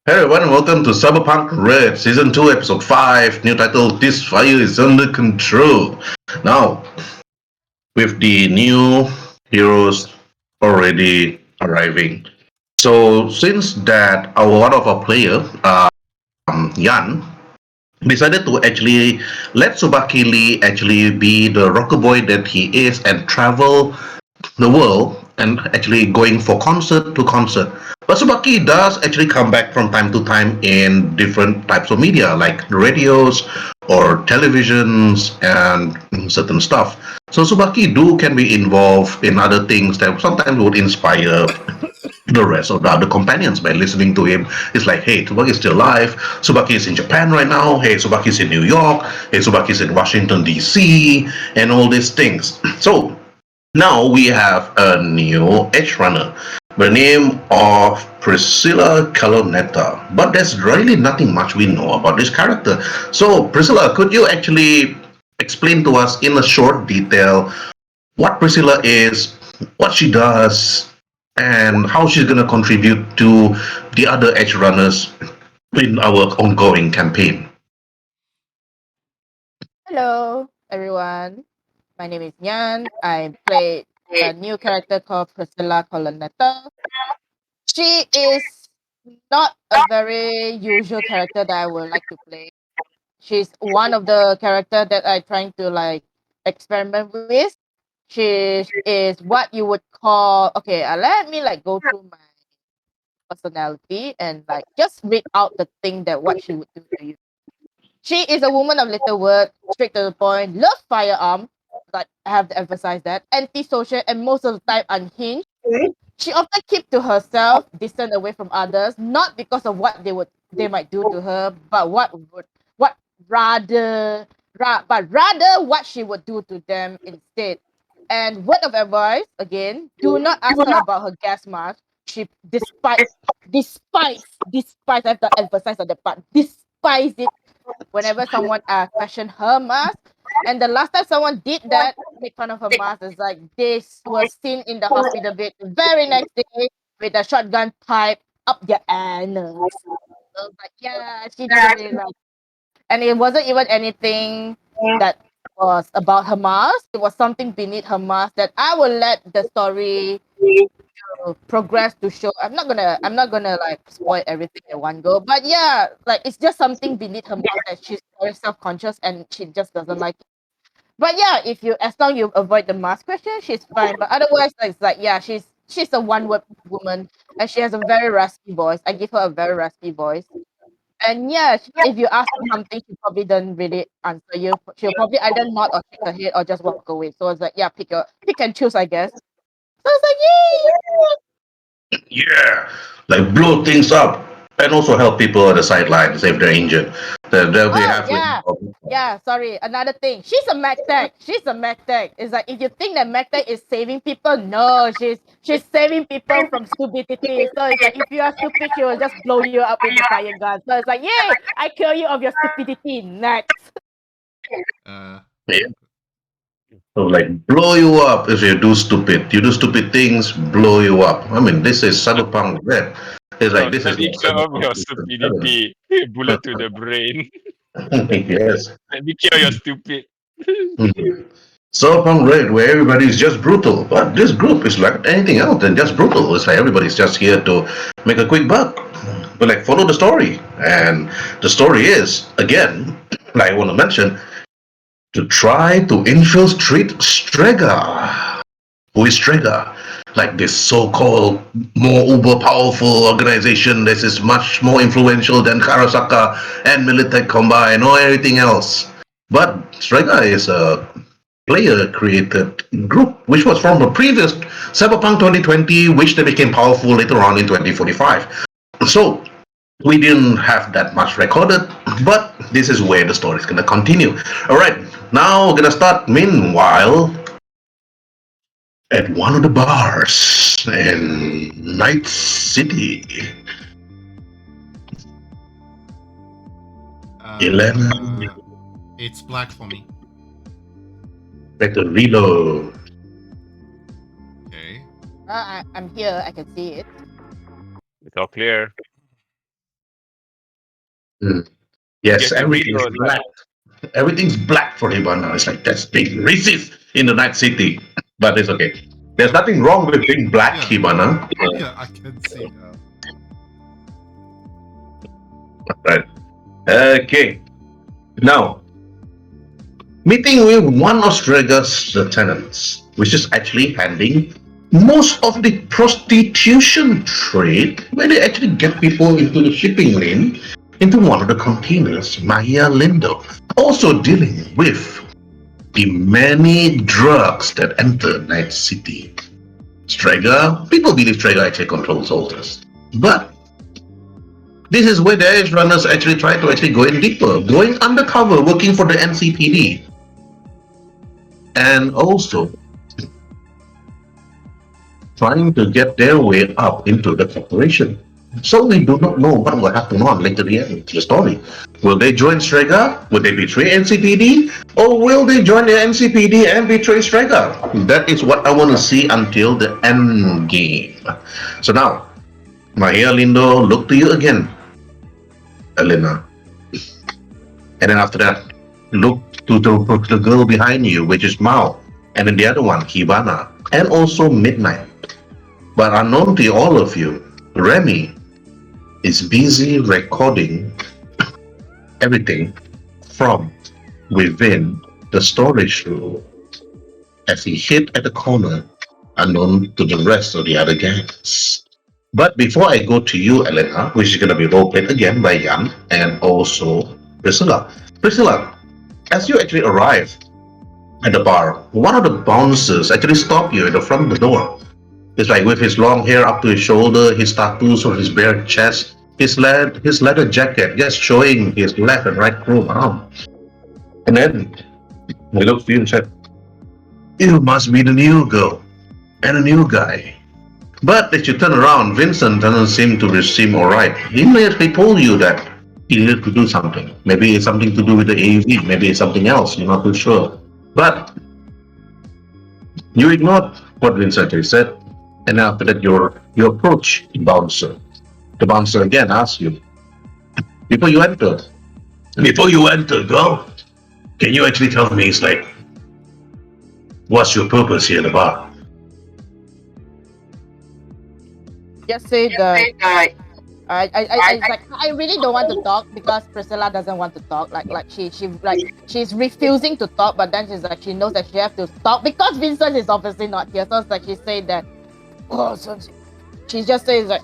Hey everyone, and welcome to Cyberpunk Red Season 2, Episode 5, new title, This Fire is Under Control. Now, with the new heroes already arriving. So, since that one of our player, Yan, decided to actually let Subaki Lee actually be the rocker boy that he is and travel the world and actually going for concert to concert. But Subaki does actually come back from time to time in different types of media, like radios or televisions and certain stuff. So Subaki do can be involved in other things that sometimes would inspire the rest of the other companions by listening to him. It's like, hey, Tsubaki is still alive. Tsubaki is in Japan right now. Hey, Tsubaki is in New York. Hey, Tsubaki is in Washington, D.C., and all these things. So now we have a new Edgerunner by the name of Priscilla Calonetta. But there's really nothing much we know about this character. So, Priscilla, could you actually explain to us in a short detail what Priscilla is, what she does, and how she's going to contribute to the other Edge Runners in our ongoing campaign? Hello, everyone. My name is Nyan. I played a new character called Priscilla Colonetta. She is not a very usual character that I would like to play. She's one of the character that I trying to experiment with. She is what you would call okay. Let me go through my personality and just read out the thing that what she would do to you. She is a woman of little word, straight to the point, loves firearm, but I have to emphasize that, antisocial and most of the time unhinged. She often keeps to herself, distant away from others, not because of what they might do to her, but what rather but rather what she would do to them instead. And word of advice again, do not ask her about her gas mask. She despise I have to emphasize on the part, despise it whenever someone question her mask. And the last time someone did that, make fun of her mask, is like this was seen in the hospital bed the very next day with a shotgun pipe up their anus. So I was like, yeah, she didn't really like. And it wasn't even anything that was about her mask. It was something beneath her mask that I will let the story progress to show. I'm not gonna spoil everything at one go. But yeah, it's just something beneath her mouth that she's very self-conscious and she just doesn't like it. But yeah, if you as long you avoid the mask question, she's fine. But otherwise, yeah, she's a one-word woman and she has a very raspy voice. I give her a very raspy voice. And yeah, if you ask her something, she probably doesn't really answer you. She'll probably either nod or shake her head or just walk away. So it's like, yeah, pick and choose, I guess. So it's like, yay! Yeah, like blow things up and also help people at the sidelines if they're injured. They'll be Oh halfway. yeah, yeah. Sorry, another thing. She's a medtech. She's a medtech. It's like if you think that medtech is saving people, no, she's saving people from stupidity. So it's like if you are stupid, she will just blow you up with the fire gun. So it's like, yay! I kill you of your stupidity. Next. Uh, Yeah. So like blow you up if you do stupid. You do stupid things, blow you up. I mean, this is Cyberpunk Red. It's like Oh, this is take not care of Cyberpunk your 2077. stupidity. Bullet to the brain. Yes. Let me kill your stupid. Cyberpunk Red, where everybody is just brutal, but this group is like anything else than just brutal. It's like everybody's just here to make a quick buck, but like follow the story. And the story is again, like I want to mention, to try to infiltrate Strega. Who is Strega? Like this so-called more uber powerful organization that is much more influential than Karasaka and Militech combined or anything else. But Strega is a player created group which was from a previous Cyberpunk 2020, which they became powerful later on in 2045. So we didn't have that much recorded, but this is where the story is gonna continue. All right, now we're gonna start. Meanwhile, at one of the bars in Night City, Elena uh, it's black for me. Pecorino. Okay. I'm here. I can see it. It's all clear. Yes, Just the everything's videos, black. Everything's black for Hibana. It's like that's being racist in the Night City. But it's okay. There's nothing wrong with being black, Yeah. Hibana. Yeah, I can see that. Right. Okay. Now, meeting with one of Strega's lieutenants, which is actually handling most of the prostitution trade, where they actually get people into the shipping lane, into one of the containers, Maya Lindo. Also dealing with the many drugs that enter Night City. Strega, people believe Strega actually controls all this. But this is where the Edgerunners actually try to actually go in deeper, going undercover, working for the NCPD. And also trying to get their way up into the corporation. So we do not know what will happen on later the end of the story. Will they join Strega? Will they betray NCPD? Or will they join the NCPD and betray Strega? That is what I want to see until the end game. So now, Mahia Lindo, look to you again, Elena. And then after that, look to the girl behind you, which is Mao. And then the other one, Hibana. And also Midnight. But unknown to all of you, Remy is busy recording everything from within the storage room as he hid at the corner, unknown to the rest of the other gangs. But before I go to you, Elena, which is going to be roleplayed again by Jan and also Priscilla. Priscilla, as you actually arrive at the bar, one of the bouncers actually stopped you at the front of the door. It's like with his long hair up to his shoulder, his tattoos on his bare chest, his leather jacket just showing his left and right chrome arm. And then he looked at you and said, "You must be the new girl and a new guy." But as you turn around, Vincent doesn't seem to seem alright. He told you that he needed to do something. Maybe it's something to do with the AUV, maybe it's something else, you're not too sure. But you ignored what Vincent said. And after that, you approach the bouncer. The bouncer again asks you, before you enter, girl, can you actually tell me, it's like, what's your purpose here in the bar? Just say that I really don't want to talk because Priscilla doesn't want to talk. She's refusing to talk, but then she's like she knows that she have to talk because Vincent is obviously not here. So it's like she said that. Oh, so she just says like,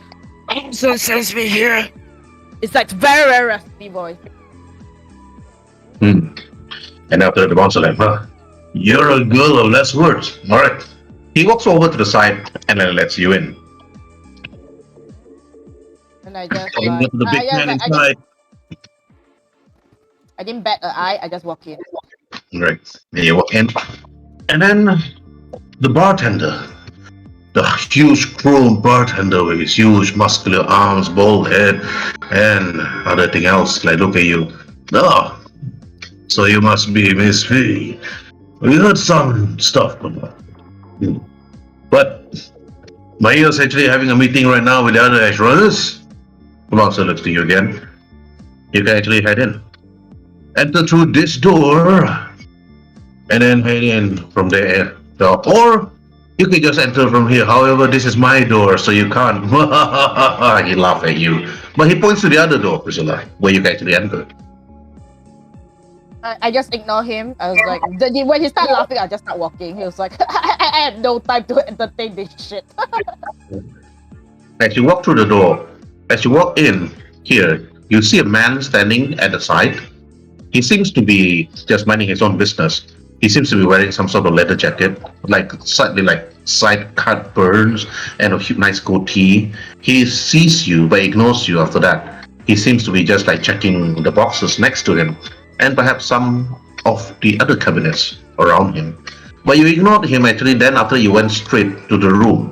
"Vincent sends me here." It's like very very raspy voice. And after the bouncer like, you're a girl of less words. All right. He walks over to the side and then lets you in. And I just And like, the big man inside. I didn't bat an eye. I just walk in. Right. Then you walk in. And then the bartender, the huge chrome bartender with his huge muscular arms, bald head, and other thing else, like look at you. Oh, so you must be Miss V. We heard some stuff about you. But Maya's actually having a meeting right now with the other Edgerunners. Also looks to you again. You can actually head in. Enter through this door, and then head in from there. Or you can just enter from here. However, this is my door, so you can't. He laughs at you. But he points to the other door, Priscilla, where you can actually enter. I just ignore him. I was like, when he started laughing, I just start walking. He was like, I had no time to entertain this shit. As you walk through the door, as you walk in here, you see a man standing at the side. He seems to be just minding his own business. He seems to be wearing some sort of leather jacket, like slightly like side cut burns and a nice goatee. He sees you but ignores you after that. He seems to be just like checking the boxes next to him and perhaps some of the other cabinets around him. But you ignored him actually then after you went straight to the room.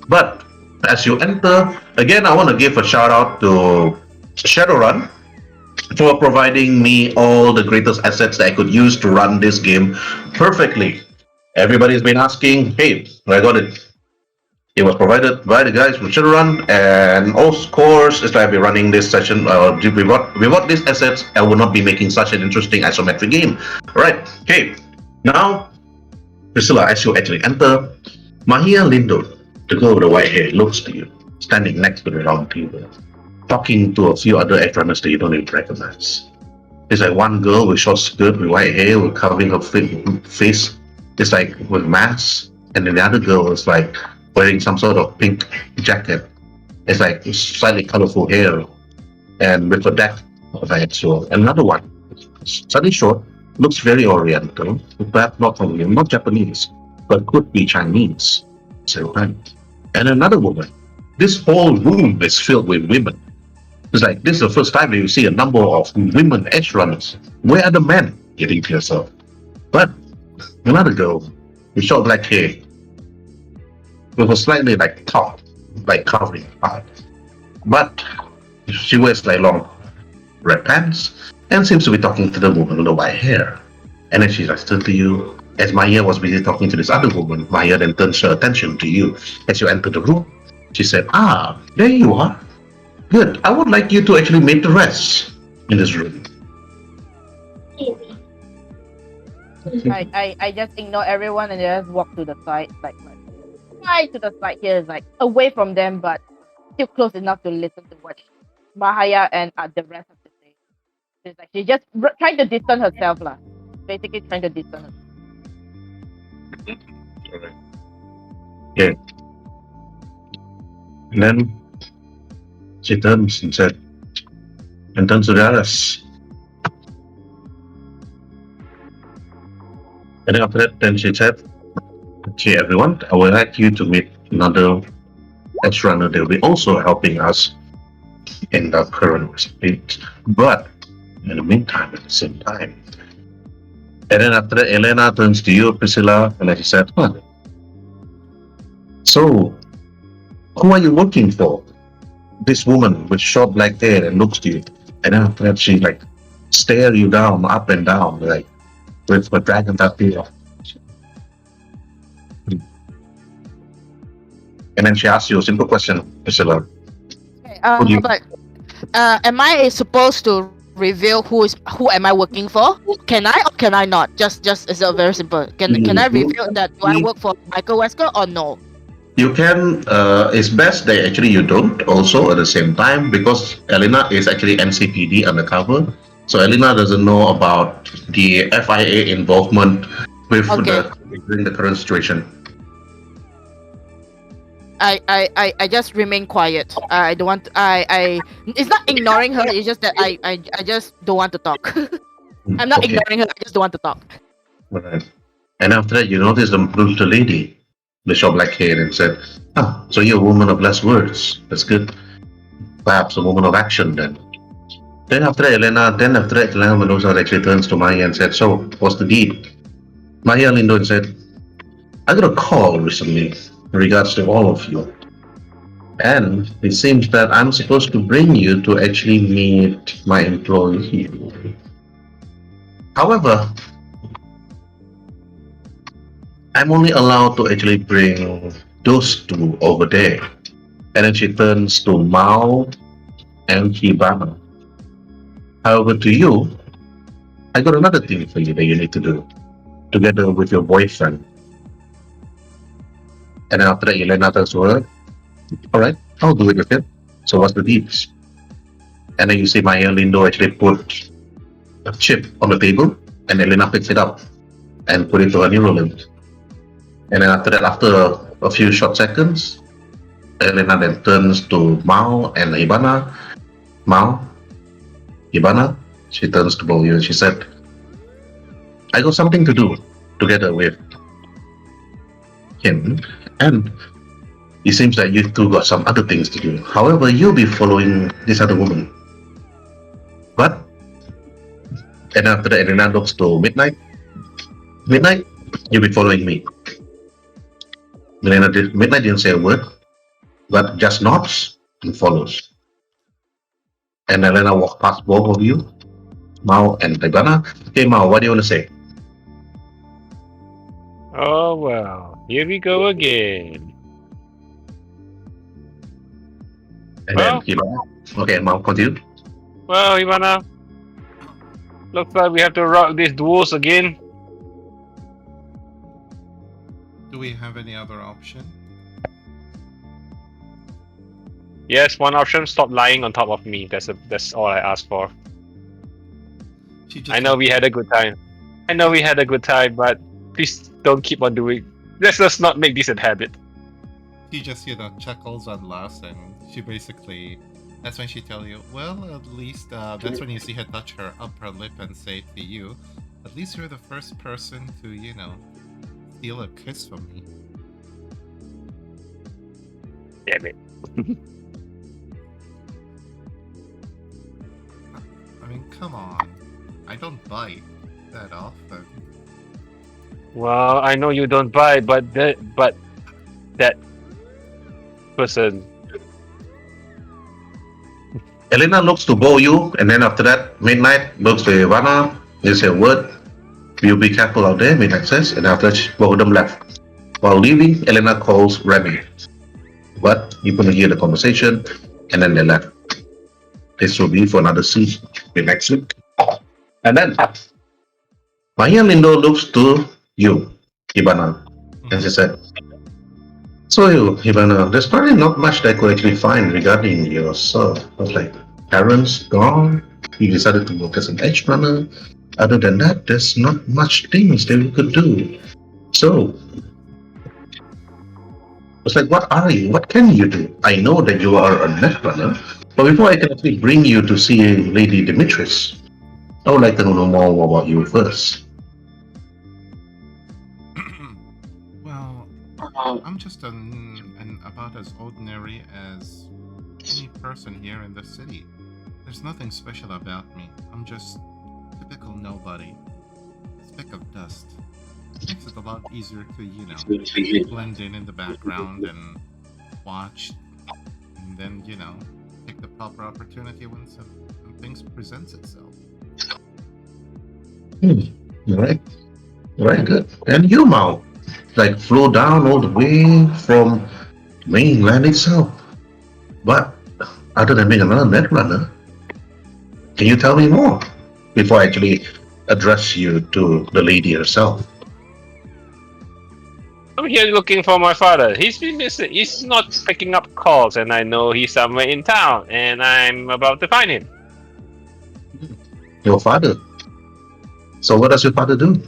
But as you enter, again I want to give a shout out to Shadowrun for providing me all the greatest assets that I could use to run this game perfectly. Everybody's been asking, hey, I got it. It was provided by the guys from Shadowrun, and of course, it's like we're running this session. We bought these assets, and will not be making such an interesting isometric game. Right? Okay. Now, Priscilla, as you actually enter, Mahia Lindo, the girl with the white hair, looks to you, standing next to the round table, talking to a few other Edgerunners that you don't even recognize. There's like one girl with short skirt with white hair, with covering her face. It's like with mask, and then the other girl is like wearing some sort of pink jacket. It's like slightly colorful hair, and with a deck of that. So another one, slightly short, looks very Oriental, perhaps not Korean, not Japanese, but could be Chinese. So, and another woman. This whole room is filled with women. It's like this is the first time that you see a number of women Edgerunners. Where are the men? You think to yourself. But another girl with short black hair, with a slightly like top, like covering part. But she wears like long red pants and seems to be talking to the woman with the white hair. And then she like turns to you. As Maya was busy talking to this other woman, Maya then turns her attention to you. As you enter the room, she said, "Ah, there you are. Good. I would like you to actually meet the rest in this room." I just ignore everyone and just walk to the side, like right to the side here, like away from them, but still close enough to listen to what Mahaya and the rest have to say. She's like she just trying to distance herself, lah. Basically trying to distance herself. Yeah. And then she turns and said, and turns to the others. And then after that, then she said, "Okay, everyone, I would like you to meet another Edgerunner that will be also helping us in the current state. But in the meantime, at the same time." And then after that, Elena turns to you, Priscilla, and then she said, "So, who are you working for?" This woman with short black hair and looks to you. And then after that, she like stare you down, up and down, like with a dragon tattoo. And then she asks you a simple question, Priscilla. Okay, Would you- but am I supposed to reveal who am I working for? Can I or can I not? Just it's very simple. Can I reveal that do I work for Michael Wesker or no? You can, it's best that actually you don't also at the same time, because Elena is actually NCPD undercover. So Elena doesn't know about the FIA involvement with during the current situation. I just remain quiet. I don't want. I it's not ignoring her. It's just that I just don't want to talk. I'm not Okay. ignoring her. I just don't want to talk. Right. And after that, you notice the lady, the short black hair, and said, "Ah, so you're a woman of less words. That's good. Perhaps a woman of action then." Then after that, Elena Mendoza actually turns to Maya and said, "So, what's the deed?" Maya Lindon said, "I got a call recently in regards to all of you. And it seems that I'm supposed to bring you to actually meet my employee. However, I'm only allowed to actually bring those two over there." And then she turns to Mao and Hibana. "However, to you, I got another thing for you that you need to do, together with your boyfriend." And then after that, Elena turns to her, "Alright, I'll do it with him. So what's the deeds?" And then you see Maya Lindo actually put a chip on the table, and Elena picks it up and put it to her neural link. And then after that, after a few short seconds, Elena then turns to Mao and Hibana. "Mao, Hibana," she turns to both of you and she said, "I got something to do together with him, and it seems that you two got some other things to do. However, you'll be following this other woman. But," and after that, Elena looks to Midnight. "Midnight, you'll be following me." Midnight didn't say a word, but just nods and follows. And Elena walked past both of you, Mao and Hibana. "Hey Mao, what do you want to say?" Oh well, here we go again. And Well, then okay, now continue. well, Ivana, looks like we have to rock these duels again. Do we have any other option? Yes, one option. Stop lying on top of me. That's all I ask for. She just I know we had a good time. But please don't keep on doing. Let's just not make this a habit. She just, chuckles and laughs, and she basically, that's when she tell you, well, at least, that's when you see her touch her upper lip and say to you, at least you're the first person to, steal a kiss from me. Damn it. I mean, come on. I don't bite that often. Well, I know you don't buy, but that person. Elena looks to bow you, and then after that, Midnight looks to Ivana. They say a word. You be careful out there, Midnight says, and after that, both of them left. While leaving, Elena calls Remy. But you couldn't hear the conversation, and then they left. This will be for another season, next week. And then, Maya Lindo looks to you, Ivana, and she said, so you, Ivana, there's probably not much that I could actually find regarding yourself. I was like, parents gone, you decided to work as an Edgerunner. Other than that, there's not much things that we could do. So, it's like, what are you? What can you do? I know that you are a Netrunner, but before I can actually bring you to see Lady Demetrius, I would like to know more about you first. Well, I'm just an about as ordinary as any person here in the city. There's nothing special about me. I'm just typical nobody. Speck of dust. Makes it a lot easier to, blend in the background and watch, and then, take the proper opportunity when things presents itself. Right. Right, good. And you, Mao, like flow down all the way from mainland itself. But other than being another Netrunner, can you tell me more before I actually address you to the lady herself? I'm here looking for my father. He's been missing. He's not picking up calls, and I know he's somewhere in town, and I'm about to find him. Your father. So what does your father do?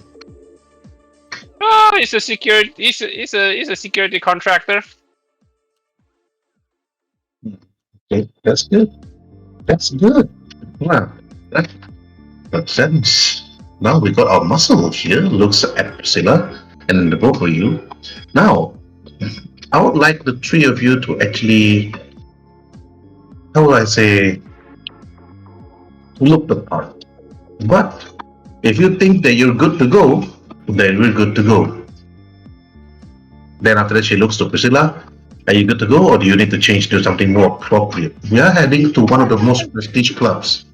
Oh, he's a security. He's a security contractor. Okay, that's good. That's good. Well, that makes sense. Now we got our muscle here. Looks at Priscilla and the both of you. Now, I would like the three of you to actually, how would I say, look the part. But if you think that you're good to go, then we're good to go. Then after that, she looks to Priscilla. Are you good to go, or do you need to change to something more appropriate? We are heading to one of the most prestige clubs.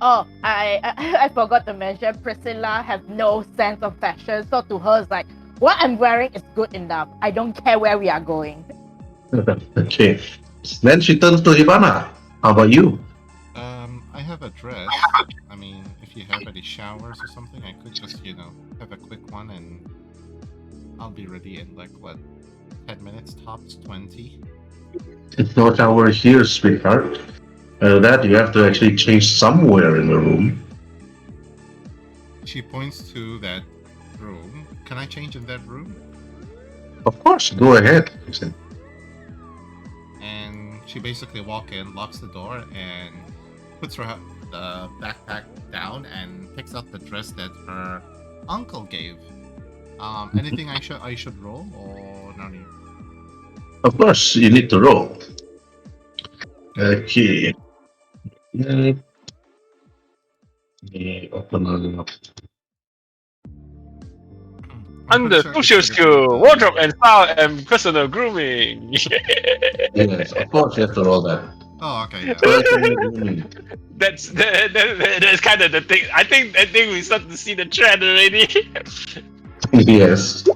Oh, I forgot to mention, Priscilla has no sense of fashion. So to her, it's like, what I'm wearing is good enough. I don't care where we are going. Okay. Then she turns to Ivana. How about you? I have a dress. I mean, if you have any showers or something, I could just, have a quick one, and I'll be ready in 10 minutes, tops 20. It's no shower here, sweetheart. That you have to actually change somewhere in the room. She points to that room. Can I change in that room? Of course, go ahead. And she basically walks in, locks the door, and puts her backpack down and picks up the dress that her uncle gave. Anything I should roll or no need? Of course, you need to roll. Okay. Let me open up. Under social skill, wardrobe and style, and personal grooming. Yes, of course you have to roll that. Oh, okay. Yeah. Personal grooming. That's kind of the thing. I think we start to see the trend already. Yes.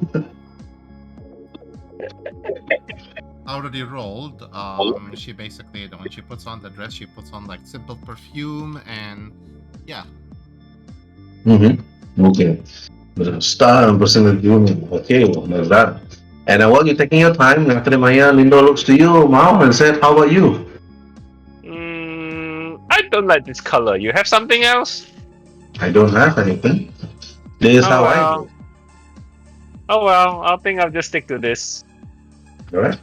already rolled. She basically, when she puts on the dress, she puts on like simple perfume and yeah. Okay. The star and personal grooming. Okay, like that. And while you're taking your time, after Maya, Lindo looks to you, Mao, and said, "How about you?" I don't like this color. You have something else? I don't have anything. This is Oh how I do. well. Oh well. I think I'll just stick to this. All right.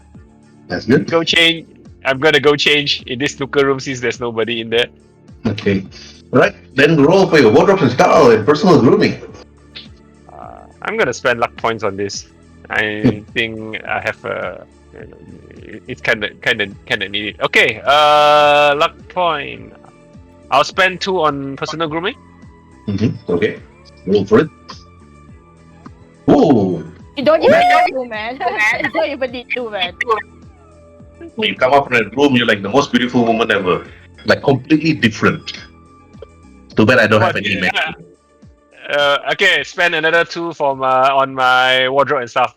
That's good. Go change. I'm gonna go change in this snooker room since there's nobody in there. Okay. All right. Then roll for your wardrobe and style and personal grooming. I'm gonna spend luck points on this. I think I have a. It's kind of needed. Okay. Luck point. I'll spend 2 on personal grooming. Okay. Roll for it. Ooh. You don't even need to, man. You don't even need to, man. When you come up from that room, you're like the most beautiful woman ever. Like completely different. Too bad I don't have any image. Okay, spend another 2 for on my wardrobe and stuff.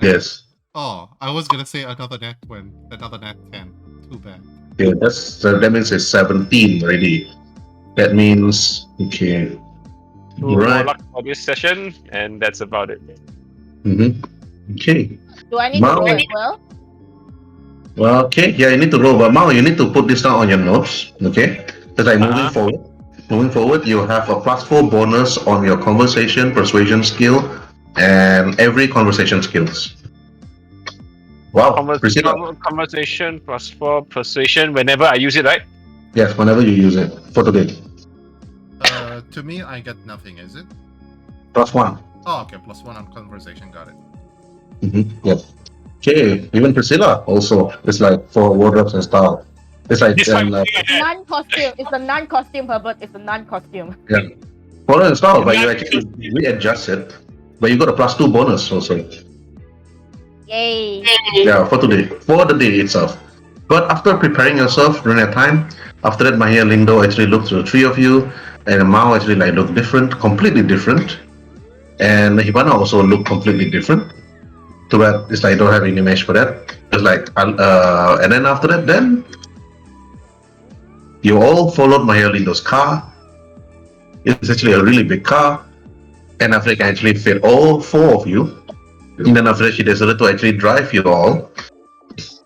Yes. Oh, I was gonna say another net 10. Too bad. Okay, that means it's 17 already. That means okay. 2 more Right. luck for this session, and that's about it. Okay. Do I need Mao. to roll as well? Well, okay. Yeah, you need to roll, but Mao, you need to put this down on your notes. Okay. Because like moving forward, you have a +4 bonus on your conversation, persuasion skill, and every conversation skills. Wow. Priscilla. Conversation +4 persuasion whenever I use it, right? Yes, whenever you use it for today. To me, I get nothing. Is it? +1. Oh, okay. +1 on conversation. Got it. Yep. Okay. Even Priscilla also. It's like for wardrobes and style. It's like This time, Non-costume. It's a non-costume, Herbert. It's a non-costume. wardrobe and style, but you actually readjust it. But you got a +2 bonus also. Yay. Yeah, for today, for the day itself. But after preparing yourself during that time, after that, Mahia Lindo actually looked to the 3 of you, and Mao actually like looked different, completely different, and Hibana also looked completely different. Too bad it's like I don't have any image for that. It's like, and then after that, then you all followed Mahia Lindo's car. It's actually a really big car, and after it can actually fit all 4 of you. And then after that, she decided to actually drive you all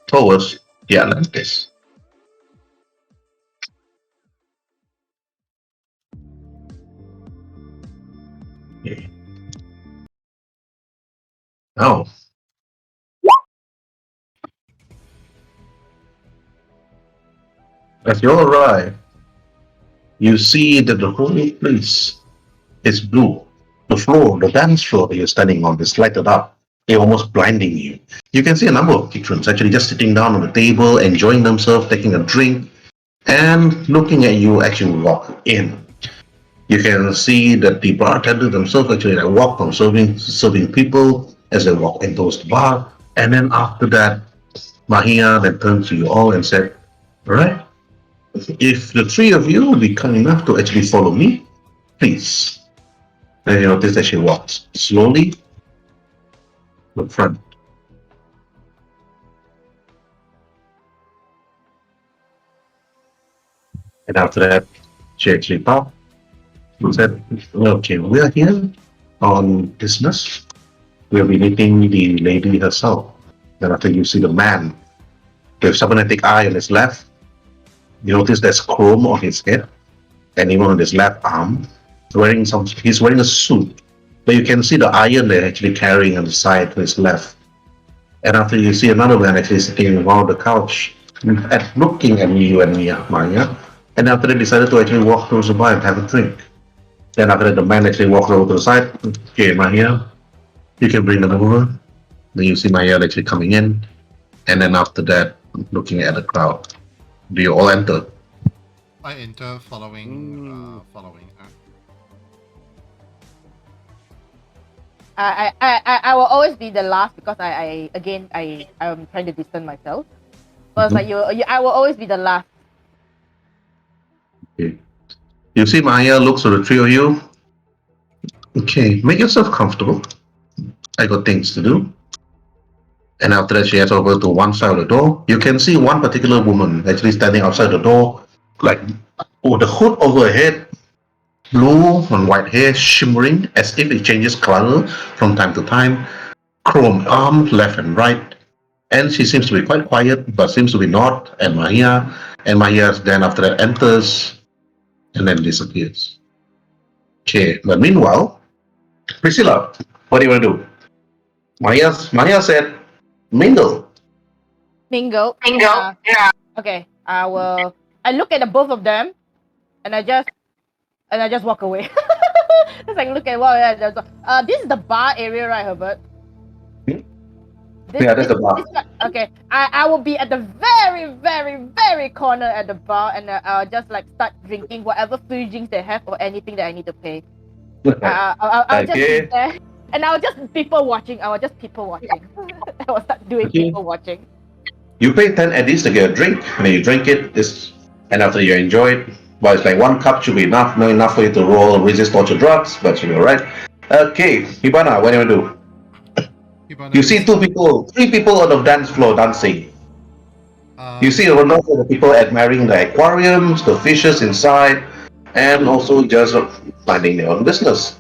towards the Atlantis. Okay. Now, as you all arrive, you see that the whole place is blue. The floor, the dance floor that you're standing on is lighted up, almost blinding you. You can see a number of patrons actually just sitting down on the table, enjoying themselves, taking a drink, and looking at you actually walk in. You can see that the bartender themselves actually like walk from serving people as they walk into the bar, and then after that, Mahia then turned to you all and said, "All right, if the 3 of you will be kind enough to actually follow me, please." And you notice that she walks slowly to the front. And after that, she actually popped and said, "Okay, we are here on business. We'll be meeting the lady herself." Then after you see the man with cybernetic eye on his left, you notice there's chrome on his head, and even on his left arm, he's wearing a suit. But you can see the iron they're actually carrying on the side to his left. And after you see another man actually sitting on the couch, looking at you and Maya, and after they decided to actually walk towards the bar and have a drink. Then after that, the man actually walks over to the side. "Okay, Maya, you can bring them over." Then you see Maya actually coming in, and then after that, looking at the crowd. Do you all enter? I enter following her. I will always be the last because I'm trying to distance myself. But like I will always be the last. Okay. You see Maya looks at the 3 of you. "Okay, make yourself comfortable. I got things to do." And after that, she heads over to one side of the door. You can see one particular woman actually standing outside the door, like with the hood over her head, blue and white hair shimmering as if it changes color from time to time, chrome arms left and right. And she seems to be quite quiet, but seems to be not. And Mahia then after that enters and then disappears. Okay, but meanwhile, Priscilla, what do you want to do? Mahia said, mingle. Mingle. Okay. I look at the both of them, and I just walk away. Just like look at this is the bar area, right, Herbert? Yeah, that's the bar. Okay. I will be at the very, very, very corner at the bar, and I'll just like start drinking whatever free drinks they have or anything that I need to pay. I'll just sit there, and I'll just people watching. I will just people watching. I will start doing people watching. You pay 10 eddies to get a drink, and then you drink it, and after you enjoy it, well, it's like one cup should be enough, not enough for you to roll resist torture drugs, but you'll be alright. Okay, Hibana, what do you want to do? You see three people on the dance floor dancing. You see a lot of the people admiring the aquariums, the fishes inside, and also just minding their own business.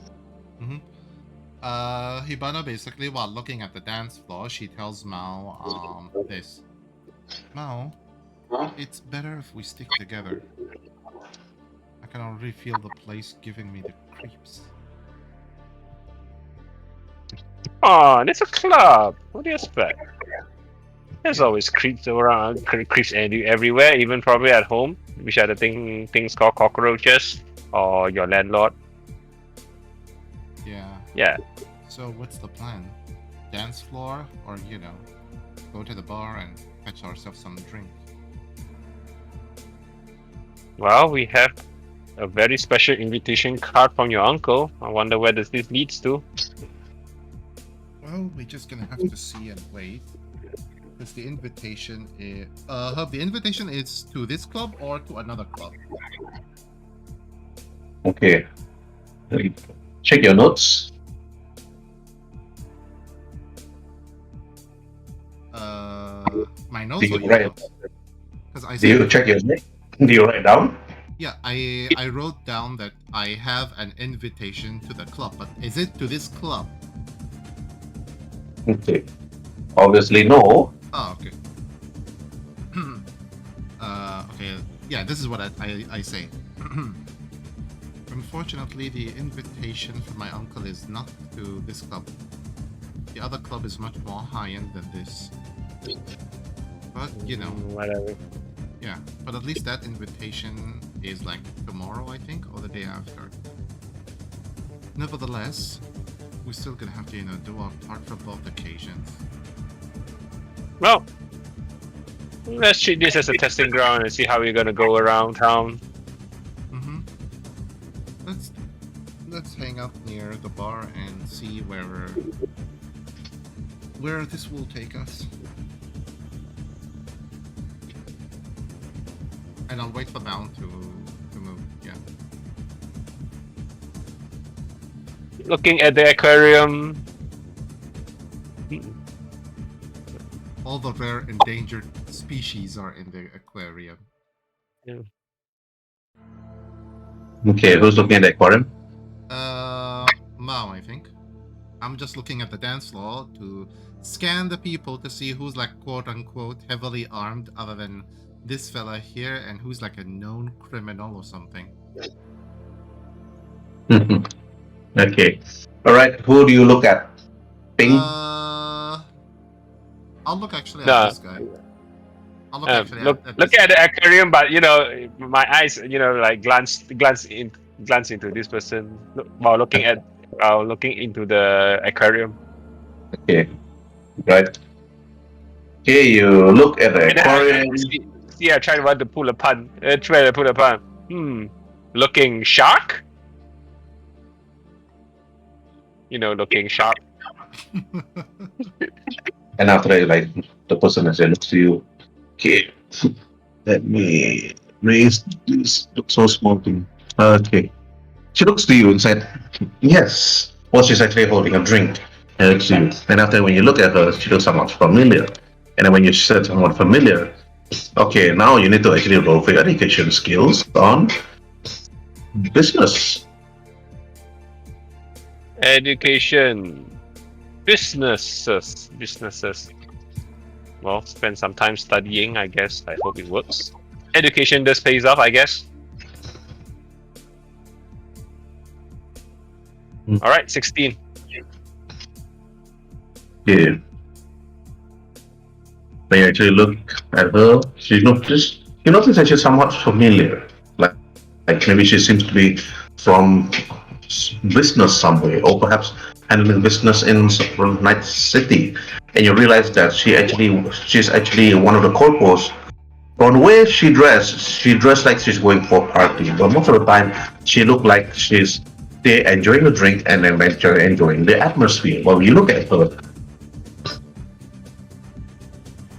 Hibana basically, while looking at the dance floor, she tells Mao this. Mao, it's better if we stick together. I can already feel the place giving me the creeps. Oh, it's a club. What do you expect? There's always creeps around, creeps everywhere, even probably at home, which are the things called cockroaches or your landlord. Yeah. So what's the plan? Dance floor, or go to the bar and fetch ourselves some drink? Well, we have a very special invitation card from your uncle. I wonder where this leads to. Well, we're just gonna have to see and wait. Because the invitation is... the invitation is to this club or to another club? Okay. Check your notes. My notes Do or you your write? notes? Do you check your notes? Do you write down? Yeah, I wrote down that I have an invitation to the club, but is it to this club? Okay. Obviously no. Oh, okay. Okay, yeah, this is what I say. Unfortunately, the invitation from my uncle is not to this club. The other club is much more high-end than this. But, Whatever. yeah, but at least that invitation is like tomorrow, I think, or the day after. Nevertheless, we're still gonna have to, do our part for both occasions. Well, let's treat this as a testing ground and see how we're gonna go around town. Let's hang out near the bar and see where this will take us. And I'll wait for Bound to move, yeah. Looking at the aquarium. All the rare endangered species are in the aquarium. Yeah. Okay, who's looking at the aquarium? Mao, I think. I'm just looking at the dance floor to scan the people to see who's like quote-unquote heavily armed other than this fella here and who's like a known criminal or something. Okay. Alright, who do you look at? Ping? I'll look actually at this guy. I'll look actually at Look at the aquarium, but my eyes, like glance into this person while looking into the aquarium. Okay. Right. Okay, you look at the aquarium. I tried to pull a pun. Looking shark? Looking sharp. And after that, like, the person as looks to you. Okay. Let me raise this so small thing. Okay. She looks to you and said, yes. Well, she's actually holding a drink. It's you. And after when you look at her, she looks somewhat familiar. And then when you said somewhat familiar, okay, now you need to actually roll for your education skills on business. Education. Businesses. Well, spend some time studying, I guess. I hope it works. Education does pays off, I guess. Alright, 16. Yeah. When you actually look at her, you notice that she's somewhat familiar. Like maybe she seems to be from business somewhere, or perhaps handling business in Night City. And you realize that she's actually one of the corpos. From the way she dressed like she's going for a party, but most of the time she looked like she's there enjoying the drink and then enjoying the atmosphere. But when you look at her,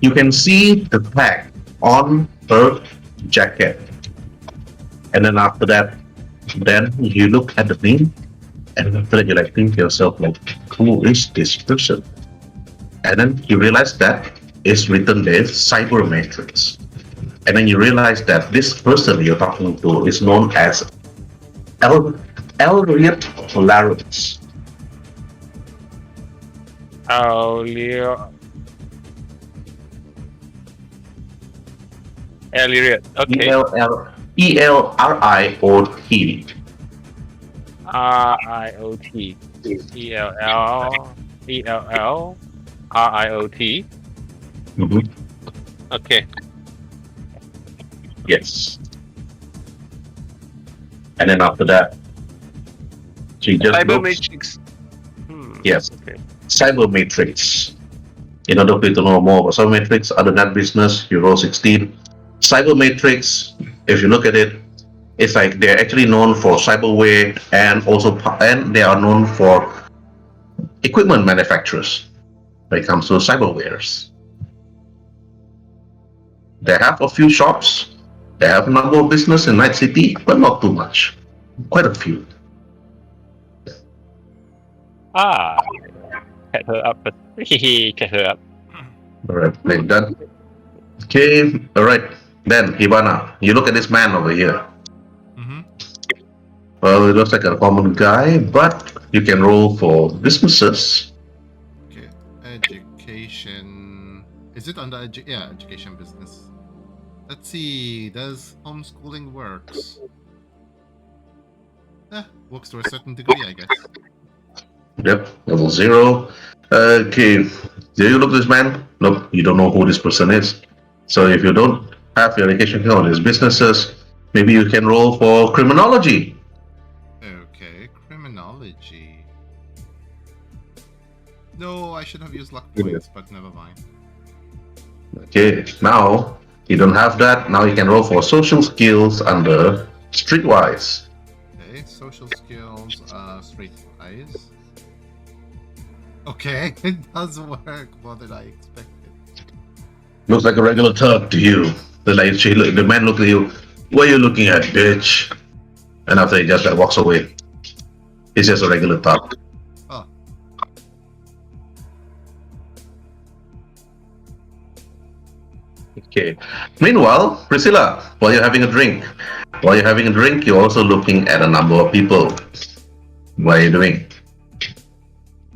you can see the tag on her jacket. And then after that, then you look at the name, and after that you like think to yourself like, who is this person? And then you realize that it's written there, Cybermatrix. And then you realize that this person you're talking to is known as Elriot Lawrence. Elliot. Okay. Elriot. RIOT. ELLRIOT. Mm-hmm. Okay. Yes. And then after that, she just looks, Cybermatrix. yes, Okay. Cybermatrix. In order for you to know more about Cybermatrix, other than that business, you roll 16. Cybermatrix, if you look at it, it's like they're actually known for cyberware and they are known for equipment manufacturers when it comes to cyberwares. They have a few shops. They have a number of business in Night City, but not too much. Quite a few. Catch her up. Catch her up. Alright, like that. Okay, alright. Then, Hibana, you look at this man over here. Mm-hmm. Well, it looks like a common guy, but you can roll for businesses. Okay. Education. Is it under education business? Let's see. Does homeschooling works? Works to a certain degree, I guess. Yep, level 0. Okay, do you look at this man? Nope, you don't know who this person is. So if you don't have your education on his businesses, maybe you can roll for criminology. Okay, criminology. No, I should have used luck points, but never mind. Okay, now you don't have that. Now you can roll for social skills under streetwise. Okay, social skills, streetwise. Okay, it does work more than I expected. Looks like a regular thug to you. The man looked at you. What are you looking at, bitch? And after he just walks away. He's just a regular thug. Oh. Okay. Meanwhile, Priscilla, while you're having a drink, you're also looking at a number of people. What are you doing?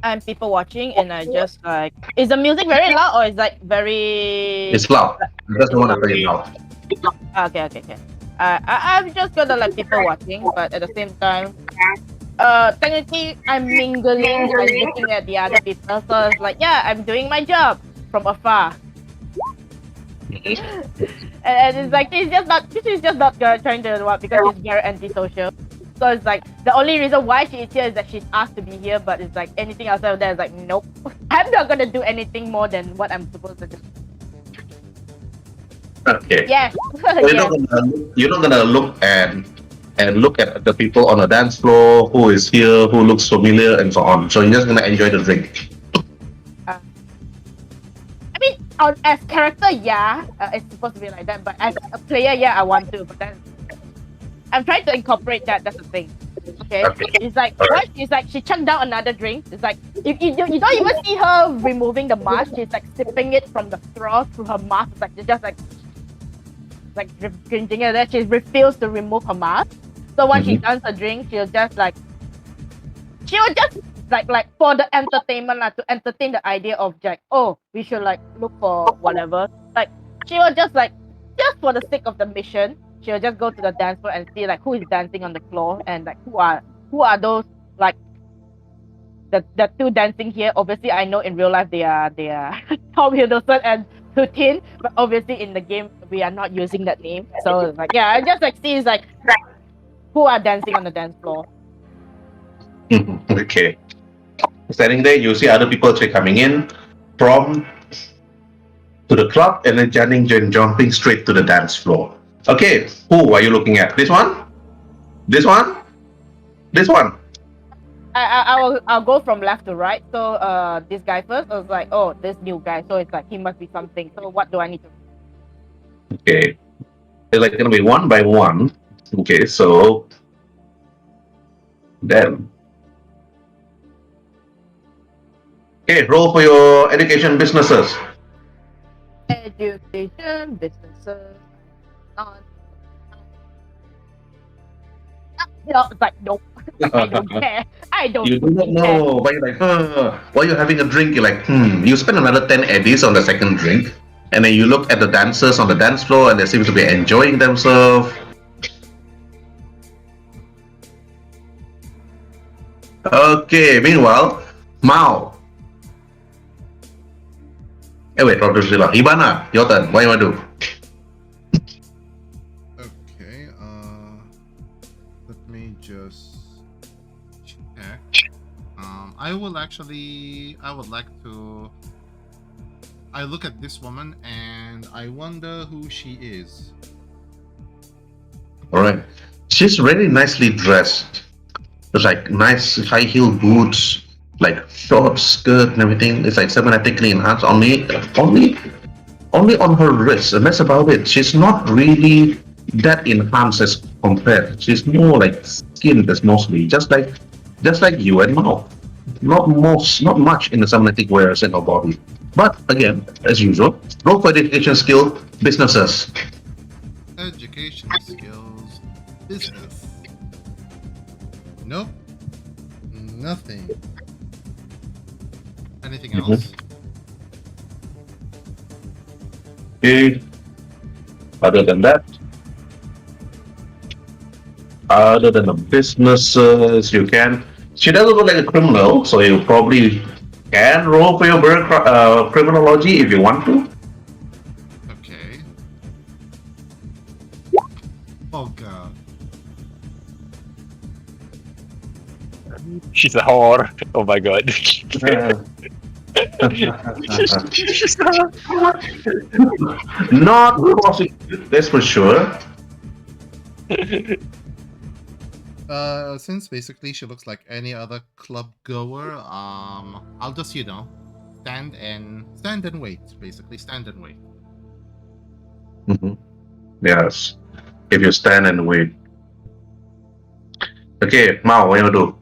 I'm people watching, and I just like, is the music very loud or is like very? It's loud. I just don't want to play it loud. Okay. I'm just gonna like people watching, but at the same time, technically I'm mingling and looking at the other people. So it's like, yeah, I'm doing my job from afar. And it's like this is just not trying to what, because she's very antisocial. So it's like the only reason why she is here is that she's asked to be here, but it's like anything outside of that is like, nope. I'm not gonna do anything more than what I'm supposed to do. Okay. Yes. So you're not gonna look at the people on the dance floor, who is here, who looks familiar, and so on. So you're just gonna enjoy the drink. I mean, as character, yeah, it's supposed to be like that. But as a player, yeah, I want to. But then I'm trying to incorporate that. That's the thing. Okay. It's like what? It's like she chugged down another drink. It's like you don't even see her removing the mask. She's like sipping it from the straw through her mask. It's like she's just like drinking it. Then she refuses to remove her mask. So when she does a drink, she'll just like for the entertainment, like to entertain the idea of Jack. Oh, we should like look for whatever. Like she will just for the sake of the mission, she'll just go to the dance floor and see like who is dancing on the floor and like who are those like the two dancing here. Obviously, I know in real life they are Tom Hiddleston and Putin, but obviously in the game we are not using that name. So like yeah, I just like see like who are dancing on the dance floor. Okay. Standing there, you see other people actually coming in from to the club and then jumping straight to the dance floor. Okay, who are you looking at? This one? This one? This one? I'll go from left to right. So this guy first. I was like, oh, this new guy. So it's like he must be something. So what do I need to? Okay, it's like gonna be one by one. Okay, so then. Okay, roll for your education businesses. Education businesses. No, it's like nope. I don't care. I don't. You do not know, but you're like, while you're having a drink, you're like, You spend another 10 eddies on the second drink, and then you look at the dancers on the dance floor, and they seem to be enjoying themselves. Okay, meanwhile, Mao. Wait, Rodriguez. Ibana, your turn. What do you want to do? Okay, let me just check. I would like to. I look at this woman and I wonder who she is. Alright. She's really nicely dressed. There's like nice high heel boots, like short skirt and everything. It's like cybernetically enhanced only on her wrist, and that's about it. She's not really that enhanced as compared. She's more like skin that's mostly just like you and Mao. Not much in the cybernetic wears in her body. But again, as usual, roll for education skill businesses. Education skills, business. Nope. Nothing. Anything else? Okay. Other than that, other than the businesses, you can. She doesn't look like a criminal, so you probably can roll for your criminology if you want to. Okay. Oh god. She's a whore. Oh my god. Not prostitute, that's for sure. Since basically she looks like any other club goer, I'll just stand and wait. Basically, stand and wait. Yes, if you stand and wait. Okay, Mao, what you do?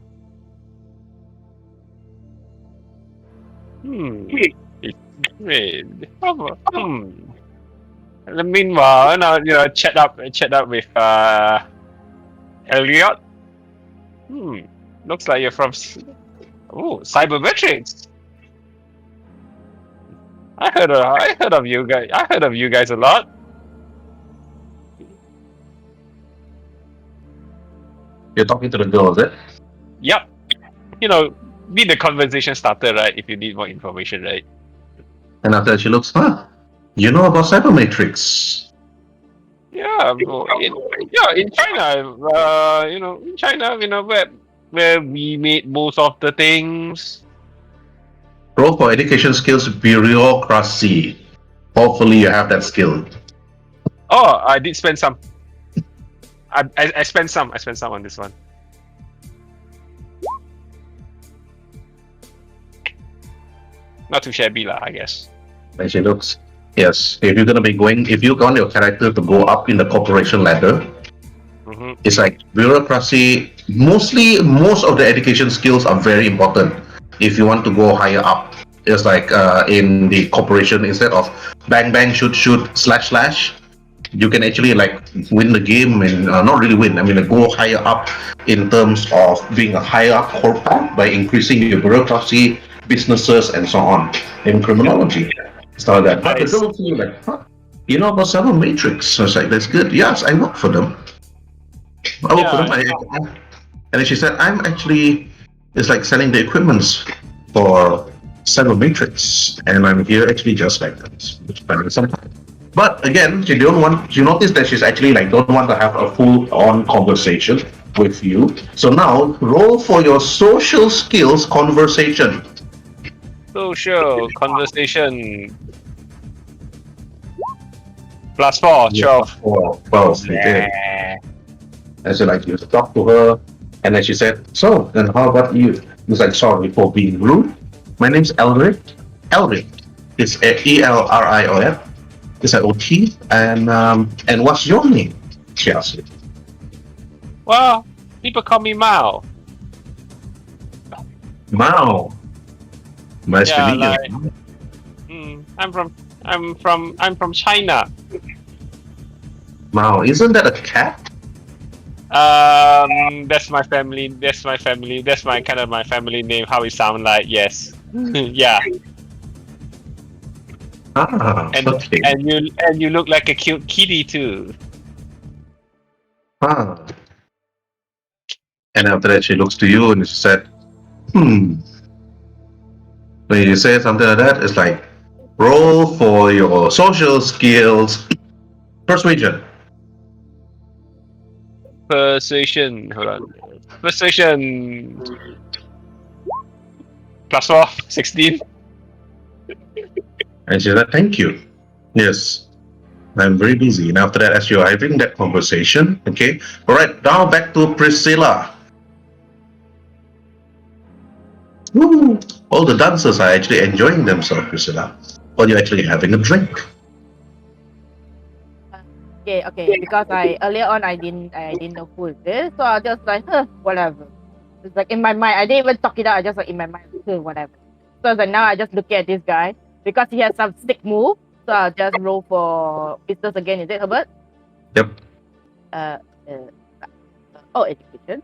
Meanwhile, now chat up with Elliot. Looks like you're from Cybermetrics. I heard of you guys. I heard of you guys a lot. You're talking to the girl, is it? Yep. Be the conversation starter, right? If you need more information, right? And after that, she looks, you know about Cybermatrix? Yeah, in China, where we made most of the things. Roll for education skills bureaucracy. Hopefully, you have that skill. Oh, I did spend some. I spent some. I spent some on this one. Not too shabby lah, I guess. And she looks, yes. If you want your character to go up in the corporation ladder, It's like bureaucracy. Mostly, most of the education skills are very important if you want to go higher up. It's like in the corporation, instead of bang bang shoot shoot slash slash, you can actually like win the game and not really win. I mean, like, go higher up in terms of being a higher up corporate by increasing your bureaucracy, businesses, and so on in criminology. Stuff like that. But the Nice. girl feel like, huh? You know about Cyber Matrix? So it's like, that's good. Yes, I work for them. I work for them. And then she said, I'm actually, it's like selling the equipments for Cyber Matrix, and I'm here actually just like that. But again, she don't want. You notice that she's actually like don't want to have a full-on conversation with you. So now roll for your social skills conversation. Social conversation. +4, 12. Well, okay. And so like you talk to her, and then she said, "So then how about you?" He's like, "Sorry for being rude. My name's Elric. Elric. It's Elrion. It's like OT. And what's your name?" She asked it. Well, people call me Mao. Mao. Nice to Yeah, meet like- you. I'm from China. Mao, isn't that a cat? That's my family. That's my family. That's my kind of my family name. How it sound like? Yes. Yeah. Ah, And okay. and you look like a cute kitty too. Ah. And after that, she looks to you and she said, When you say something like that, it's like, roll for your social skills. Persuasion. Persuasion. Hold on. Persuasion. +4, 16. And she said, thank you. Yes, I'm very busy. And after that, as you're having that conversation, okay, all right, now back to Priscilla. Woo! All the dancers are actually enjoying themselves, Priscilla. Or you're actually having a drink. Okay. Because I earlier on I didn't know who is this, so I just like, whatever. It's like in my mind, I didn't even talk it out. I just like in my mind, whatever. So it's like now I just look at this guy because he has some stick move. So I'll just roll for business again. Is it, Herbert? Yep. Education.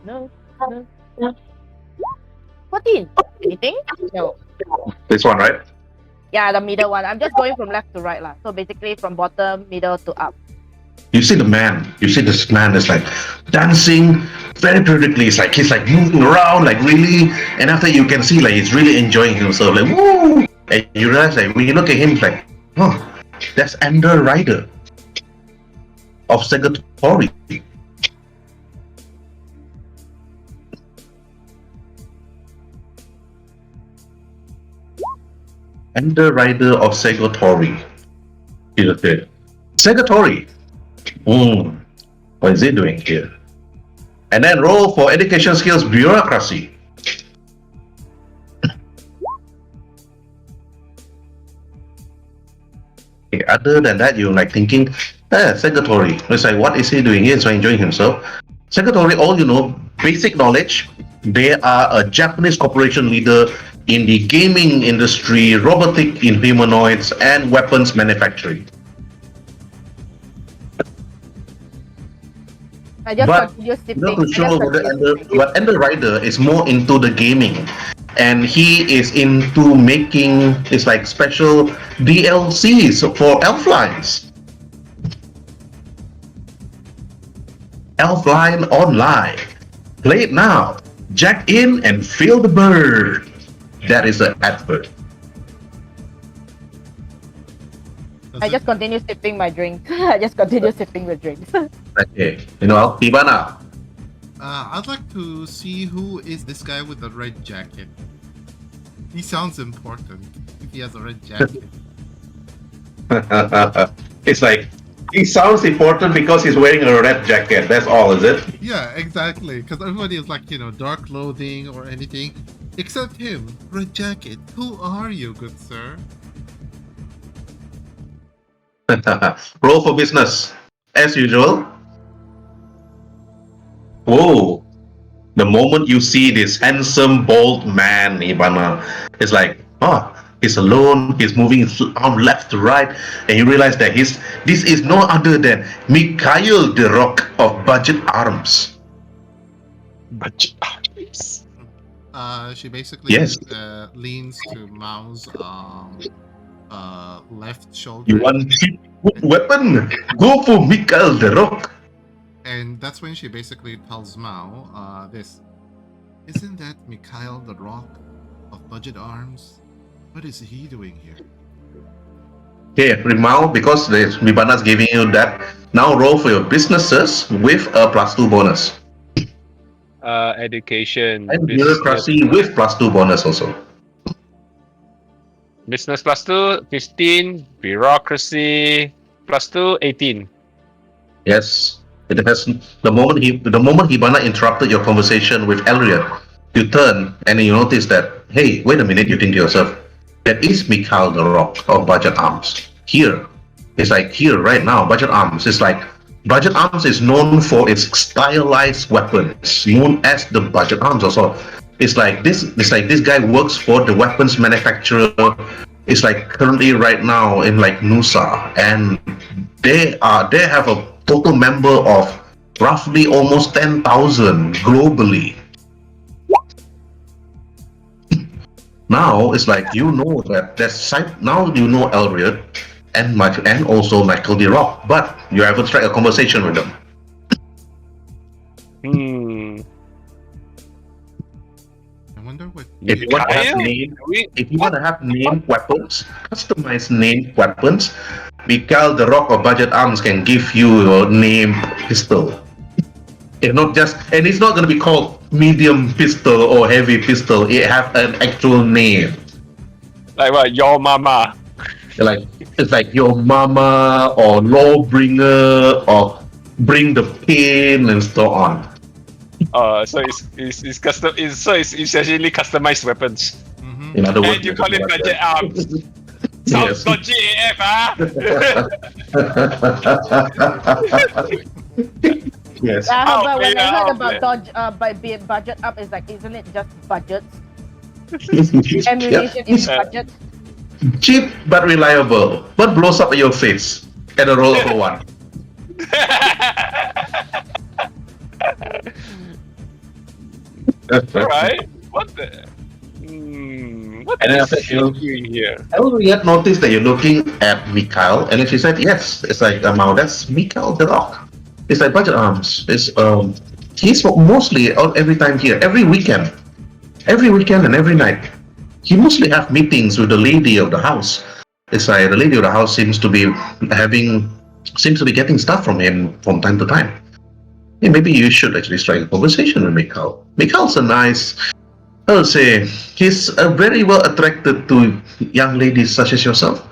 No. 14. Anything? No. This one, right? Yeah, the middle one. I'm just going from left to right lah. So basically from bottom, middle to up. You see the man. You see this man is like dancing very periodically. It's like he's like moving around, like really. And after you can see like he's really enjoying himself, like woo. And you realize like when you look at him, it's like, oh, that's Ender Rider of Segatori. Ender Rider of Segatori. He's there. Segatori. What is he doing here? And then roll for education skills bureaucracy. Okay, other than that, you're like thinking, Segatori. It's like, what is he doing here? So enjoying himself. Segatori, all you know, basic knowledge. They are a Japanese corporation leader in the gaming industry, robotic in humanoids, and weapons manufacturing. I just But continue sipping. not too sure but Ender Rider is more into the gaming, and he is into making it's like special DLCs for Elflines. Elfline Online. Play it now. Jack in and feel the bird. That is the advert. I just continue sipping my drink. I just continue sipping the drink. Okay, you know, Tibana. I'd like to see who is this guy with the red jacket. He sounds important if he has a red jacket. It's like he sounds important because he's wearing a red jacket. That's all, is it? Yeah, exactly. Because everybody is like, dark clothing or anything. Except him, red jacket. Who are you, good sir? Roll for business, as usual. Whoa! The moment you see this handsome, bald man, Ibana, it's like, oh, he's alone, he's moving his arm left to right, and you realize that this is no other than Mikhail the Rock of Budget Arms. But She basically Yes. leans to Mao's left You shoulder, want cheap weapon? Go for Mikhail the Rock. and that's when she basically tells Mao, "This isn't that Mikhail the Rock of Budget Arms? What is he doing here?" Okay, Rimao, because Mibana's giving you that, now roll for your businesses with a +2 bonus. education, And business, bureaucracy with +2 bonus also. business +2, 15, bureaucracy +2, 18. Yes. It has the moment Hibana interrupted your conversation with Elriot, you turn and you notice that, hey, wait a minute, you think to yourself, that is Mikhail the Rock of Budget Arms. Here. It's like here right now, Budget Arms is like Budget Arms is known for its stylized weapons, known as the Budget Arms also. It's like this guy works for the weapons manufacturer. It's like currently right now in like Nusa, and they have a total member of roughly almost 10,000 globally. Now it's like you know that now you know Elriot and also Michael D. Rock, but you haven't struck a conversation with them. I wonder what. If you want to have named weapons, customized named weapons, Mikhail the Rock of Budget Arms can give you a named pistol. It's not just, and it's not going to be called medium pistol or heavy pistol. It have an actual name. Like what? Your mama. It's like your mama or lawbringer or bring the pain and so on. So it's custom. It's essentially customized weapons. Mhm. In other words, And you call it budget arms. Sounds Yes. dodgy AF, huh? Yes. But when I heard Oh, about man. budget up, it's like, isn't it just budgets? Yep. Ammunition is budget. Cheap but reliable, but blows up at your face at a roll of a 1. Right? What the? What And then is after she you- doing here? Elriet noticed that you're looking at Mikhail, and then she said, "Yes." It's like, "Now that's Mikhail the Rock." It's like Budget Arms. He's mostly out every time here, every weekend and every night. He mostly have meetings with the lady of the house. It's like the lady of the house seems to be getting stuff from him from time to time. Yeah, maybe you should actually strike a conversation with Mikhail. Mikhail's a nice, I would say, he's very well attracted to young ladies such as yourself.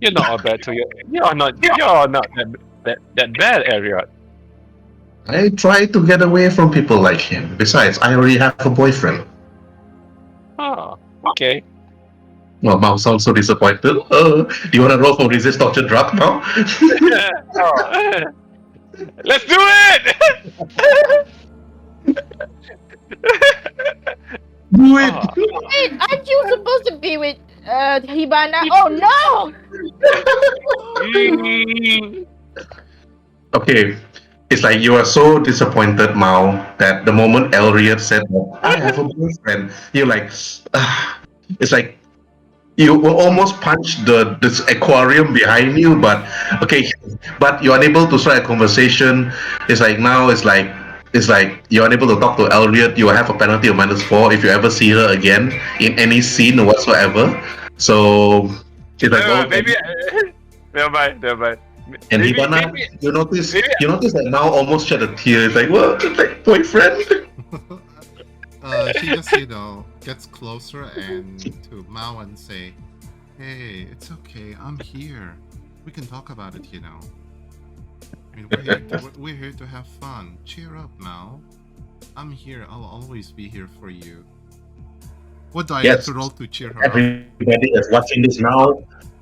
You're not all bad to you. You're not that bad, Elliot. I try to get away from people like him. Besides, I already have a boyfriend. Oh, okay. Well, Mao sounds so disappointed. Do you want to roll for resist torture drug now? Oh. Let's do it! Do it! Oh. Wait, aren't you supposed to be with Hibana? Oh no! Okay, it's like you are so disappointed, Mao, that the moment Elriot said, "I have a boyfriend," you're like, it's like you will almost punch this aquarium behind you, but okay, but you're unable to start a conversation. It's like now it's like you're unable to talk to Elriot. You will have a penalty of -4 if you ever see her again in any scene whatsoever. So it's like, Maybe. Never mind. and maybe- Hibana, maybe- you notice maybe- that now almost shed a tear. It's like, what? It's like boyfriend. She just, gets closer and to Mao and say, "Hey, it's okay. I'm here. We can talk about it, I mean, we're here to have fun. Cheer up, Mao. I'm here. I'll always be here for you." What do I have Yes. to roll to cheer her up? Everybody is watching this now.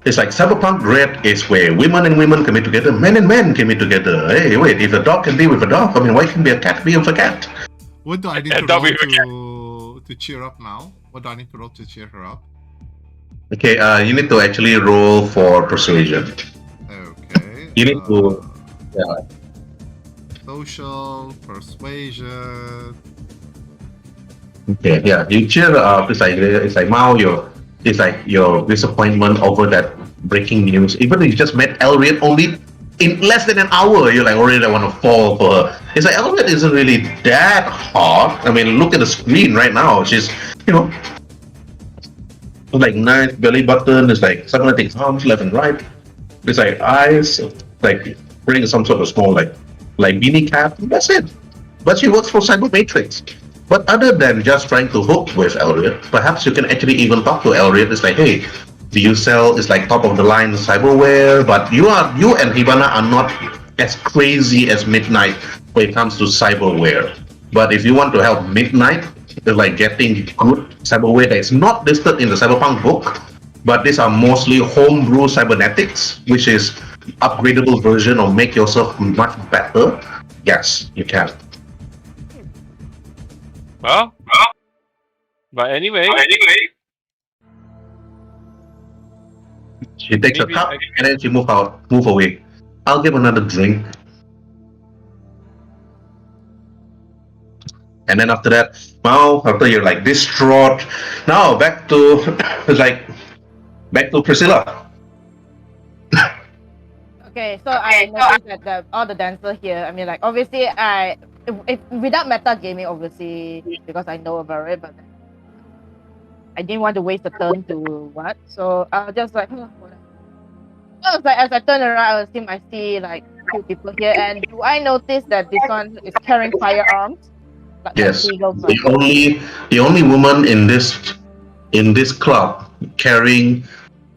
It's like Cyberpunk Red is where women and women can be together, men and men can be together. Hey, wait, if a dog can be with a dog, I mean, why can't be a cat be with a cat? What do I need Yeah, to don't roll be to cheer up now? What do I need to roll to cheer her up? Okay, you need to actually roll for persuasion. Okay. You need to, yeah. Social persuasion. Okay, yeah, you cheer her up. It's like Mao, it's like your disappointment over that breaking news. Even if you just met Elriet only in less than an hour, you're like already want to fall for her. It's like Elriet isn't really that hot. I mean, look at the screen right now. She's, you know, like nice belly button. It's like cybernetic arms left and right. It's like eyes, like wearing some sort of small like beanie cap. That's it. But she works for Cyber Matrix. But other than just trying to hook with Elriot, perhaps you can actually even talk to Elriot. It's like, hey, do you sell? It's like top of the line cyberware, but you and Hibana are not as crazy as Midnight when it comes to cyberware. But if you want to help Midnight, like getting good cyberware that is not listed in the Cyberpunk book, but these are mostly homebrew cybernetics, which is upgradable version or make yourself much better. Yes, you can. Well, but anyway, She takes a maybe cup and then she move away. I'll give another drink. And then after that, now after you're like distraught, now back to like back to Priscilla. Okay, so I noticed that all the dancers here, I mean, like, obviously, if without meta gaming, obviously, because I know about it, but I didn't want to waste a turn to what, so I was just like, whatever. So I was like, as I turn around, I see like few people here, and do I notice that this one is carrying firearms, like Yes, legal the firearms? only woman in this club carrying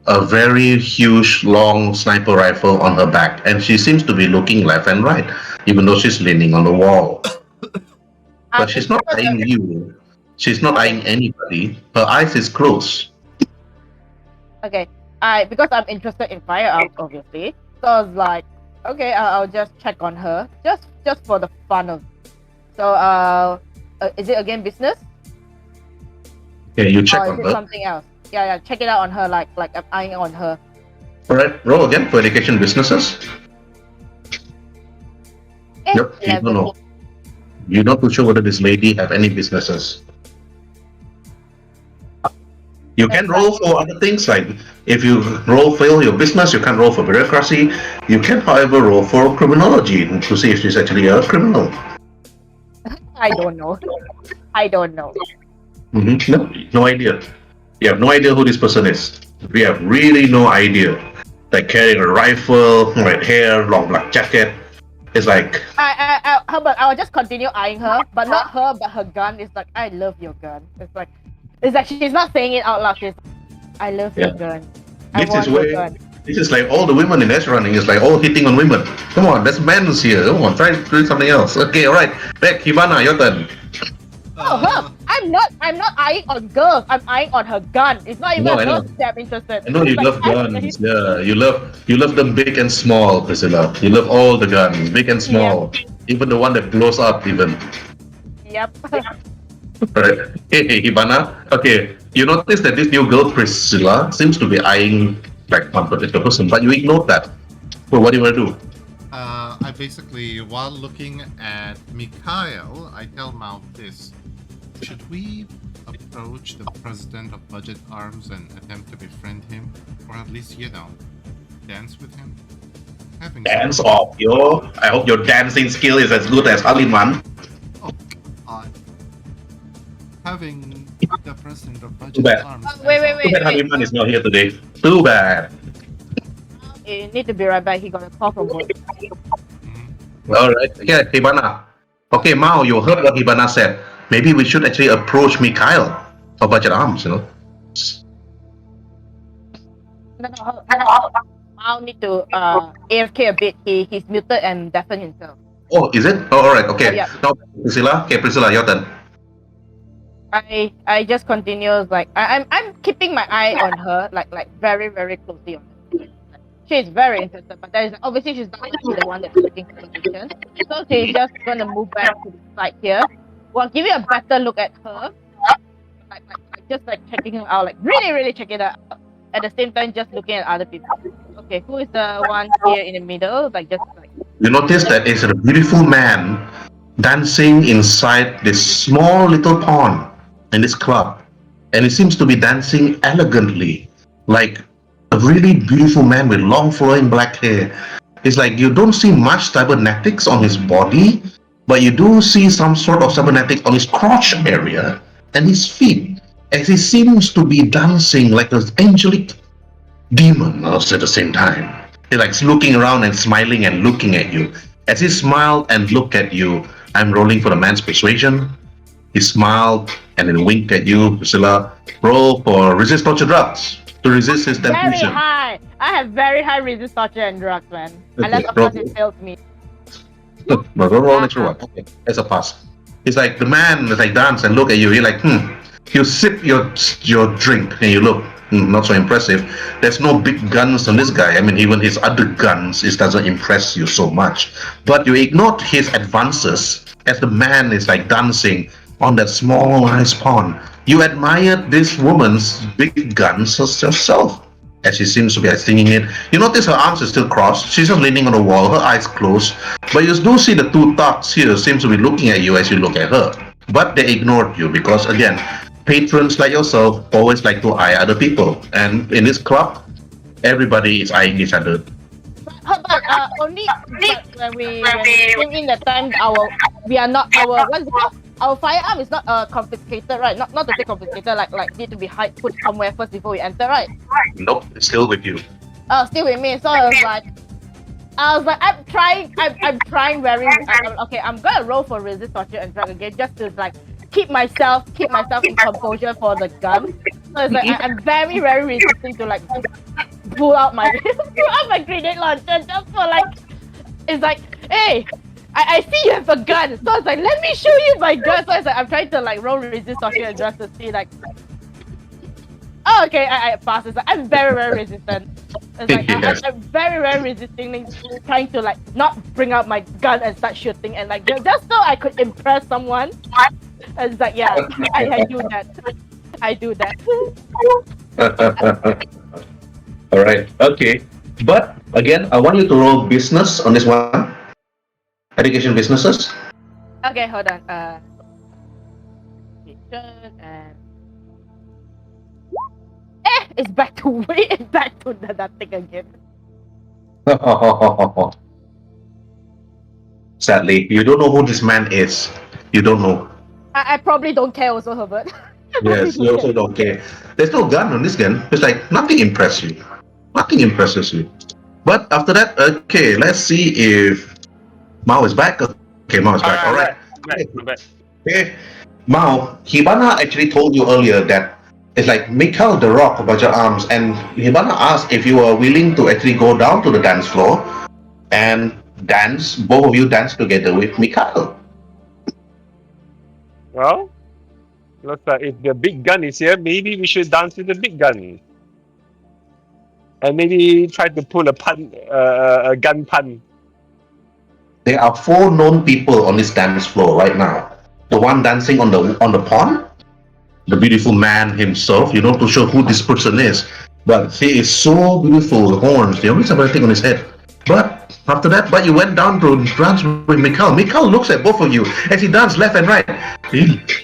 a very huge long sniper rifle on her back, and she seems to be looking left and right, even though she's leaning on the wall. But she's not eyeing you. She's not eyeing anybody. Her eyes is closed. Okay, because I'm interested in firearms, obviously. So I was like, okay, I'll just check on her, just for the fun of. So is it again business Okay, you check or on is it her. something else? Yeah, check it out on her, like I'm eyeing on her. Alright, roll again for education businesses. Yep, you don't 11. know. You're not too sure whether this lady have any businesses. You can roll for other things, like if you fail your business, you can roll for bureaucracy. You can, however, roll for criminology to see if she's actually a criminal. I don't know. I don't know. No idea. You have no idea who this person is. We have really no idea. Like carrying a rifle, red hair, long black jacket. It's like, How about I'll just continue eyeing her, but not her, but her gun. It's like, I love your gun. It's like she's not saying it out loud. She's, I love your gun. I this want is your where gun. this is like all the women in Edgerunning is like all hitting on women. Come on, that's men's here. Come on, try doing something else. Okay, alright. Back, Hibana, your turn. Her. I'm not eyeing on girls. I'm eyeing on her gun. It's not even I know. her that I'm interested. I know you It's love like, guns. Yeah, you love them big and small, Priscilla. You love all the guns, big and small, even the one that blows up. Even. Yep. Right. Hey, Hibana. Okay, you notice that this new girl, Priscilla, seems to be eyeing like one particular person, but you ignored that. Well, what do you want to do? I basically, while looking at Mikhail, I tell Mao this. Should we approach the president of Budget Arms and attempt to befriend him? Or at least, dance with him? Dance off, yo. I hope your dancing skill is as good as Haliman. Oh, God. Having the president of Too Budget bad. Arms... Wait. Too bad Haliman is not here today. Too bad. You need to be right back. He got a call from work. Alright. Yeah, Hibana. Okay, Mao, you heard what Hibana said. Maybe we should actually approach Mikhail for Budget Arms, No. I'll need to AFK a bit. He's muted and deafened himself. Oh, is it? Oh, alright, okay. Yeah. Now, Priscilla. Okay, Priscilla, your turn. I just continues like I'm keeping my eye on her, like very very closely on her. She's very interested, but there is obviously she's not gonna be the one that's looking for solutions. So she's just gonna move back to the side here. We'll give you a better look at her. Just like checking her out, like really checking her out. At the same time, just looking at other people. Okay, who is the one here in the middle? Like just like You notice that it's a beautiful man dancing inside this small little pond in this club. And he seems to be dancing elegantly, like a really beautiful man with long flowing black hair. It's like you don't see much cybernetics on his body, but you do see some sort of cybernetics on his crotch area and his feet, as he seems to be dancing like an angelic demon also at the same time. He likes looking around and smiling and looking at you. As he smiled and looked at you, I'm rolling for the man's persuasion. He smiled and then winked at you, Priscilla. Roll for resist torture drugs to resist his very temptation. high. I have very high resist torture and drugs, man. Unless of roll. course it fails me. No, don't roll an extra one. Okay, that's a pass. It's like the man is like dance and look at you. You're like, You sip your drink and you look, not so impressive. There's no big guns on this guy. I mean, even his other guns, it doesn't impress you so much. But you ignored his advances as the man is like dancing on that small nice pond. You admired this woman's big guns yourself, as she seems to be singing it. You notice her arms are still crossed. She's just leaning on the wall, her eyes closed. But you do see the two thugs here seems to be looking at you as you look at her. But they ignored you because, again, patrons like yourself always like to eye other people. And in this club, everybody is eyeing each other. But only when we came in that time, our firearm is not confiscated, right? Not to say confiscated, like need to be put somewhere first before we enter, right? Nope, it's still with you. Still with me. So I was like, I'm trying very. Okay, I'm gonna roll for resist torture and drug again, just to like keep myself in composure for the gun. So it's like I'm very resisting to like pull out my grenade launcher just for like. It's like, hey, I see you have a gun. So it's like, let me show you my gun. So it's like I'm trying to like roll resist torture and drug to see like. Oh, okay, I passed. It's like I'm very resistant. It's like Yes. I'm very resisting, trying to like not bring out my gun and start shooting, and like just so I could impress someone. And it's like, yeah, I do that. I do that. All right. Okay. But again, I want you to roll business on this one. Education businesses. Okay, hold on. And it's back to that thing again. Sadly, you don't know who this man is. You don't know. I probably don't care also, Herbert. Yes, you also don't care. There's no gun on this gun. It's like nothing impresses you. Nothing impresses you. But after that, okay, let's see if Mao is back. Okay, Mao is back. All right. Okay, Mao, Hibana actually told you earlier that it's like Mikhail the Rock about your arms, and Hibana asked if you were willing to actually go down to the dance floor and dance, both of you dance together with Mikhail. Well, looks like if the big gun is here, maybe we should dance with the big gun. And maybe try to pull a gun pun. There are 4 known people on this dance floor right now. The one dancing on the pond, the beautiful man himself. You don't to show who this person is, but he is so beautiful. The horns, the only something on his head. But after that, you went down to dance with Mikhail. Mikhail looks at both of you as he dances left and right.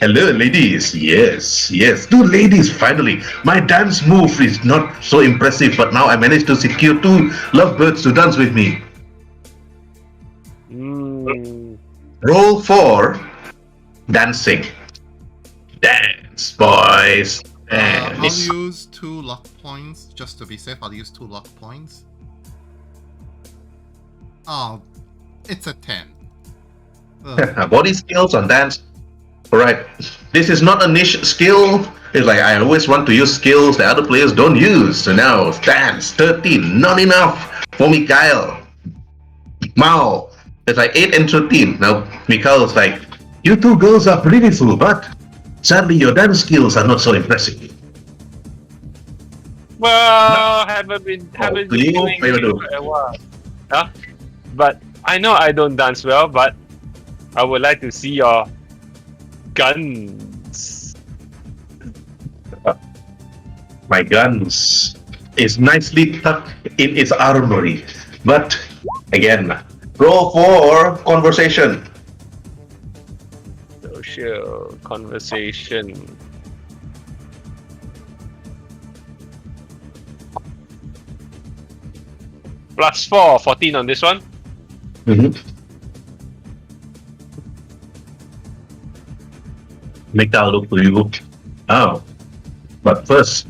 Hello, ladies. Yes. 2 ladies, finally. My dance move is not so impressive, but now I managed to secure 2 lovebirds to dance with me. Roll for dancing. Dance, boys. I'll use 2 luck points just to be safe. I'll use 2 luck points. Oh, it's a 10. Body skills on dance. Alright. This is not a niche skill. It's like I always want to use skills that other players don't use. So now dance 13. Not enough for Mikhail. Mao. It's like 8 and 13. Now Mikhail is like, you 2 girls are beautiful, but sadly your dance skills are not so impressive. Well, haven't been to doing you, what you it do? for a while. Huh? But I know I don't dance well, but I would like to see your guns. My guns is nicely tucked in its armory. But again, roll for conversation. Social conversation. +4, 14 on this one. Mm-hmm. Mikal look to you. Oh, but first,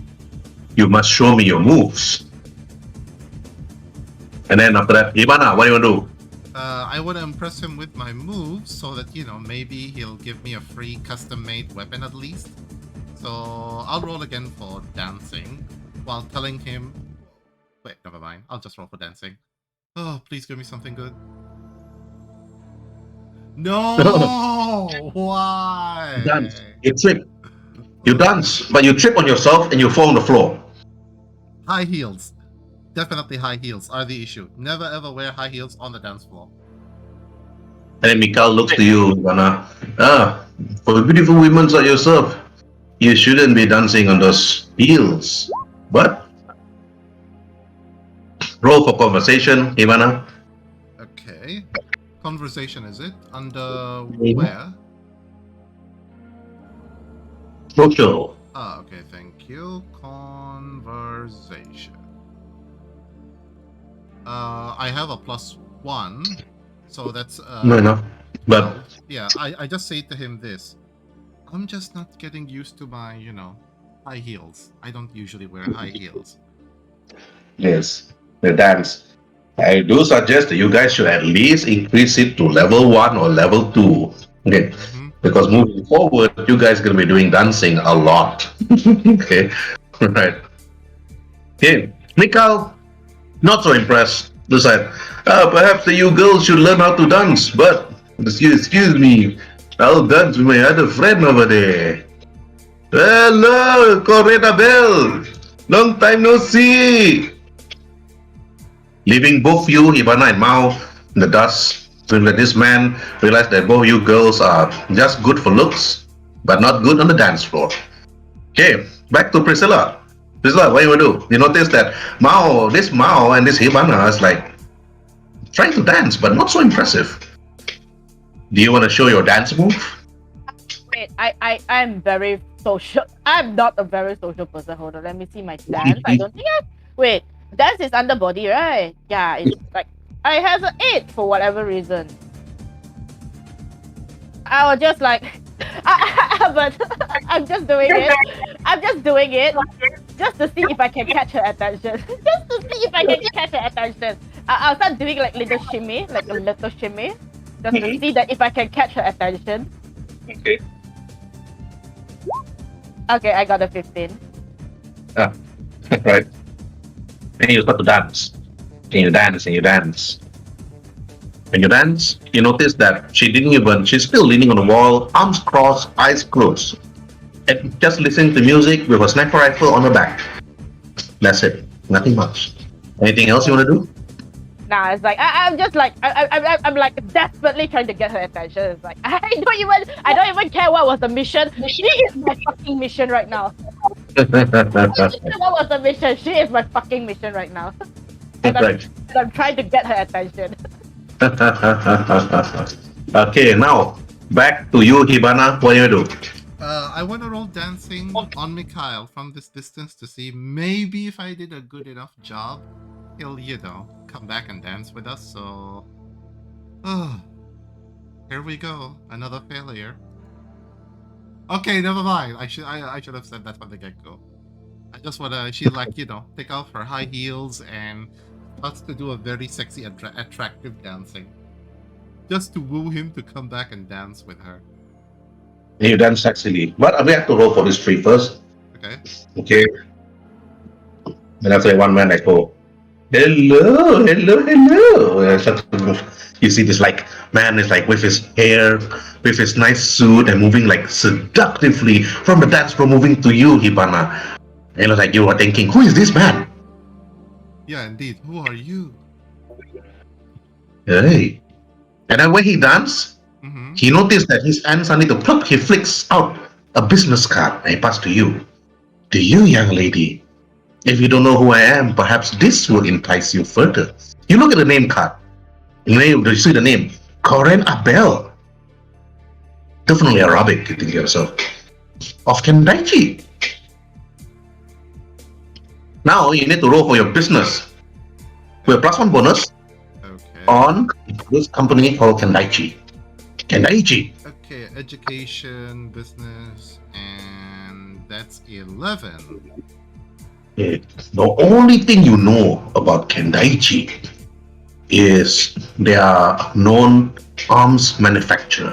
you must show me your moves. And then after that, Ibana, what do you want to do? I want to impress him with my moves so that, maybe he'll give me a free custom-made weapon at least. So I'll roll again for dancing while telling him... Wait, never mind. I'll just roll for dancing. Oh, please give me something good. No! Why? Dance. You trip. You dance, but you trip on yourself and you fall on the floor. High heels. Definitely high heels are the issue. Never ever wear high heels on the dance floor. And then Mikal looks to you, Ibana. For beautiful women like yourself, you shouldn't be dancing on those heels. But roll for conversation, Ibana. Okay. Conversation, is it? Under Mhm. where? Social. Okay, thank you. Conversation. I have a +1, so that's No enough. But 12. Yeah, I just say to him this. I'm just not getting used to my, high heels. I don't usually wear high heels. yes, the dance. I do suggest that you guys should at least increase it to level 1 or level 2. Okay. Mm-hmm. Because moving forward, you guys are going to be doing dancing a lot. Okay. Right. Okay. Mikal, not so impressed. Decide, perhaps you girls should learn how to dance, but excuse me, I'll dance with my other friend over there. Hello, Coretta Bell. Long time no see. Leaving both you, Ibana and Mao, in the dust, to let this man realize that both you girls are just good for looks, but not good on the dance floor. Okay, back to Priscilla. Priscilla, what do you want to do? You notice that this Mao and this Ibana is like trying to dance, but not so impressive. Do you want to show your dance move? Wait, I'm very social. I'm not a very social person. Hold on, let me see my dance. I don't think wait, dance is underbody, right? Yeah, it's like I have an 8 for whatever reason. I was just like, but I'm just doing it. I'm just doing it just to see if I can catch her attention. Just to see if I can catch her attention. I'll start doing like little shimmy, like a little shimmy, just to see that if I can catch her attention. Okay. Okay, I got a 15. Right. And you start to dance. And you dance and you dance. When you dance, you notice that she's still leaning on the wall, arms crossed, eyes closed. And just listening to music with a sniper rifle on her back. That's it. Nothing much. Anything else you want to do? Nah, it's like I'm just like I'm like desperately trying to get her attention. It's like I don't even care what was the mission. She is my fucking mission right now. What was the mission? She is my fucking mission right now. And I'm trying to get her attention. Okay, now back to you, Hibana. What do you do? I want to roll dancing on Mikhail from this distance to see maybe if I did a good enough job, he'll, come back and dance with us. So, here we go, another failure. Okay, never mind. I should have said that from the get-go. I just wanna take off her high heels and starts to do a very sexy, attractive dancing, just to woo him to come back and dance with her. You dance sexily, but we have to roll for this tree first. Okay. Then after one man, I go, hello. You see this man is with his hair, with his nice suit, and moving seductively from the dance floor, moving to you, Hibana. And it was like you were thinking, who is this man? Yeah, indeed. Who are you? Hey. And then when he danced, Mm-hmm. he noticed that his hand suddenly to plop, he flicks out a business card and he passed to you. To you, young lady. If you don't know who I am, perhaps this will entice you further. You look at the name card. You see the name, Corinne Abel. Definitely Arabic, you think to yourself. Of Kendaichi. Now you need to roll for your business with a +1 bonus Okay. on this company called Kendaichi. Kendaichi. Okay, education, business, and that's 11. The only thing you know about Kendaichi is they are known arms manufacturer.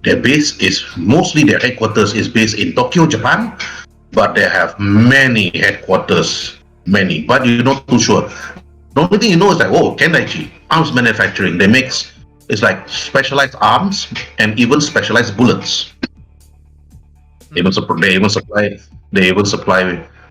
Their base is mostly their headquarters is based in Tokyo, Japan, but they have many headquarters, but you're not too sure. The only thing you know is like, oh, Kendaichi, arms manufacturing. They make it's like specialized arms and even specialized bullets. They even supply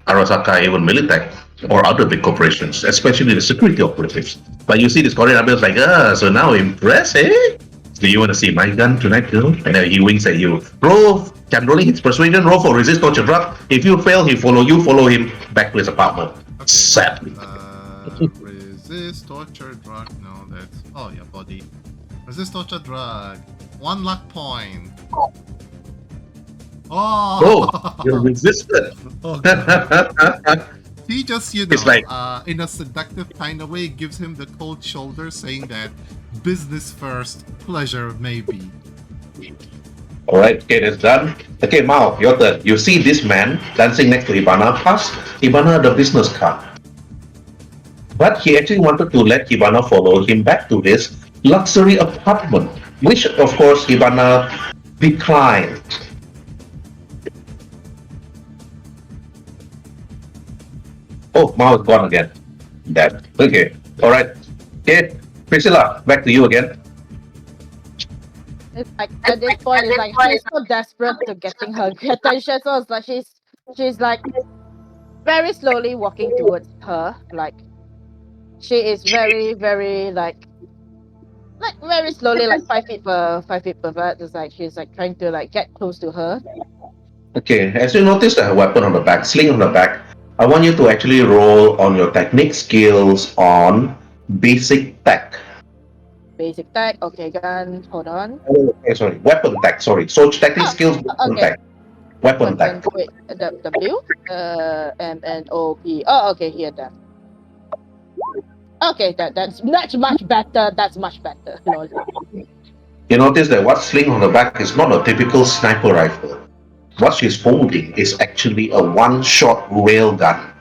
Arasaka, even Militech or other big corporations, especially the security operatives. But you see this Korean Abel like, so now impressed, eh? Do you want to see my gun tonight, girl? And then he winks at you. Roll, I'm rolling his persuasion, roll for resist torture drug. If you fail, he follow him back to his apartment. Okay. Sadly. Resist torture drug. No, that's your body. Resist torture drug. 1 luck point. Oh, you resisted. Oh, God. He just, It's like- in a seductive kind of way, gives him the cold shoulder, saying that business first, pleasure maybe. Alright, okay, that's done. Okay, Mao, your turn. You see this man dancing next to Hibana, pass Hibana the business card. But he actually wanted to let Hibana follow him back to his luxury apartment, which of course Hibana declined. Oh, Mao is gone again. That. Okay, alright. Okay, Priscilla, back to you again. It's like at this point, it's like she's so desperate to getting her attention. So it's like she's like very slowly walking towards her. Like she is very, very like very slowly, like 5 feet per bird. It's like she's like trying to like get close to her. Okay, as you notice the weapon on the back, sling on the back, I want you to actually roll on your technique skills on basic tech. Basic tech. Okay, gun. Hold on. Okay, sorry, weapon tech. Sorry, so technique skills, weapon okay. tech. Weapon tech. Wait, W, M N O P. Oh, okay, here then. Okay, that's much better. That's much better. Lol. You notice that what sling on the back is not a typical sniper rifle. What she's holding is actually a one-shot rail gun.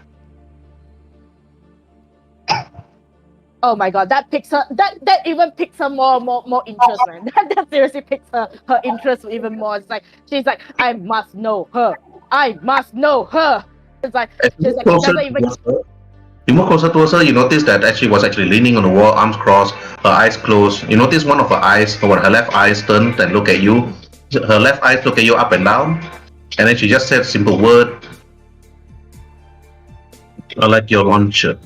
Oh my god, that picks her. That even picks her more interest, man. That seriously picks her interest even more. It's like she's like, I must know her. I must know her. It's like she's like, never even. You move closer towards her, you notice that she was actually leaning on the wall, arms crossed, her eyes closed. You notice one of her eyes, her left eyes turned and look at you. Her left eyes look at you up and down, and then she just said a simple word. I like your launcher.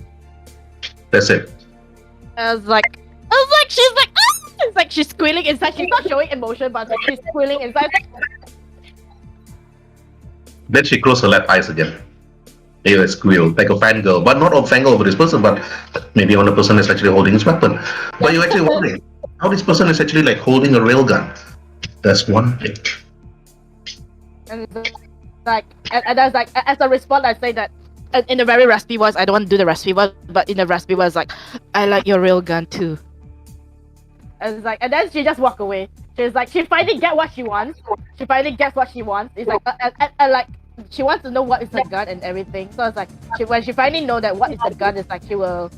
That's it. I was like, she's like, ah! It's like she's squealing inside. She's not showing emotion, but like she's squealing inside. Then she closed her left eyes again. Maybe a squeal, like a fangirl, but not a fangirl over this person, but maybe on the person is actually holding his weapon. But you're actually wondering how this person is actually like holding a railgun. That's one thing. And it's like, and I was like, as a response, I say that in a very raspy voice. I don't want to do the raspy voice, but in a raspy voice, like, I like your railgun too. And it's like, and then she just walk away. She's like, she finally get what she wants. She finally gets what she wants. It's like, like. She wants to know what is the gun and everything. So it's like when she finally know that what is the gun, it's like she will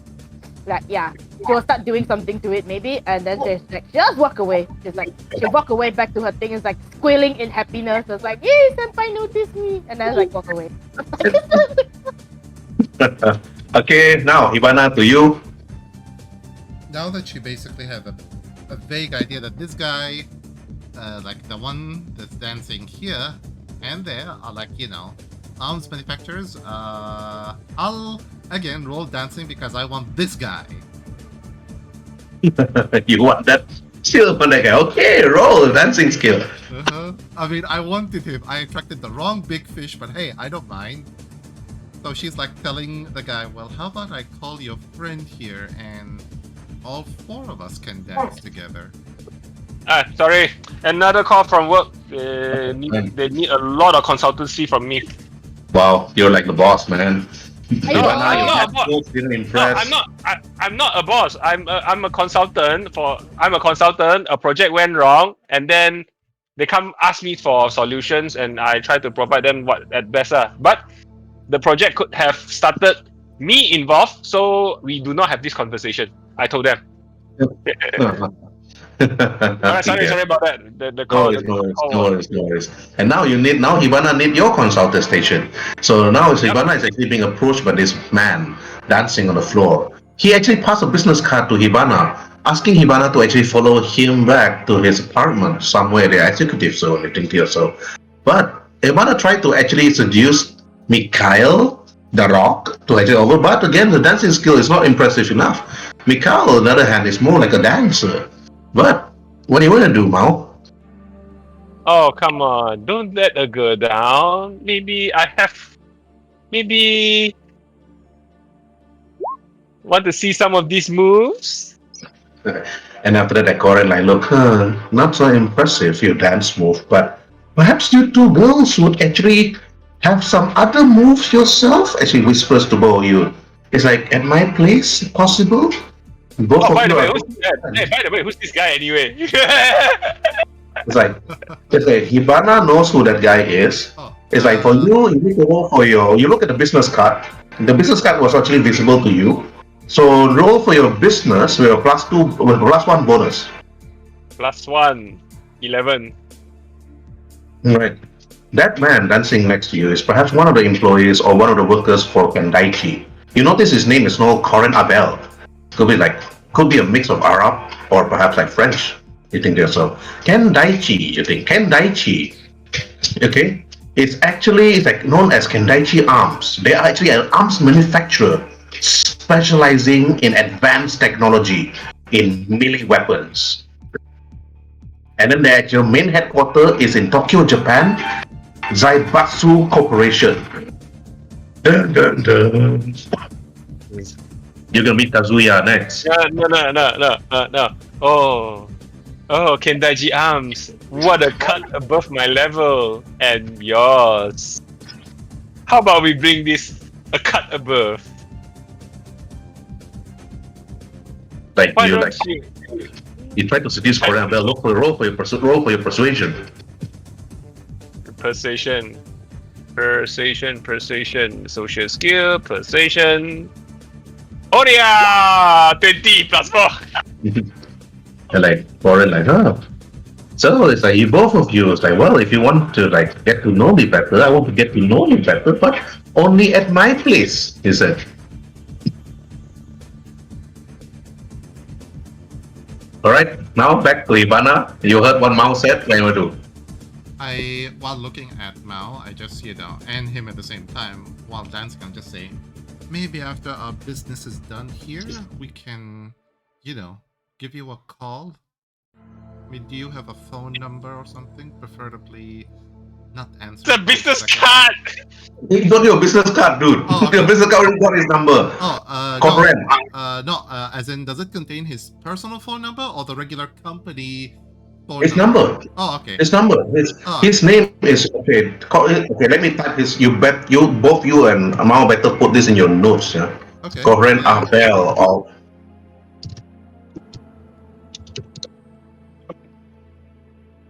she will start doing something to it maybe, and then she's like she just walk away. She's like she walk away back to her thing. It's like squealing in happiness. It's like, yay, senpai noticed me, and then like walk away. Okay, now Hibana, to you. Now that you basically have a vague idea that this guy, like the one that's dancing here and there, are like, arms manufacturers. I'll again roll dancing because I want this guy. You want that skill for that guy? Okay, roll dancing skill. I mean, I wanted him. I attracted the wrong big fish, but hey, I don't mind. So she's like telling the guy, well, how about I call your friend here and all four of us can dance together. Sorry, another call from work. They need a lot of consultancy from me. Wow, you're like the boss, man. Ivana, I'm your not a dance skills didn't impress. I'm not a boss. I'm a consultant a project went wrong, and then they come ask me for solutions, and I try to provide them what at best. But the project could have started me involved, so we do not have this conversation. I told them. Sorry about that. The call. No worries. And now Hibana need your consultant station. So now Hibana is actually being approached by this man dancing on the floor. He actually passed a business card to Hibana, asking Hibana to actually follow him back to his apartment somewhere, the executive zone, I think so. But Hibana tried to actually seduce Mikhail, the Rock, to actually over, but again, the dancing skill is not impressive enough. Mikhail, on the other hand, is more like a dancer. But what do you want to do, Mao? Oh, come on. Don't let a girl down. Maybe want to see some of these moves? And after that, Korean like, look, not so impressive, your dance move, but perhaps you two girls would actually have some other moves yourself? As he whispers to both of you. It's like, at my place, possible? Both by of the you way, who's this guy anyway? It's like Hibana knows who that guy is. It's like for you need to roll for you look at the business card. The business card was actually visible to you. So roll for your business with a +1 bonus. +1, 11. Right. That man dancing next to you is perhaps one of the employees or one of the workers for Kendaichi. You notice his name is no Corin Abel. Could be a mix of Arab or perhaps like French. You think to yourself, Kendaichi, you think, Kendaichi. Okay? It's like known as Kendaichi Arms. They are actually an arms manufacturer specializing in advanced technology in melee weapons. And then their actual main headquarters is in Tokyo, Japan, Zaibatsu Corporation. Dun, dun, dun. You're gonna meet Kazuya next. No. Oh, Kendaichi Arms. What a cut above my level and yours. How about we bring this a cut above? Like Why you don't like you try to seduce Korean Bell. Roll for your persuasion. Persuasion. Social skill, persuasion. Oh yeah! 20 +4. And like Korean like, So it's like you both of you. It's like, well, if you want to like get to know me better, I want to get to know you better, but only at my place, he said. Alright, now back to Ivana. You heard what Mao said, what you do? While looking at Mao, I just, and him at the same time, while dancing, I'm just saying, maybe after our business is done here, we can, give you a call. I mean, do you have a phone number or something? Preferably not answer. The business card! You got your business card, dude. Oh, okay. Your business card already got his number. No, as in, does it contain his personal phone number or the regular company phone His number. Oh, okay. His number. His name is okay. Let me type his. Both you and Mao better put this in your notes. Yeah. Okay. Corinne Abel or.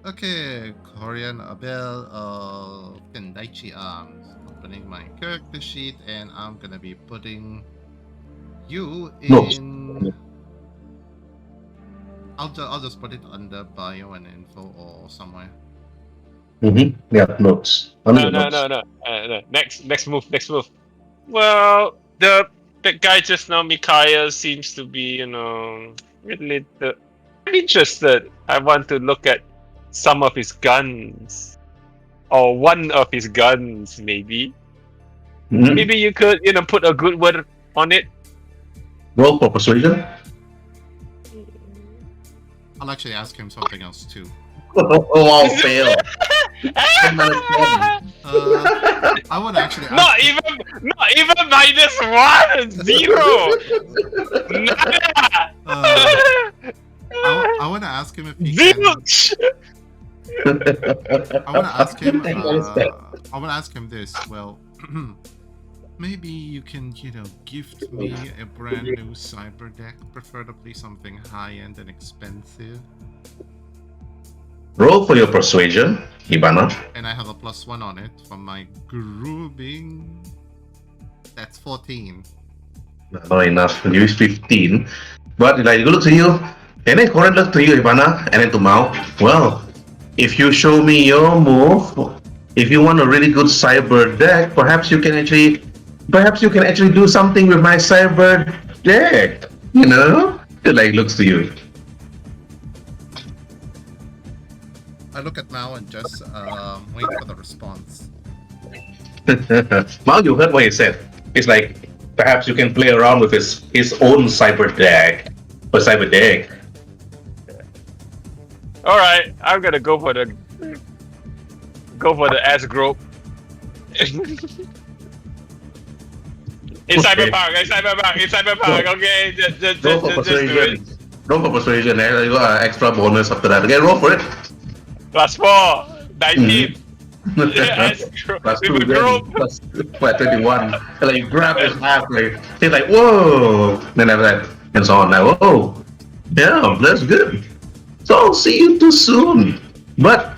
Okay, Korean Abel of Kendaichi Arms. Opening my character sheet, and I'm gonna be putting you in. No. I'll just put it under bio and info or somewhere. Yeah, notes. No. Next move. Well, the guy just now, Mikhail, seems to be, really. I'm interested. I want to look at some of his guns, or one of his guns, maybe. Maybe you could, put a good word on it. Roll for persuasion. I'll actually ask him something else too. Wow, fail. I want to actually ask Not even -1, 0. Nada. I want to ask him if he can. Zilch. I want to ask him. I want to ask him this. Well, maybe you can, gift me a brand new cyber deck, preferably something high-end and expensive. Roll for your persuasion, Hibana. And I have a +1 on it from my grooming. That's 14. Not enough. You use 15. But like, look to you. And then Corin look to you, Hibana, and then to Mao. Well, if you show me your move, if you want a really good cyber deck, perhaps you can actually do something with my cyber deck. It like looks to you. I look at Mao and just wait for the response. Mao, you heard what he said. It's like perhaps you can play around with his own cyber deck or cyber deck. All right, I'm gonna go for the S group. It's Cyberpunk. Okay, just Roll for do it. persuasion. Roll for persuasion. You got an extra bonus after that. Okay, roll for it. +4, 19. S group. Plus With 2 a group. plus 21. And like you grab his half, like he's like, whoa. Then after that, and so on. Like, whoa. Yeah, that's good. So I'll see you too soon. But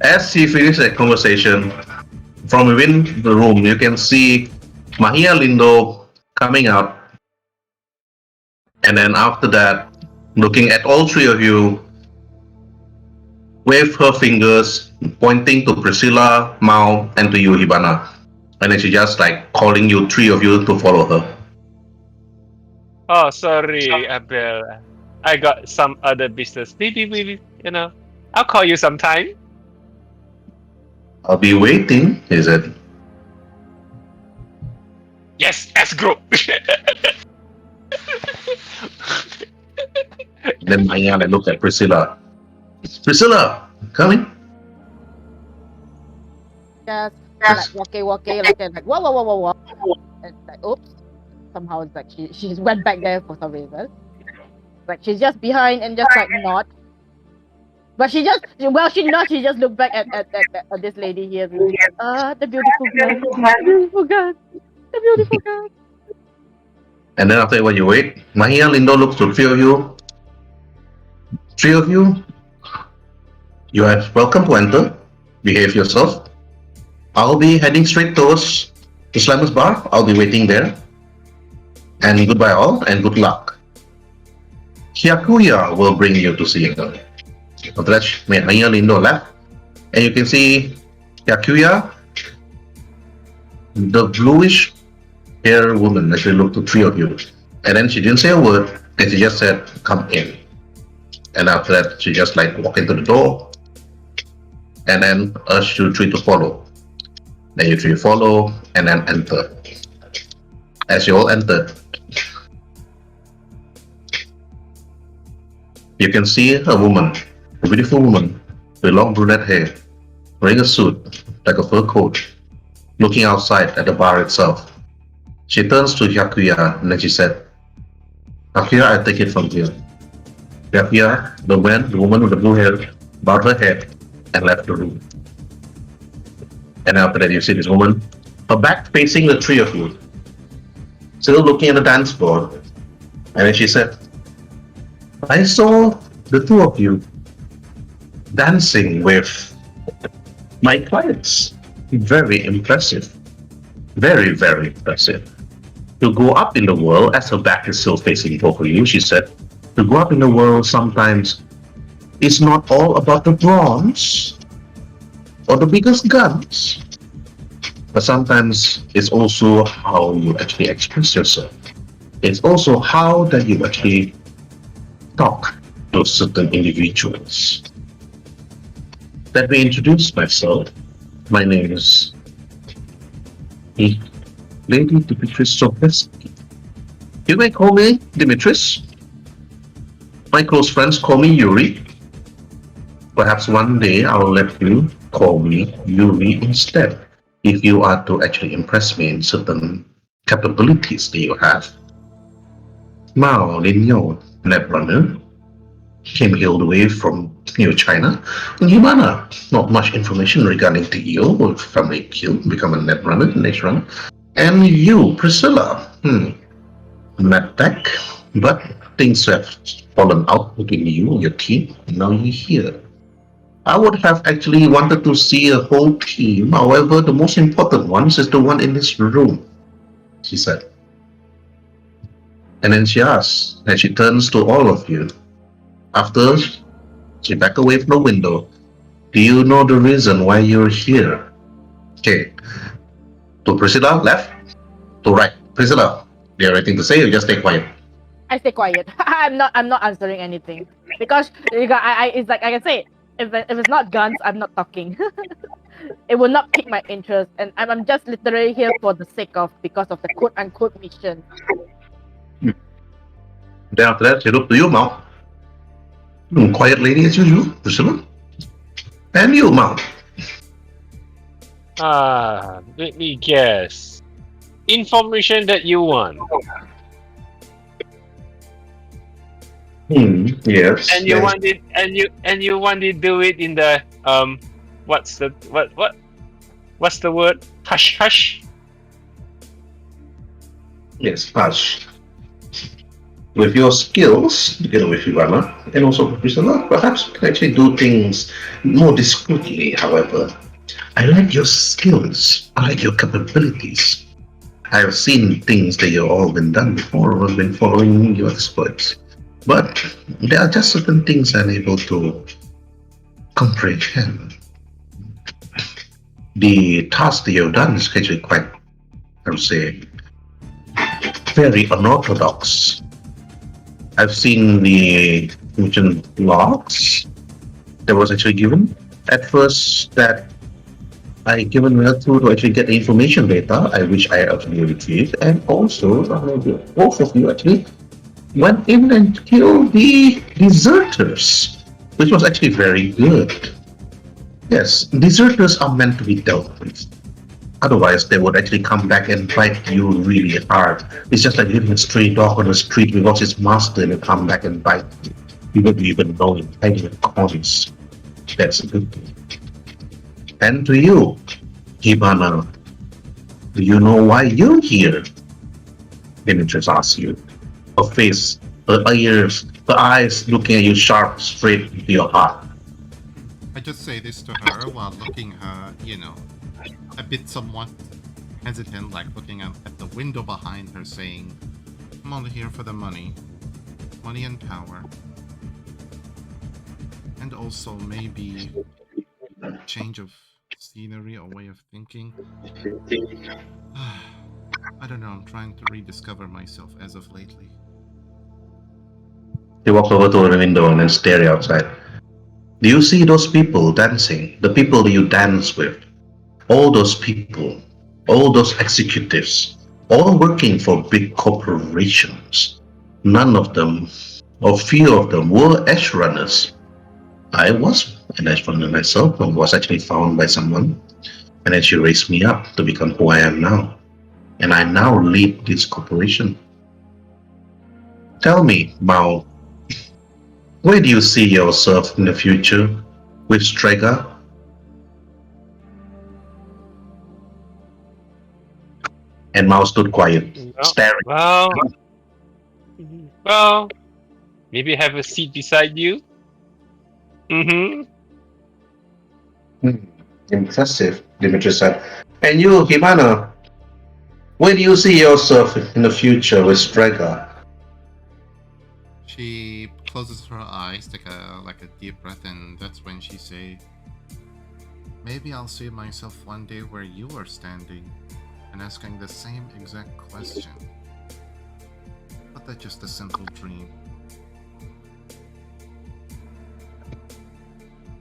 as he finished that conversation, from within the room, you can see Mahia Lindo coming out. And then after that, looking at all three of you, wave her fingers, pointing to Priscilla, Mao, and to you, Hibana. And then she just like calling you, three of you, to follow her. Oh, sorry, Abel. I got some other business. Maybe, I'll call you sometime. I'll be waiting, he said. Yes, S group. Then Maya looked at Priscilla. Priscilla, coming. Just like walkie, like whoa, and like oops. Somehow it's like she just went back there for some reason. Like she's just behind and just like nod. But she just looked back at this lady here. The beautiful girl. The beautiful girl. And then after when you wait, Mahia Lindo looks to three of you. Three of you, you are welcome to enter. Behave yourself. I'll be heading straight towards the Slammers Bar. I'll be waiting there. And goodbye all, and good luck. Hyakuya will bring you to see her. After that, Mahia Lindo left. And you can see Hyakuya, the bluish hair woman, actually looked to three of you. And then she didn't say a word, and she just said, come in. And after that, she just like walked into the door, and then urged you three to follow. Then you three follow, and then enter. As you all entered, you can see a woman, a beautiful woman, with long brunette hair, wearing a suit, like a fur coat, looking outside at the bar itself. She turns to Hyakuya, and then she said, Hyakuya, I take it from here. Hyakuya, the woman with the blue hair, bowed her head and left the room. And after that, you see this woman, her back facing the three of you, still looking at the dance floor. And then she said, I saw the two of you dancing with my clients. Very impressive. Very, very impressive. To go up in the world, as her back is still facing both of you, she said, to go up in the world sometimes it's not all about the bronze or the biggest guns, but sometimes it's also how you actually express yourself. It's also how that you actually talk to certain individuals. Let me introduce myself. My name is Lady Dimitris Sobeski. You may call me Dimitris. My close friends call me Yuri. Perhaps one day I'll let you call me Yuri instead, if you are to actually impress me in certain capabilities that you have. Mao Linyo, Netrunner, came here all the way from New China. In Humana, not much information regarding to you, with family killed, become a Netrunner, next run. And you, Priscilla, medtech, but things have fallen out between you and your team. Now you're here. I would have actually wanted to see a whole team. However, the most important one is the one in this room, she said. And then she asks, and she turns to all of you. After she back away from the window, do you know the reason why you're here? Okay. To Priscilla, left. To right. Priscilla, do you have anything to say or just stay quiet? I stay quiet. I'm not answering anything because it's like I can say if it's not guns, I'm not talking. It will not pique my interest, and I'm just literally here for the sake of because of the quote unquote mission. Then after that, she looked to you, Mao. Quiet lady as usual, Priscilla. And you, Mao. Let me guess. Information that you want. Yes. And you want it, and you want to do it in the what's the word? Hush hush. Yes, hush. With your skills, together with Ivana, and also with Priscilla, perhaps you can actually do things more discreetly, however. I like your skills. I like your capabilities. I have seen things that you've all been done before or have been following your exploits. But there are just certain things I'm able to comprehend. The task that you've done is actually quite, I would say, very unorthodox. I've seen the mission logs that was actually given. At first, that I given her to actually get the information data, which I actually retrieved, and also both of you actually went in and killed the deserters, which was actually very good. Yes, deserters are meant to be dealt with. Otherwise, they would actually come back and bite you really hard. It's just like leaving a stray dog on the street without its master and it come back and bite you. You wouldn't even know it, hiding in corners. That's a good thing. And to you, Hibana, do you know why you're here? Demetrius asks you. Her face, her ears, her eyes looking at you sharp, straight into your heart. I just say this to her while looking her, a bit somewhat hesitant, like looking at the window behind her, saying, I'm only here for the money and power. And also maybe change of scenery or way of thinking. I don't know, I'm trying to rediscover myself as of lately. He walks over to the window and then stares outside. Do you see those people dancing? The people that you dance with? All those people, all those executives, all working for big corporations. None of them, or few of them, were Edgerunners. I was an Edgerunner myself and was actually found by someone, and then she raised me up to become who I am now. And I now lead this corporation. Tell me, Mao, where do you see yourself in the future with Strega? And Mao stood quiet, staring. Well, maybe have a seat beside you. Impressive, Dimitri said. And you, Himana, where do you see yourself in the future with Strega? She closes her eyes, take a deep breath, and that's when she say, maybe I'll see myself one day where you are standing and asking the same exact question. But that's just a simple dream.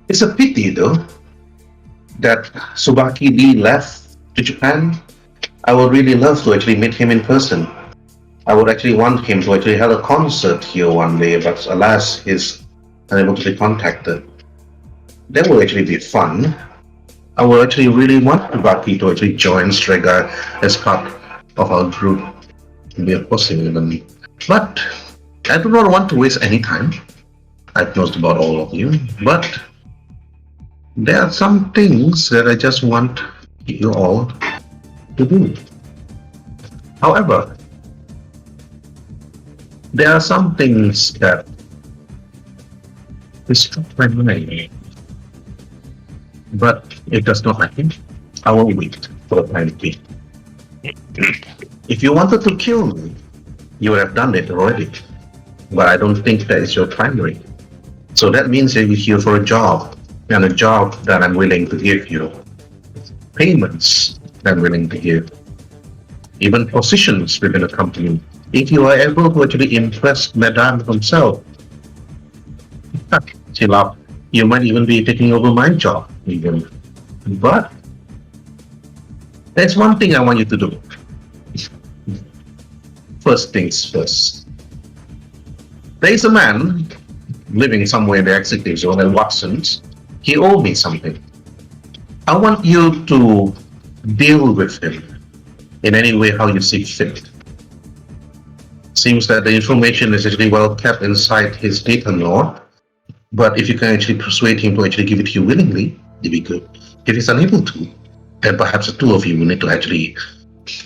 It's a pity, though, that Subaki Lee left to Japan. I would really love to actually meet him in person. I would actually want him to actually have a concert here one day, but alas, he's unable to be contacted. That will actually be fun. I would actually really want Baki to actually join Strega as part of our group. It'll be a possibility. But I do not want to waste any time. I've known about all of you, but there are some things that I just want you all to do. However, there are some things that distract my mind, but it does not matter. I will wait for the time being. If you wanted to kill me, you would have done it already. But I don't think that is your primary. So that means that you're here for a job, and a job that I'm willing to give you. Payments that I'm willing to give. Even positions within a company. If you are able to actually impress Madame himself, she laughed, you might even be taking over my job, even. But there's one thing I want you to do. First things first. There's a man living somewhere in the executive zone at Watson's. He owed me something. I want you to deal with him in any way how you see fit. Seems that the information is actually well kept inside his data lore, but if you can actually persuade him to actually give it to you willingly, it'd be good. If he's unable to, then perhaps the two of you will need to actually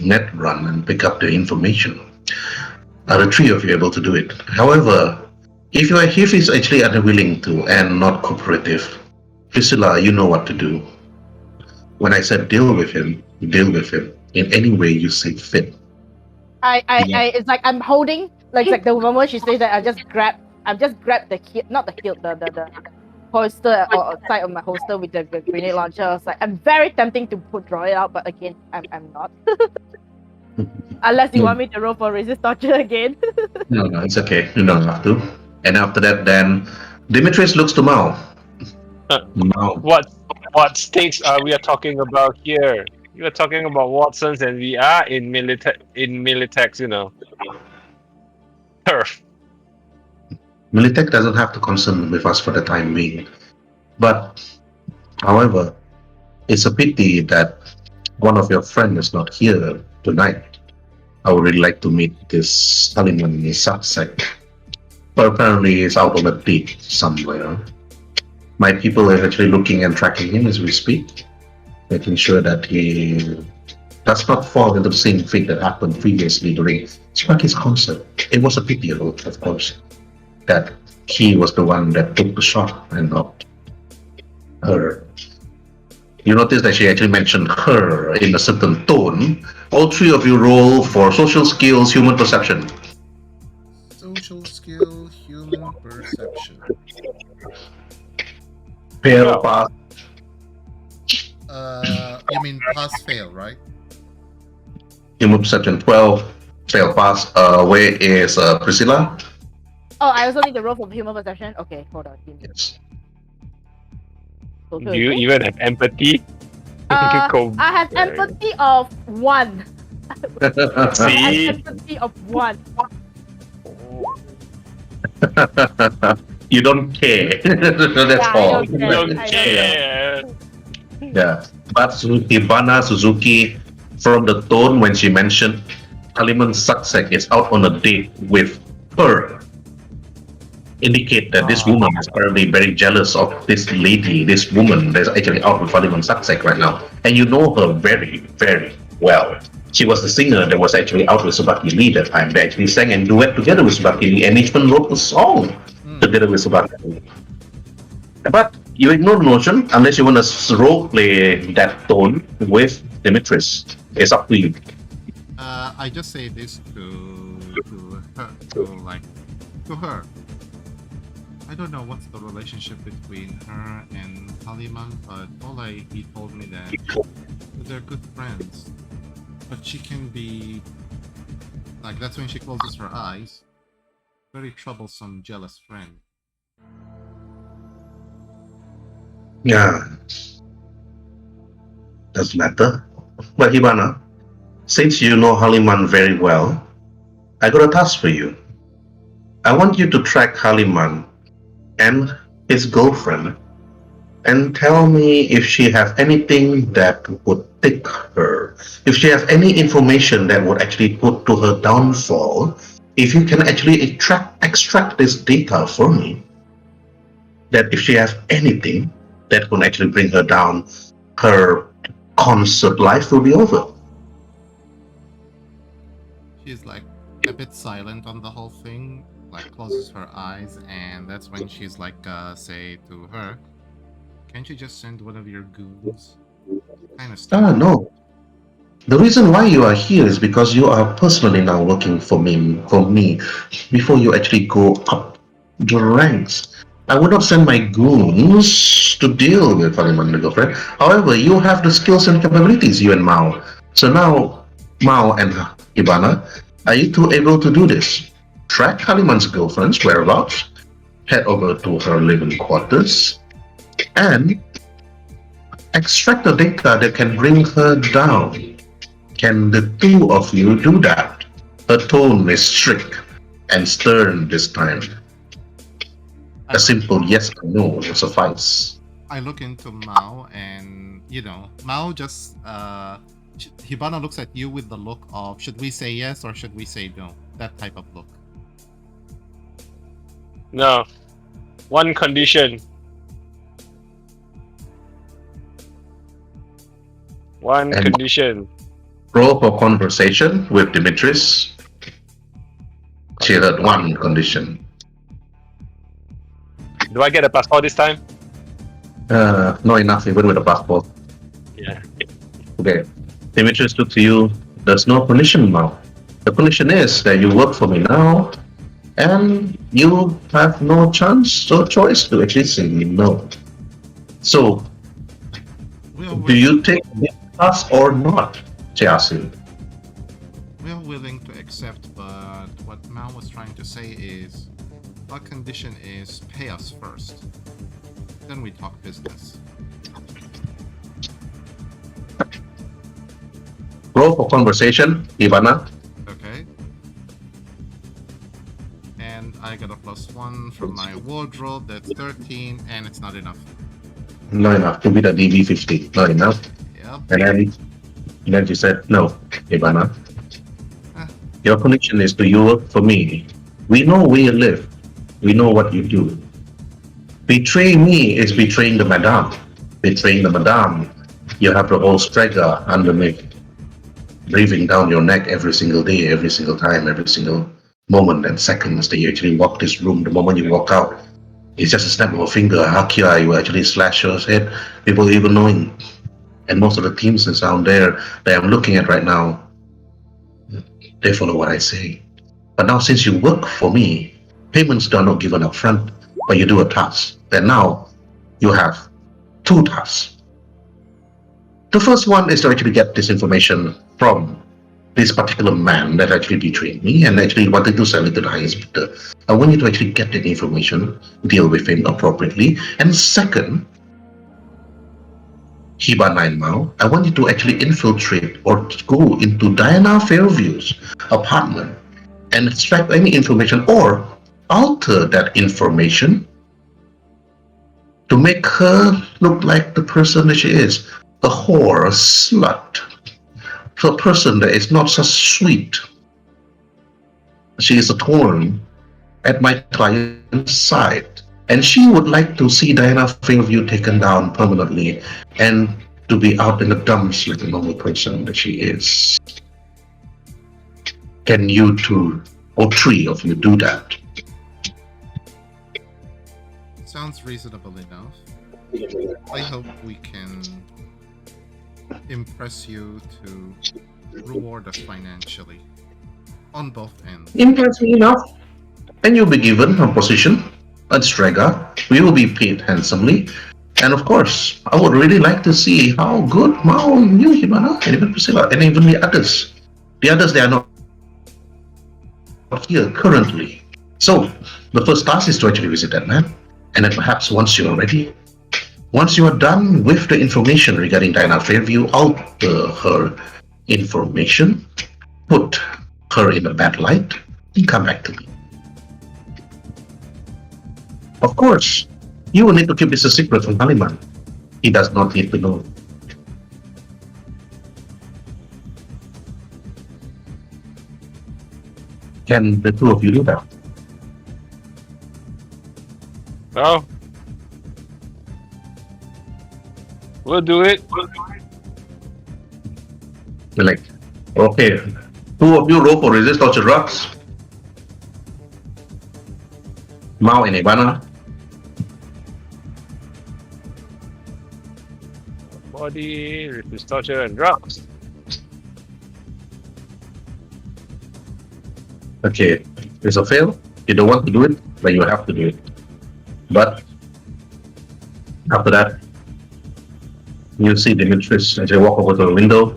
net run and pick up the information. Are the three of you able to do it? However, if he's actually unwilling to and not cooperative, Priscilla, you know what to do. When I said deal with him in any way you see fit. It's like I'm holding, like the moment she says that, I've just grabbed the hilt, the holster or side of my holster with the grenade launcher. I was like, I'm very tempting to draw it out, but again, I'm not. Unless you want me to roll for resist torture again. No, it's okay. You don't have to. And after that, then Dimitris looks to Mao. Mao. What stakes are we talking about here? You are talking about Watsons, and we are in Militex, you know. Turf. Militech doesn't have to concern with us for the time being. But, however, it's a pity that one of your friends is not here tonight. I would really like to meet this Saliman Saksek. But apparently he's out on a date somewhere. My people are actually looking and tracking him as we speak, making sure that he does not fall into the same fate that happened previously during Sparky's concert. It was a pity, of course, that he was the one that took the shot and not her. You notice that she actually mentioned her in a certain tone. All three of you roll for social skills, human perception. Social skill, human perception. Fail, pass. You mean pass fail, right? Human perception 12. Fail, pass. Where is Priscilla? Oh, I also need to roll for human perception. Okay, hold on. Yes. Do you even have empathy? I have empathy of 1. See? Empathy of 1. You don't care. That's Yeah, all. I Don't I care. Yeah. But Suzuki, from the tone when she mentioned Kaliman Saksek is out on a date with her, indicate that this woman is currently very jealous of this lady, this woman that's actually out with Kaliman Saksek right now. And you know her very, very well. She was the singer that was actually out with Subaki Lee that time. They actually sang and duet together with Subaki Lee and even wrote a song together with Subaki Lee. But you ignore the notion unless you want to role play that tone with Dimitris. It's up to you. I just say this to her, to her. I don't know what's the relationship between her and Haliman, but he told me that they're good friends. But she can be like, that's when she closes her eyes. Very troublesome, jealous friend. Yeah. Doesn't matter. But Hibana, Since you know Haliman very well, I got a task for you. I want you to track Haliman and his girlfriend and tell me if she has anything that would tick her, if she has any information that would actually put to her downfall, if you can actually extract this data for me, that if she has anything that will actually bring her down, her concert life will be over. She's like a bit silent on the whole thing, like closes her eyes, and that's when she's like, say to her, "Can't you just send one of your goons?" Kind of stuff. No. The reason why you are here is because you are personally now working for me, before you actually go up the ranks. I would not send my goons to deal with Haliman, my girlfriend. However, you have the skills and capabilities, you and Mao. So now, Mao and Hibana, are you two able to do this? Track Haliman's girlfriend's whereabouts, head over to her living quarters, and extract the data that can bring her down. Can the two of you do that? Her tone is strict and stern this time. A simple yes or no will suffice. I look into Mao, and Mao just Hibana looks at you with the look of, should we say yes or should we say no? That type of look. No. One condition. One And- condition. Roll for conversation with Dimitris. She had one condition. Do I get a passport this time? Not enough even with a passport. Yeah. Okay. Dimitris looks to you. There's no condition now. The condition is that you work for me now, and you have no chance or choice to actually say no. So, We are do you take this task or not? She asks you. We are willing to accept, but what Mao was trying to say is, our condition is pay us first. Then we talk business. Roll for conversation, Ivana. Okay? And I got a +1 from my wardrobe, that's 13, and it's not enough. Not enough to be the DV50. Not enough. Yep. And then she said, no, Ivana. Ah. Your condition is to you work for me. We know where you live. We know what you do. Betray me is betraying the madame. Betraying the madame. You have the whole Strega underneath, breathing down your neck every single day, every single time, every single moment and seconds that you actually walk this room. The moment you walk out, it's just a snap of a finger. Hakia, you actually slash your head, people even knowing. And most of the teams that's down there that I'm looking at right now, they follow what I say. But now since you work for me, payments are not given up front, but you do a task. And now you have two tasks. The first one is to actually get this information from this particular man that actually betrayed me and actually wanted to sell it to the highest bidder. I want you to actually get that information, deal with him appropriately. And second, Hibana and Mao, I want you to actually infiltrate or go into Diana Fairview's apartment and extract any information or alter that information to make her look like the person that she is, a whore, a slut, a person that is not so sweet. She is a thorn at my client's side, and she would like to see Diana Fairview taken down permanently and to be out in the dumps like a normal person that she is. Can you two or three of you do that? Sounds reasonable enough. I hope we can impress you to reward us financially on both ends. Impress me enough, and you'll be given a position at Strega. We will be paid handsomely. And of course, I would really like to see how good Mao and you, Hibana, and even Priscilla, and even the others. The others, they are not here currently. So, the first task is to actually visit that man. And then perhaps once you are ready, once you are done with the information regarding Diana Fairview, alter her information, put her in a bad light, and come back to me. Of course, you will need to keep this a secret from Haliman. He does not need to know. Can the two of you do that? Oh. We'll do it. They're like, okay, two of you roll for resist torture drugs. Mao and Ivana. Body, resist torture, and drugs. Okay, it's a fail. You don't want to do it, but you have to do it. But after that, you see Demetrius as they walk over to the window.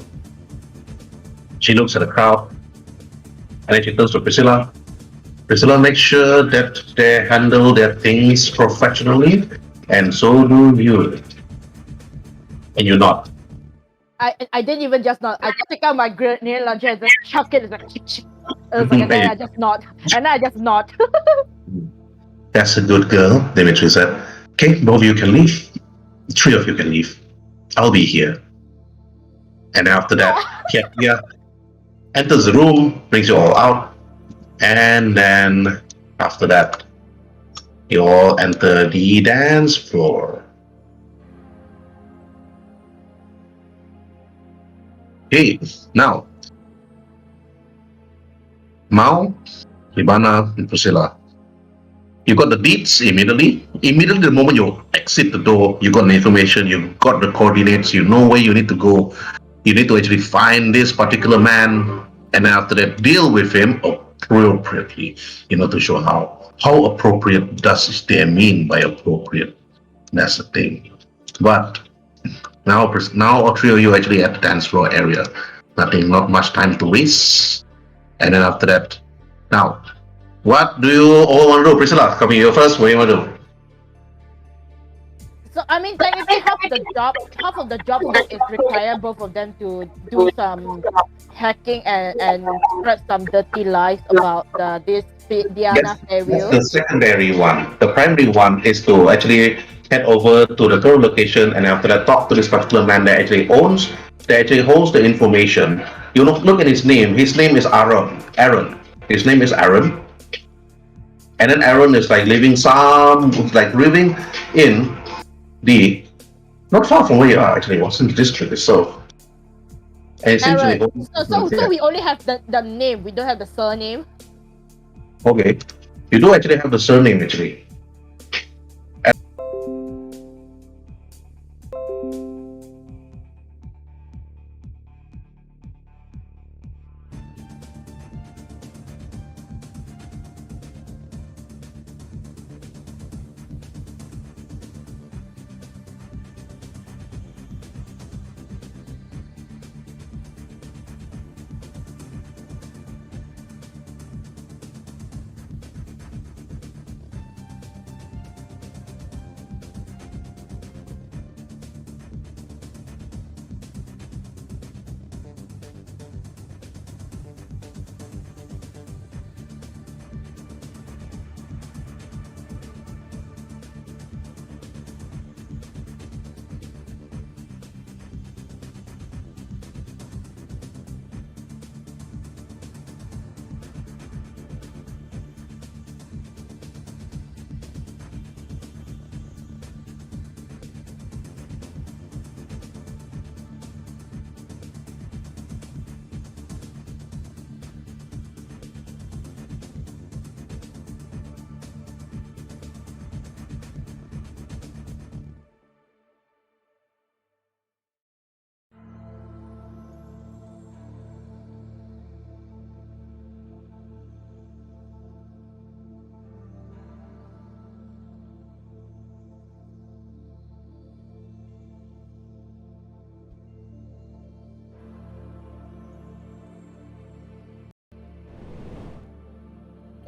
She looks at the crowd, and then she turns to Priscilla. Priscilla makes sure that they handle their things professionally, and so do you. And you're not. I didn't even just nod. I take out my grenade launcher and just chuck it. It's like, and then I just nod. And I just nod. That's a good girl, Demetrius said. Okay, both of you can leave. Three of you can leave. I'll be here. And after that, Kia enters the room, brings you all out, and then after that, you all enter the dance floor. Okay, now, Mao, Hibana, and Priscilla. You got the deeds immediately. Immediately, the moment you exit the door, you got the information, you got the coordinates, you know where you need to go. You need to actually find this particular man, and after that, deal with him appropriately. To show how appropriate does they mean by appropriate. That's the thing. But now all three of you actually at the dance floor area. Not much time to waste. And then after that, now, what do you all want to do? Priscilla, come here first. What do you want to do? So I mean, technically, half of the job scope is require both of them to do some hacking and spread some dirty lies about this Diana area. That's the secondary one. The primary one is to actually head over to the current location, and after that, talk to this particular man that actually holds the information. You look at his name. His name is Aaron. His name is Aaron. And then Aaron is living in the not far from where you are actually. What's in the district itself? And essentially, so we only have the name. We don't have the surname. Okay, you do actually have the surname actually.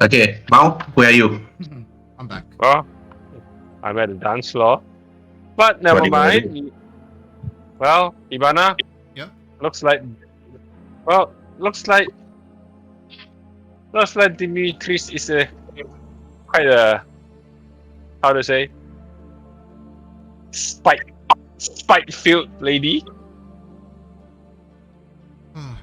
Okay, Mao, where are you? I'm back. Well, I'm at the dance floor. But never What are you gonna mind. Well, Ibana, Yeah. looks like Well, looks like Dimitris is a quite a how to say spite-filled lady.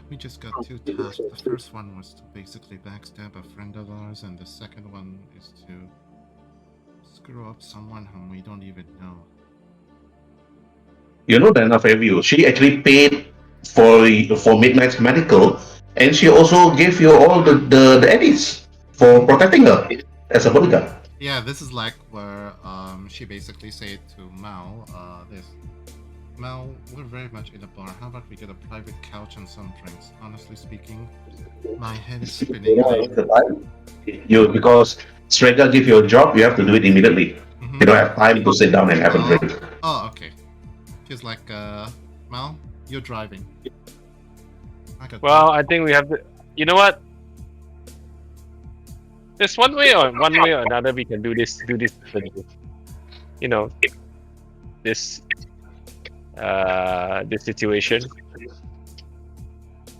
We just got two tasks. The first one was to basically backstab a friend of ours, and the second one is to screw up someone whom we don't even know. You know Diana Fairview, she actually paid for Midnight's medical, and she also gave you all the eddies for protecting her as a bodyguard. Yeah, this is like where she basically said to Mao, Mao, we're very much in a bar. How about we get a private couch and some drinks? Honestly speaking, my head is spinning. Because Strega give you a job, you have to do it immediately. You don't have time to sit down and have a drink. Oh, okay. She's like, Mao, you're driving. Well, I think we have to. You know what? There's one way or another we can do this. You know, this situation.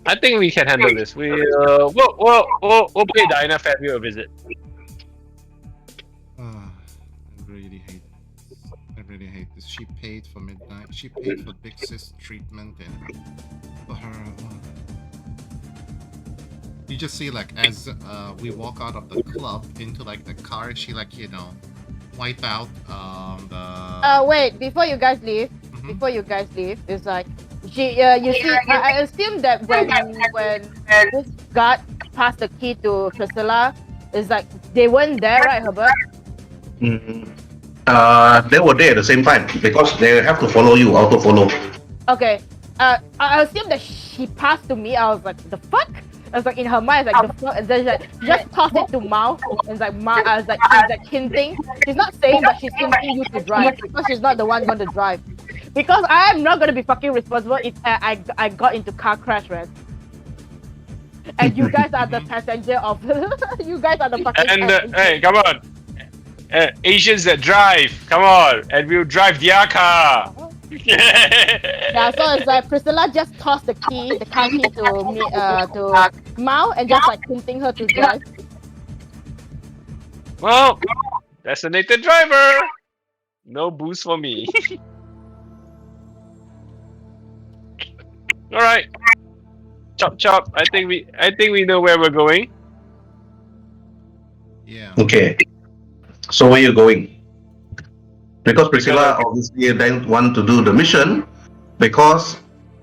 I think we can handle this. We'll pay Diana Fairview a visit. I really hate this. She paid for Midnight. She paid for Big Sis treatment and for her. You just see like as we walk out of the club into like the car, she like wipe out the. Wait, before you guys leave, it's like she. You see, I assume that when this guard passed the key to Priscilla, it's like they weren't there, right, Herbert? They were there at the same time because they have to follow you, auto follow. Okay. I assume that she passed to me. I was like, the fuck? I was like in her mind, it's like the fuck, and then like, she just tossed it to Mao. And it's like Mao, I was like, she's like hinting. She's not saying, but she's hinting you to drive because she's not the one going to drive. Because I'm not going to be fucking responsible if I got into car crash, right? And you guys are the passenger of. You guys are the fucking. And hey, come on, Asians that drive, come on, and we'll drive their car. Yeah, so it's like Priscilla just tossed the car key to me, to Mao, and just like hinting her to drive. Well, designated driver. No boost for me. All right, chop. I think we know where we're going. Yeah. Okay. So where you going? Because Priscilla obviously didn't want to do the mission, because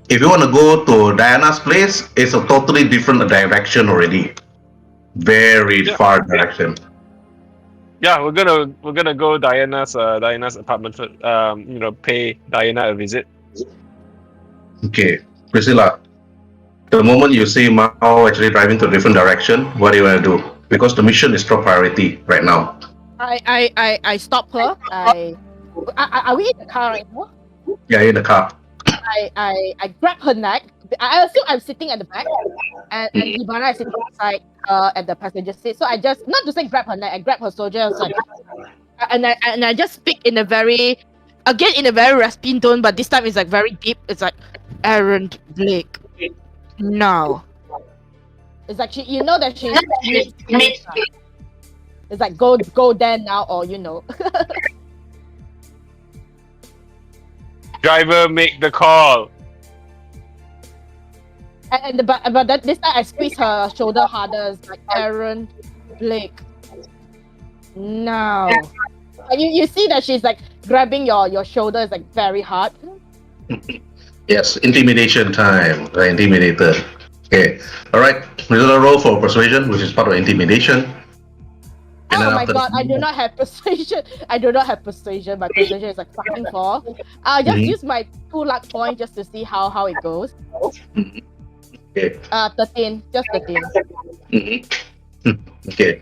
if you want to go to Diana's place, it's a totally different direction already. Very far direction. Yeah, we're gonna go Diana's apartment for pay Diana a visit. Okay, Priscilla. The moment you see Mao actually driving to a different direction, what do you want to do? Because the mission is top priority right now. I stop her. Are we in the car right now? Yeah, in the car. I grab her neck. I assume I'm sitting at the back, and Ivana is sitting inside at the passenger seat. So I just, not to say grab her neck, I grab her soldier, like, and I just speak in a very raspy tone, but this time it's like very deep. It's like, Aaron Blake, no. It's like you know that she's it's like go there now, or Driver, make the call. But this time I squeeze her shoulder harder. It's like, Aaron Blake, no. You see that she's like grabbing your shoulder, is like very hard. Yes, intimidation time. The intimidator. Okay. Alright. We're gonna roll for persuasion, which is part of intimidation. And oh my god, I do not have persuasion. My persuasion is like fucking 4. I'll just use my 2 luck points just to see how it goes. Okay. 13. Just 13. Okay.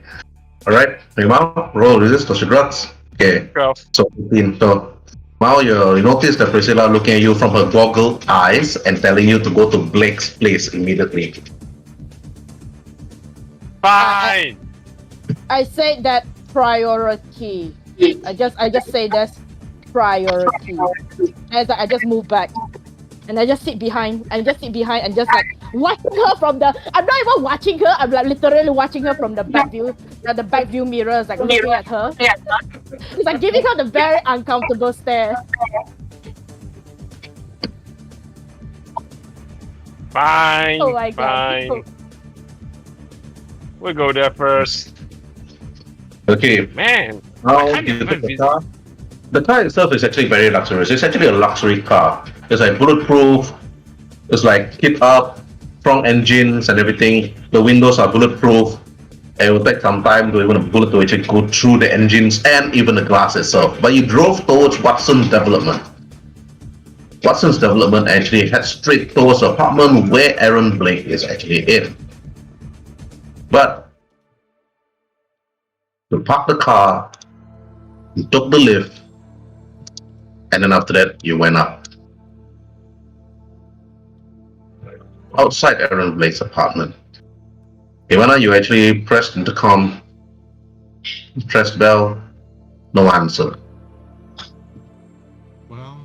Alright. Mao, roll resist to drugs. Okay. 12. So 15. So Mao, you notice that Priscilla looking at you from her goggle eyes and telling you to go to Blake's place immediately. Fine. I say that priority. I just say that's priority. As I just move back, and I just sit behind, and just like watching her from the. I'm not even watching her. I'm like literally watching her from the back view, the back view mirrors, like looking at her. It's like giving her the very uncomfortable stare. Fine. Oh my god. Fine. We'll go there first. Okay, Man, now I can't you even take the visit. car. The car itself is actually very luxurious. It's actually a luxury car. It's like bulletproof. It's like kit up, strong engines and everything. The windows are bulletproof. It will take some time to even a bullet to actually go through the engines and even the glass itself. But you drove towards Watson's development. Watson's development actually heads straight towards the apartment where Aaron Blake is actually in. But you parked the car, you took the lift, and then after that you went up. Outside Aaron Blake's apartment. Ivana, you actually pressed intercom, pressed bell, no answer. Well,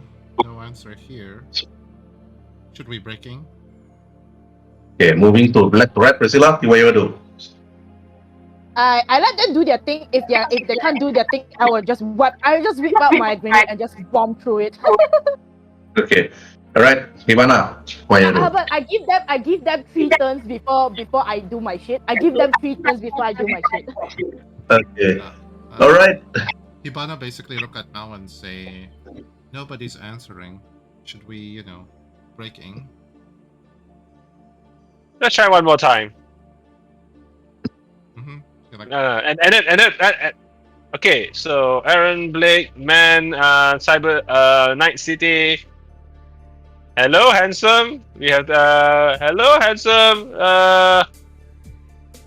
no answer here. Should we break in? Okay, moving to left to right, Priscilla, what you will do? I let them do their thing. If they can't do their thing, I will just whip out my grenade and just bomb through it. Okay. Alright, Ivana, what you do? But I give them 3 turns before I do my shit. I give them 3 turns before I do my shit. Okay. Uh, Alright. Hibana basically look at Mao and say, nobody's answering. Should we, break in? Let's try one more time. Mm-hmm. Okay, so Aaron Blake, man, Cyber, Night City. Hello, handsome. We have hello, handsome.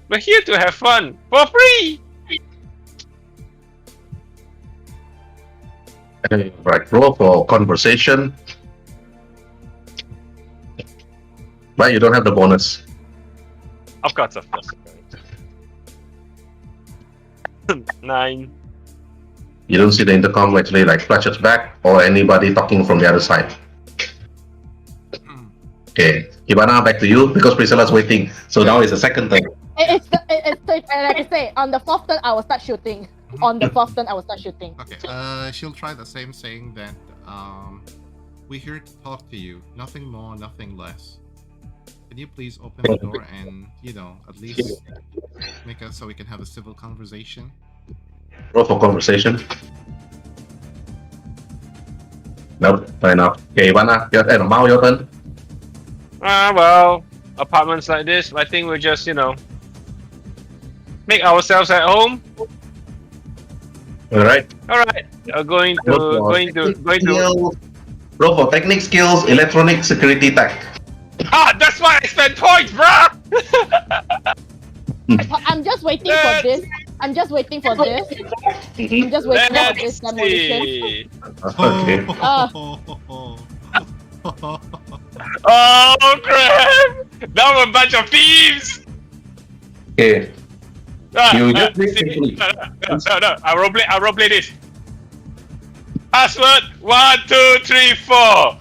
We're here to have fun for free. Right, roll for conversation. But you don't have the bonus. Of course. 9. You don't see the intercom actually like flashes back or anybody talking from the other side. Okay, Ivana, back to you because Priscilla's waiting. So now it's the second turn. It's like I say, on the 4th turn I will start shooting. On the 4th turn I will start shooting. Okay, she'll try the same saying that, we're here to talk to you. Nothing more, nothing less. Can you please open the door and, at least make us so we can have a civil conversation? Roll for conversation. Nope, not enough. Okay, Ivana, Mao, your turn. Well, apartments like this, I think we'll just, make ourselves at home. Alright. Going to. Roll for technique skills, electronic security tech. That's why I spent points, bruh! I'm just waiting for this. I'm just waiting for this Let's demolition. see. Okay. Oh crap! Now we're a bunch of thieves. Okay. You just see, simply. no. I'll roleplay this. Password 1, 2, 3, 4.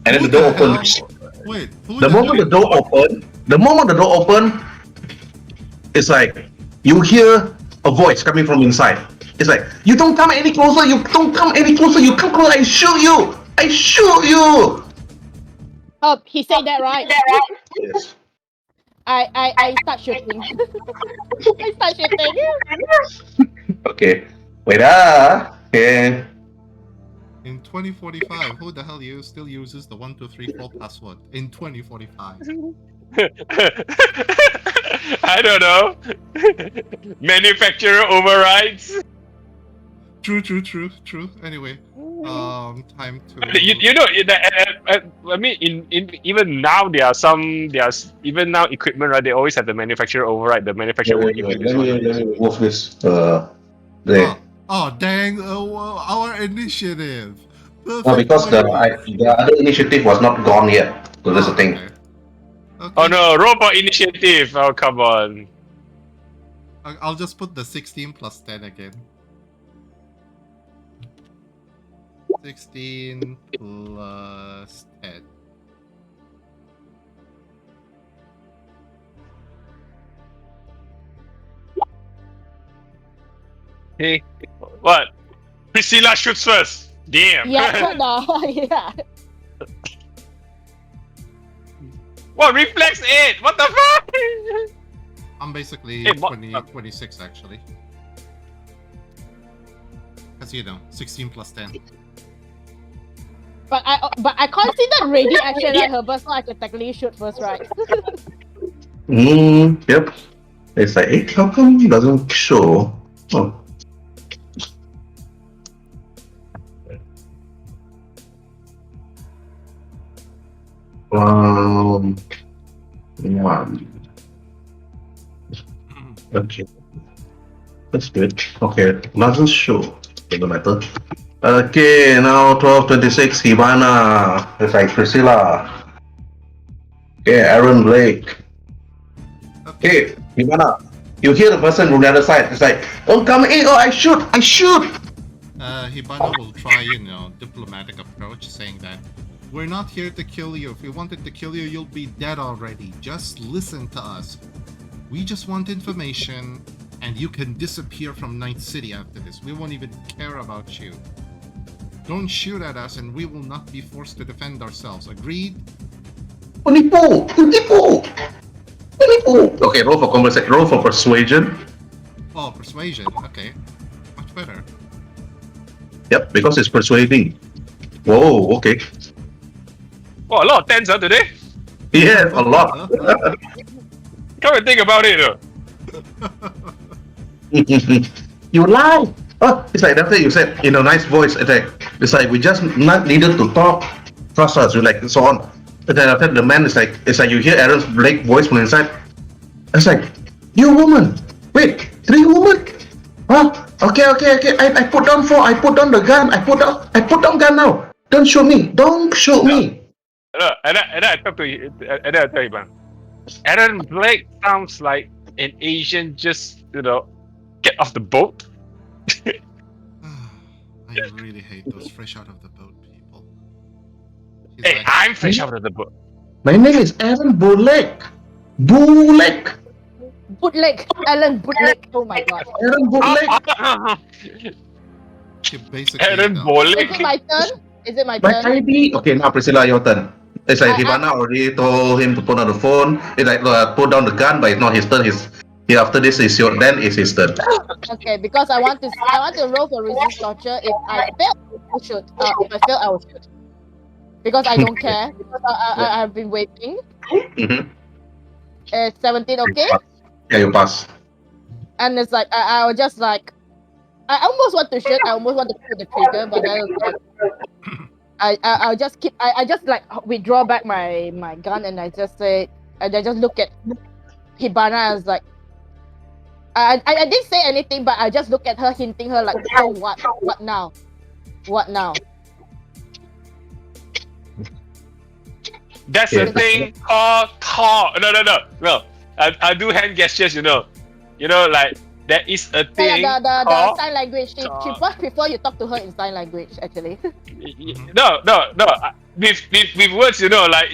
And then the door opens. Wait, The moment the door open, it's like you hear a voice coming from inside. It's like, you don't come any closer, you come closer, I shoot you! Oh, he said that right? Yes. I start shooting. I start shooting. Okay. Wait, okay. In 2045, who the hell still uses the 1, 2, 3, 4 password? In 2045. I don't know. Manufacturer overrides. True. Anyway, time to. I mean, in even now even now equipment, right? They always have the manufacturer override. The manufacturer will give you this one. Let me move this. There. Oh dang! Our initiative. No, because the other initiative was not gone yet. So that's the thing. Okay. Oh no, robot initiative! Oh come on. I'll just put the 16 plus 10 again. 16 plus 10. Hey, what? Priscilla shoots first. Damn. Yeah, yeah. What reflex 8? What the fuck? I'm basically Hey, 26 actually. Because 16 plus 10. But I considered ready action, right, Herbert, so I could technically shoot first, right? Yep. It's like, hey, how come it doesn't show? Oh. One. Okay. That's good. Okay, doesn't show. Doesn't matter. Okay, now 12:26, Hibana. It's like Priscilla. Okay, Aaron Blake. Okay, Hibana. You hear the person from the other side. It's like, don't come in. Oh, I shoot. Hibana will try, diplomatic approach, saying that we're not here to kill you. If we wanted to kill you, you'll be dead already. Just listen to us. We just want information, and you can disappear from Night City after this. We won't even care about you. Don't shoot at us, and we will not be forced to defend ourselves. Agreed? Penipu. Okay, roll for conversation. Roll for persuasion. Oh, persuasion. Okay. Much better. Yep, because it's persuading. Whoa, okay. Oh, a lot of tens today. Yeah, a lot. Come and think about it. You lie. Oh, it's like after you said in a nice voice. It's like we just not needed to talk. Trust us. You like so on. And then after the man is like, it's like you hear Aaron's Blake voice from inside. It's like, you woman. Wait, 3 women? Huh? Okay. I put down 4. I put down the gun. I put down gun now. Don't shoot me. And I talk to you. And then I tell you, man. Aaron Blake sounds like an Asian just, get off the boat. I really hate those fresh out of the boat people. He's Hey, like, I'm fresh out of the boat. My name is Aaron Bootleg. Bootleg. Alan Bootleg. Oh my god. Aaron Bootleg. he basically, Aaron Is Blake. it my turn? My ID. Okay, now Priscilla, your turn. It's like Hibana already told him to put on the phone. It's like put down the gun, but it's not his turn. After this is your, then it's his turn. Okay, because I want to roll for resist torture. If I fail, I shoot. If I fail, I will shoot. Because I don't care. Because I've been waiting. Mm-hmm. 17, okay? Yeah, you pass. And it's like I was just like I almost want to shoot. I almost want to pull the trigger, but then it's like I just keep. I just like withdraw back my gun, and I just say, and I just look at Hibana. I was like, I didn't say anything, but I just look at her, hinting her like, oh, what now? What now? That's a thing called talk. No. I do hand gestures, like there is a thing. The sign language. She prefer you talk to her in sign language, actually. No. With words, like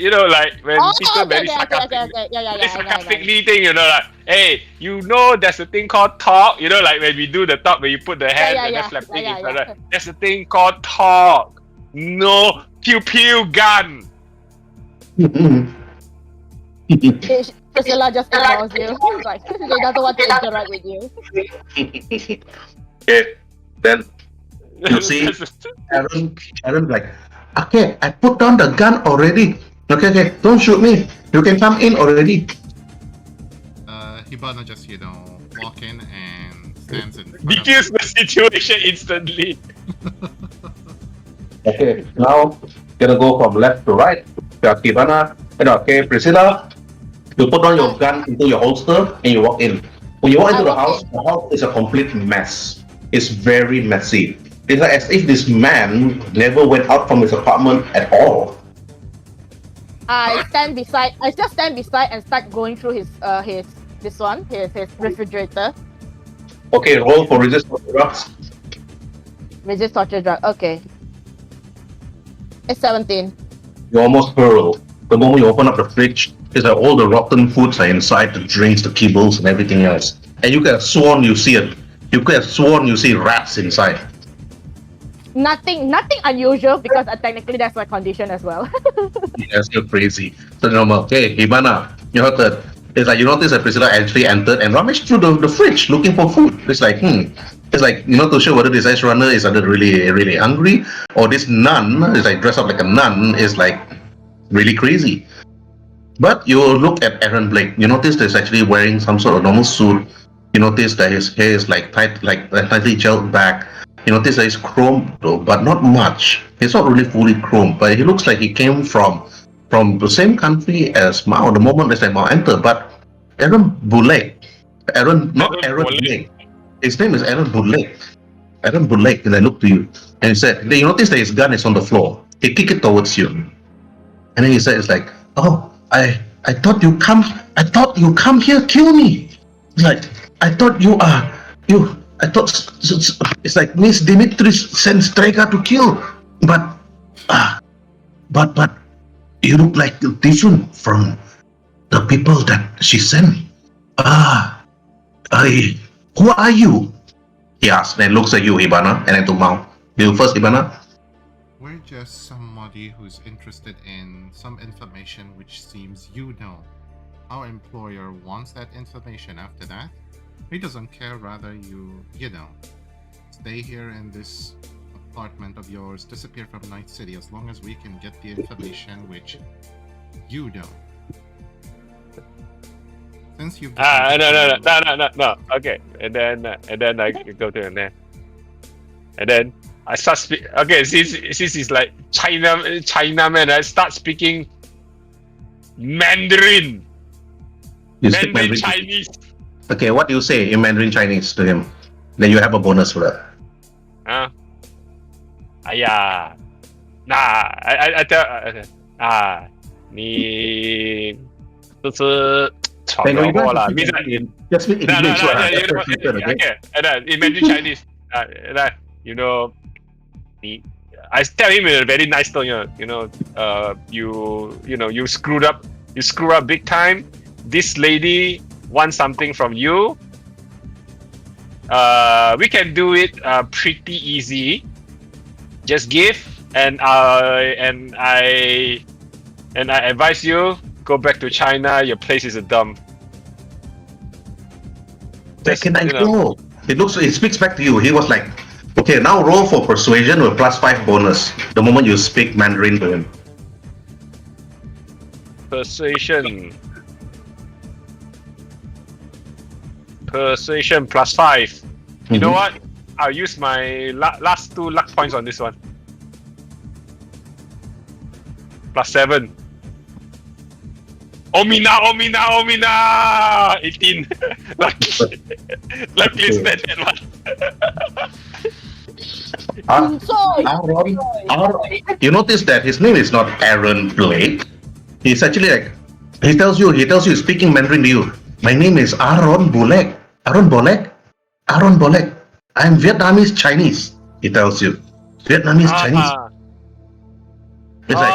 when people very sarcastically thing, like, hey, there's a thing called talk. Like when we do the talk, when you put the hand and the flap thing inside, right? There's a thing called talk. No pew gun. Priscilla just ignores you. Like, they doesn't want to interact with you. Okay, then you see Aaron like, okay, I put down the gun already. Okay, don't shoot me. You can come in already. Hibana just, walk in and stands in front Diffuse the situation instantly. Okay, now gonna go from left to right. Hibana, okay, Priscilla, you put on your gun into your holster and you walk in. When you walk into the house is a complete mess. It's very messy. It's like as if this man never went out from his apartment at all. I just stand beside and start going through his refrigerator. Okay, roll for resist drugs. Resist torture drug. Okay. It's 17. You almost hurl. The moment you open up the fridge, it's like all the rotten foods are inside, the drinks, the kibbles, and everything else. And you could have sworn you see You could have sworn you see rats inside. Nothing unusual because technically that's my condition as well. Yes, you're crazy. So normal. Okay, Hibana, your turn. It's like you notice that Priscilla actually entered and rummaged through the fridge looking for food. It's like, It's like you're not too sure whether this Edgerunner is either really hungry or this nun is like dressed up like a nun is like really crazy. But you look at Aaron Blake. You notice that he's actually wearing some sort of normal suit. You notice that his hair is like tightly gelled back. You notice that he's chromed though, but not much. He's not really fully chromed, but he looks like he came from the same country as Mao. The moment as Mao entered, but Aaron Bulek. Aaron Blake. His name is Aaron Bulek. Aaron Bulek. And I look to you and he said, you notice that his gun is on the floor. He kicked it towards you, and then he said, "It's like, oh, I thought you come here kill me. Like I thought you are you. I thought it's like Miss Dimitris sent Strega to kill, but you look like different from the people that she sent. Who are you?" He asked, and looks at you, Hibana, and then to Mao. You first, Hibana. We're just somebody who's interested in some information which seems you know. Our employer wants that information. After that, he doesn't care rather you know, stay here in this apartment of yours, disappear from Night City as long as we can get the information which you know. Since you've no. Okay, and then I go to him there, and then I start speak. Okay, since it's like Chinaman, I start speaking Mandarin. You speak Mandarin Mandarin. Chinese. Okay, what do you say in Mandarin Chinese to him? Then you have a bonus for that. I tell 你就是闯了祸啦。Means just speak English. Okay, and then in Mandarin Chinese, you know, I tell him in a very nice tone, you screwed up big time. This lady wants something from you. We can do it pretty easy. Just give, and I advise you go back to China. Your place is a dump. Where can I go? It speaks back to you. He was like, okay, now roll for persuasion with +5 bonus the moment you speak Mandarin to him. Persuasion +5. You know what? I'll use my last 2 luck points on this one. +7. Omina! 18. Luckily spent that one. Aaron, you notice that his name is not Aaron Blake. He's actually like, he tells you speaking Mandarin to you. My name is Aaron Bulek. Aaron Bolek. I'm Vietnamese Chinese. He tells you, Vietnamese Chinese. It's like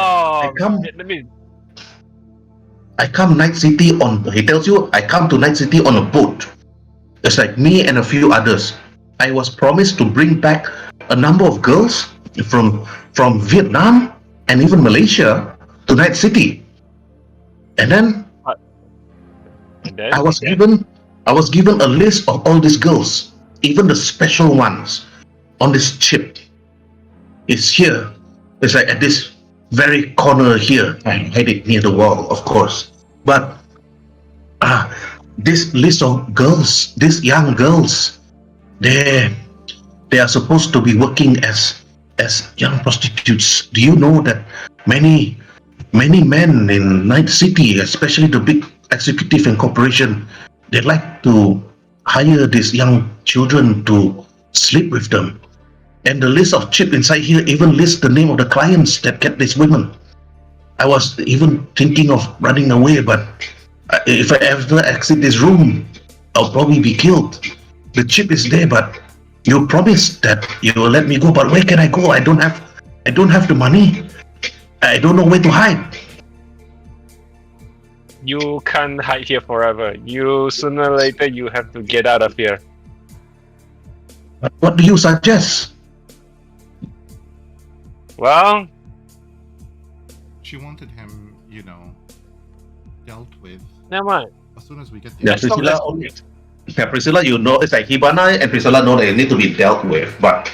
I come Night City he tells you, I come to Night City on a boat. It's like me and a few others. I was promised to bring back a number of girls from Vietnam and even Malaysia to Night City. And then I was given a list of all these girls, even the special ones, on this chip. It's here. It's like at this very corner here. I hide it near the wall, of course. But this list of girls, these young girls, they are supposed to be working as young prostitutes. Do you know that many men in Night City, especially the big executive and corporation, they like to hire these young children to sleep with them. And the list of chip inside here even lists the name of the clients that get these women. I was even thinking of running away, but if I ever exit this room, I'll probably be killed. The chip is there, but you promised that you will let me go. But where can I go? I don't have the money. I don't know where to hide. You can't hide here forever. Sooner or later you have to get out of here. What do you suggest? Well, She wanted him, dealt with never mind. as soon as we get Yeah, there. As long Priscilla. Yeah, Priscilla, it's like Hibana and Priscilla know they need to be dealt with, but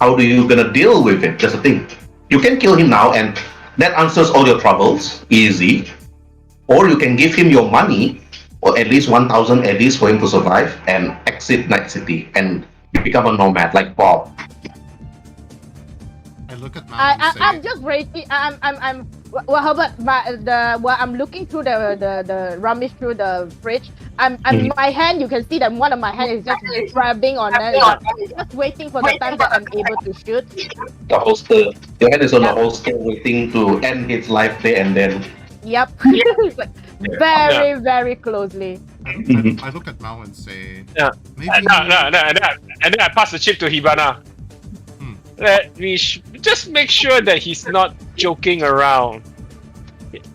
how do you gonna deal with it? That's the thing. You can kill him now, and that answers all your troubles, easy. Or you can give him your money, or at least 1,000 at least for him to survive, and exit Night City and become a nomad like Bob. I look at Mao and say, I'm just waiting. Well, how about I'm looking through the rummage through the fridge. My hand. You can see that one of my hand is just grabbing on it, just waiting for the time that I'm able to shoot. The holster. Your hand is on the Yep. holster, waiting to end its life there and then. Yep. It's like very closely. I look at Mao and say, Yeah. maybe. And then I pass the chip to Hibana. Let me just make sure that he's not joking around.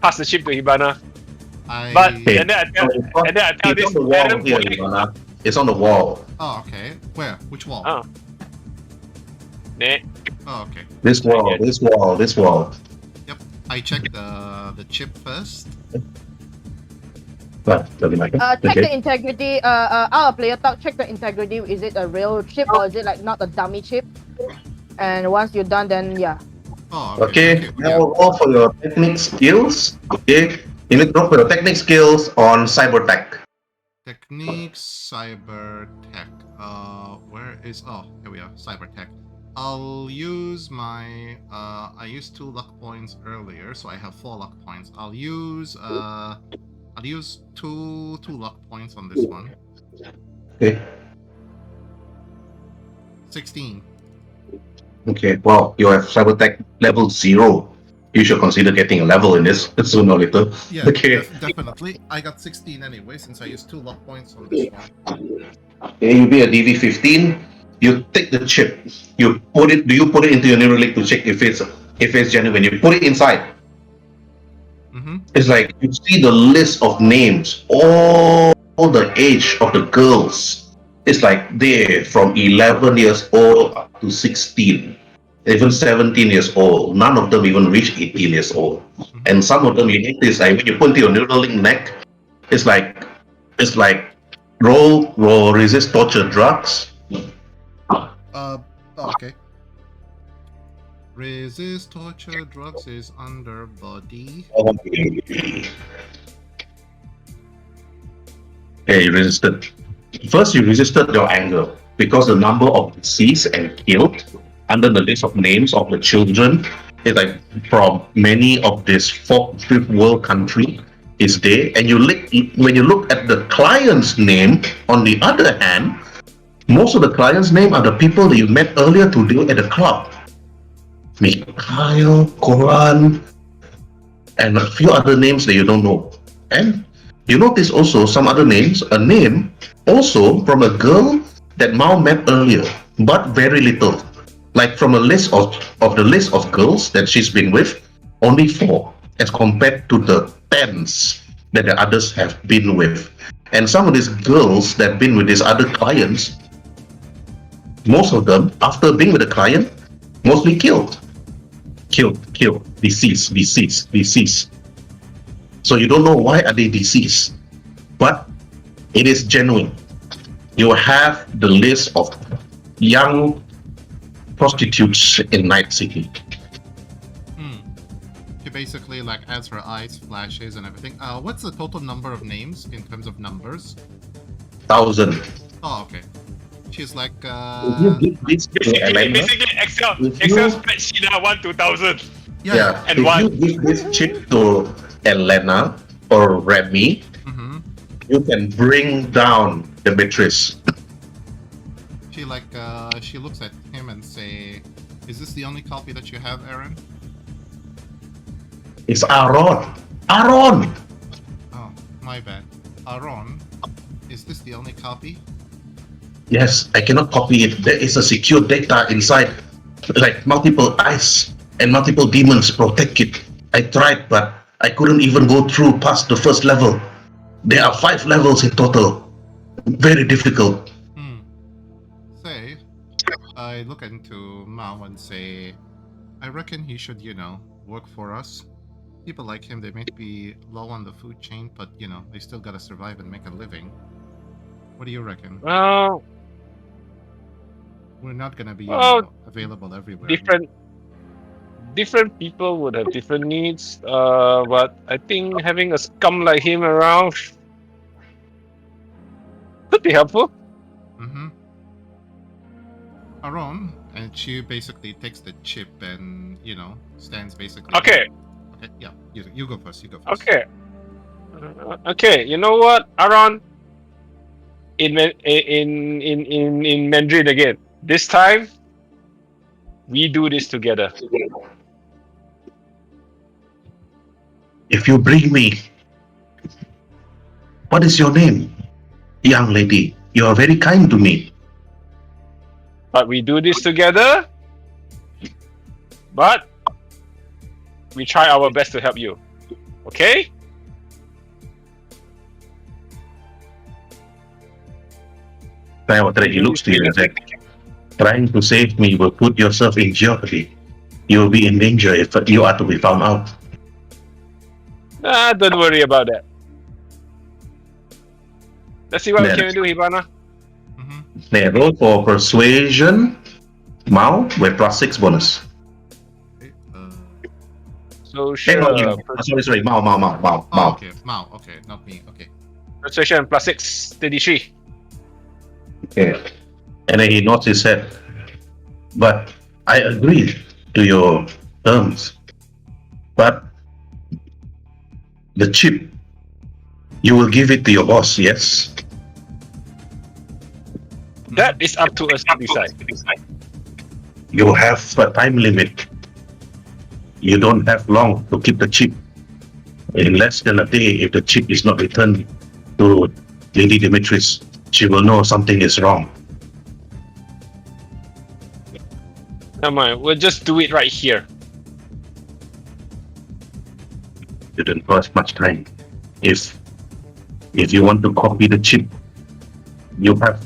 Pass the chip to Hibana. But Hey, and then I tell it's this on the wall Adam here, boy- Hibana. It's on the wall. Oh, okay. Where? Which wall? Oh. Nah. Oh, okay. This wall. This wall. This wall. I check the chip first. But doesn't matter. Check Okay. the integrity. Our player talk. Check the integrity. Is it a real chip or is it like not a dummy chip? And once you're done, then yeah. Oh, Okay, okay. now go for your technique skills. Okay, you need to go for your technique skills on Cybertech. Techniques, cyber tech. Where is? Oh, here we are. Cyber tech. I'll use my. I used 2 luck points earlier, so I have 4 luck points. I'll use. I'll use two luck points on this one. Okay. 16. Okay. Well, you have Cybertech level 0. You should consider getting a level in this sooner or later. Yeah, Okay. definitely. I got 16 anyway since I used 2 luck points on this one. Okay, you be a DV 15. You take the chip. You put it. Do you put it into your Neuralink to check if it's genuine? You put it inside. Mm-hmm. It's like you see the list of names, all the age of the girls. It's like they're from 11 years old up to 16, even 17 years old. None of them even reach 18 years old. And some of them, you hate this, like when you put it on your Neuralink neck, it's like roll, resist torture drugs. Oh, okay. Resist torture drugs is under body. Yeah, you resisted. First, you resisted your anger because the number of deceased and killed under the list of names of the children is like from many of this fifth world country is there. And when you look at the client's name, on the other hand, most of the client's name are the people that you met earlier today at the club. Mikhail, Koran, and a few other names that you don't know. And you notice also some other names, a name also from a girl that Mao met earlier, but very little. Like from a list of the list of girls that she's been with, only 4 as compared to the 10s that the others have been with. And some of these girls that have been with these other clients, most of them, after being with the client, mostly killed, deceased. So you don't know why are they deceased, but it is genuine. You have the list of young prostitutes in Night City. She basically like as her eyes flashes and everything. What's the total number of names in terms of numbers? 1,000. Oh, okay. She's like If you give this to Elena, Basically, Excel If you- spreadsheet 1 to 1,000. yeah, And if one. you give this chip to Elena or Remy, Mm-hmm. you can bring down the Beatrice. She like she looks at him and say, "Is this the only copy that you have, Aaron?" It's Aaron. Aaron! Oh, my bad. Aaron, is this the only copy? Yes, I cannot copy it. There is a secure data inside, like multiple eyes and multiple demons protect it. I tried, but I couldn't even go through past the first level. There are 5 levels in total. Very difficult. Say, I look into Mao and say, I reckon he should, work for us. People like him, they may be low on the food chain, but, they still gotta survive and make a living. What do you reckon? Well, We're not gonna be, well, available everywhere. different people would have different needs. But I think having a scum like him around could be helpful. Mm-hmm. Aron, and she basically takes the chip and, stands basically. Okay. Okay, yeah. You go first. You go first. Okay. Okay. You know what, Aaron? In Mandarin again. This time, we do this together. If you bring me, what is your name? Young lady, you are very kind to me. But we do this together. But we try our best to help you. Okay? He looks to you and said, trying to save me will put yourself in jeopardy. You will be in danger if you are to be found out. Don't worry about that. Let's see what we can do, Hibana. Mm-hmm. They roll for persuasion, Mao, with +6 bonus. Okay, So Hang on, sure. sorry, Mao. Oh, okay, Mao. Okay, not me. Okay. Persuasion +6, 33. Okay. And then he nods his head. But I agree to your terms. But the chip, you will give it to your boss, yes? That is up to us to decide. You have a time limit. You don't have long to keep the chip. In less than a day, if the chip is not returned to Lady Demetrius, she will know something is wrong. Never mind, we'll just do it right here. You didn't cost much time. If you want to copy the chip, you have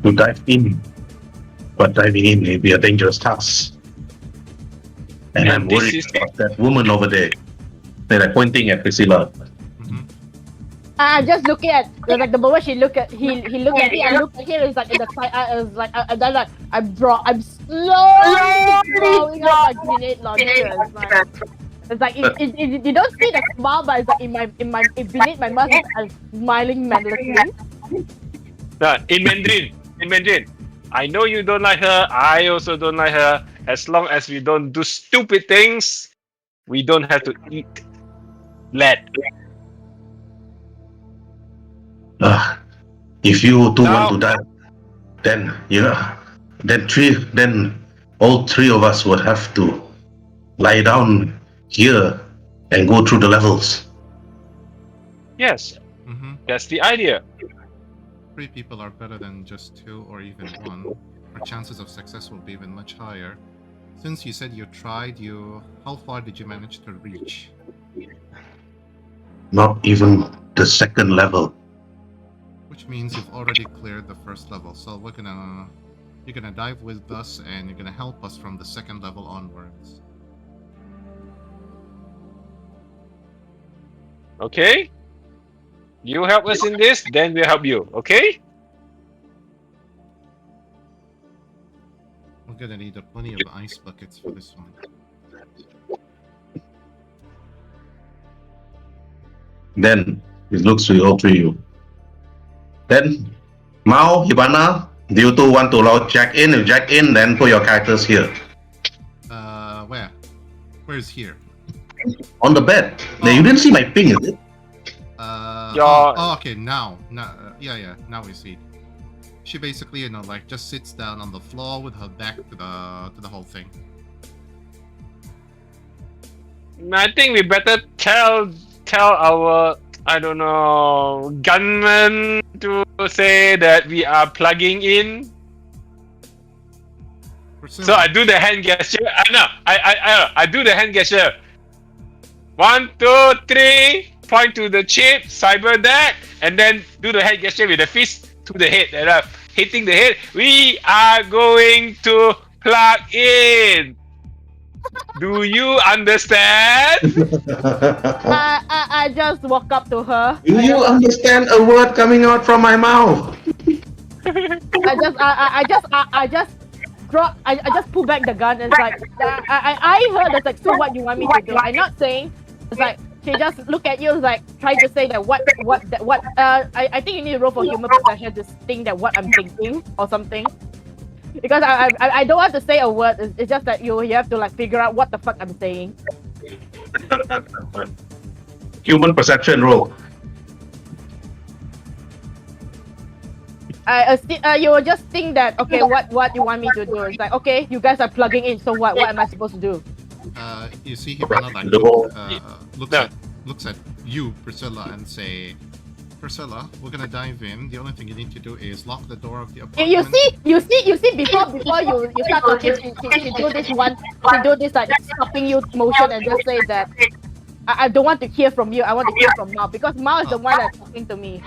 to dive in. But diving in may be a dangerous task. And I'm this worried is- about that woman over there. They're pointing at Priscilla. Mm-hmm. I'm just looking at like the moment he looked at he looked at me. I looked at him. It's like in the side. I was like I'm slowly drawing out my grenade launcher. It's like you don't see the smile, but it's like beneath my mask, I'm smiling menacingly. In Mandarin. I know you don't like her. I also don't like her. As long as we don't do stupid things, we don't have to eat lead. If you two Now- want to die, then all three of us would have to lie down here and go through the levels. Yes, Mm-hmm. that's the idea. 3 people are better than just 2 or even 1. Our chances of success will be even much higher. Since you said you tried, how far did you manage to reach? Not even the second level. Which means you've already cleared the first level. So you're gonna dive with us and you're gonna help us from the second level onwards. Okay? You help us in this, then we'll help you. Okay? We're gonna need plenty of ice buckets for this one. Then it looks to all three of you. Then Mao, Hibana, do you two want to allow Jack in? If Jack in, then put your characters here. Where? Where's here? On the bed. Now, you didn't see my ping, is it? Okay, now, yeah, now we see. She basically, just sits down on the floor with her back to the whole thing. I think we better tell our, I don't know, gunman to say that we are plugging in. Priscilla, So I do the hand gesture. I do the hand gesture. 1, 2, 3. Point to the chip, cyber that, and then do the head gesture with the fist to the head. And hitting the head. We are going to plug in. Do you understand? I just walk up to her. Do you understand a word coming out from my mouth? I just pull back the gun and it's like I heard it's like, so what you want me to do? I'm not saying it's like she just look at you like trying to say that I think you need to roll for human perception to think that what I'm thinking or something. Because I don't want to say a word. It's just that you have to like figure out what the fuck I'm saying. Human perception roll. You will just think that okay, what you want me to do? It's like okay, you guys are plugging in, so what am I supposed to do? You see Hibana like looks at you, Priscilla, and say, Priscilla, we're gonna dive in. The only thing you need to do is lock the door of the apartment. You see before you start talking, she do this like stopping you motion and just say that I don't want to hear from you. I want to hear from Mao because Mao is the one that's talking to me.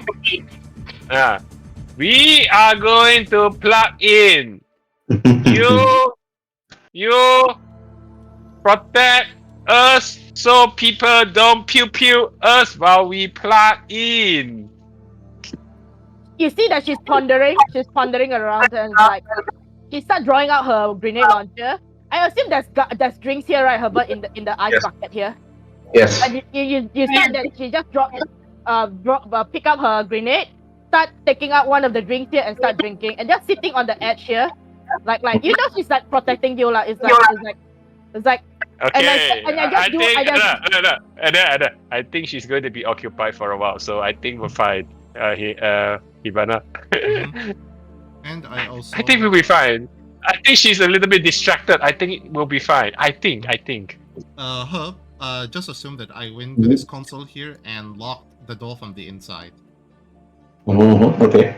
Yeah. We are going to plug in. You protect us so people don't pew pew us while we plug in. You see that she's pondering around and like she start drawing out her grenade launcher. I assume there's drinks here, right, Herbert, in the ice Yes. bucket here. Yes. And you start that she just pick up her grenade, start taking out one of the drinks here and start drinking, and just sitting on the edge here, like she's like protecting you, like it's like. Okay. And I think she's going to be occupied for a while, so I think we're fine. Hibana. And I also. I think we'll be fine. I think she's a little bit distracted. I think we'll be fine. I think. Herb, just assume that I went to this console here and locked the door from the inside. Okay.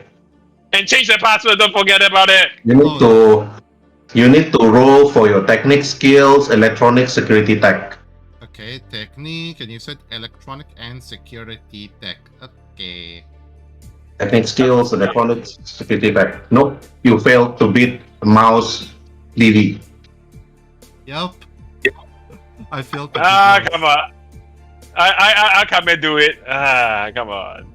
And change the password. Don't forget about it. You need to roll for your technique skills, electronic security tech. Okay, technique, and you said electronic and security tech. Okay. Technique skills, electronic security tech. Nope, you failed to beat mouse DD. Yep. I failed. Come on. I can't do it. Come on.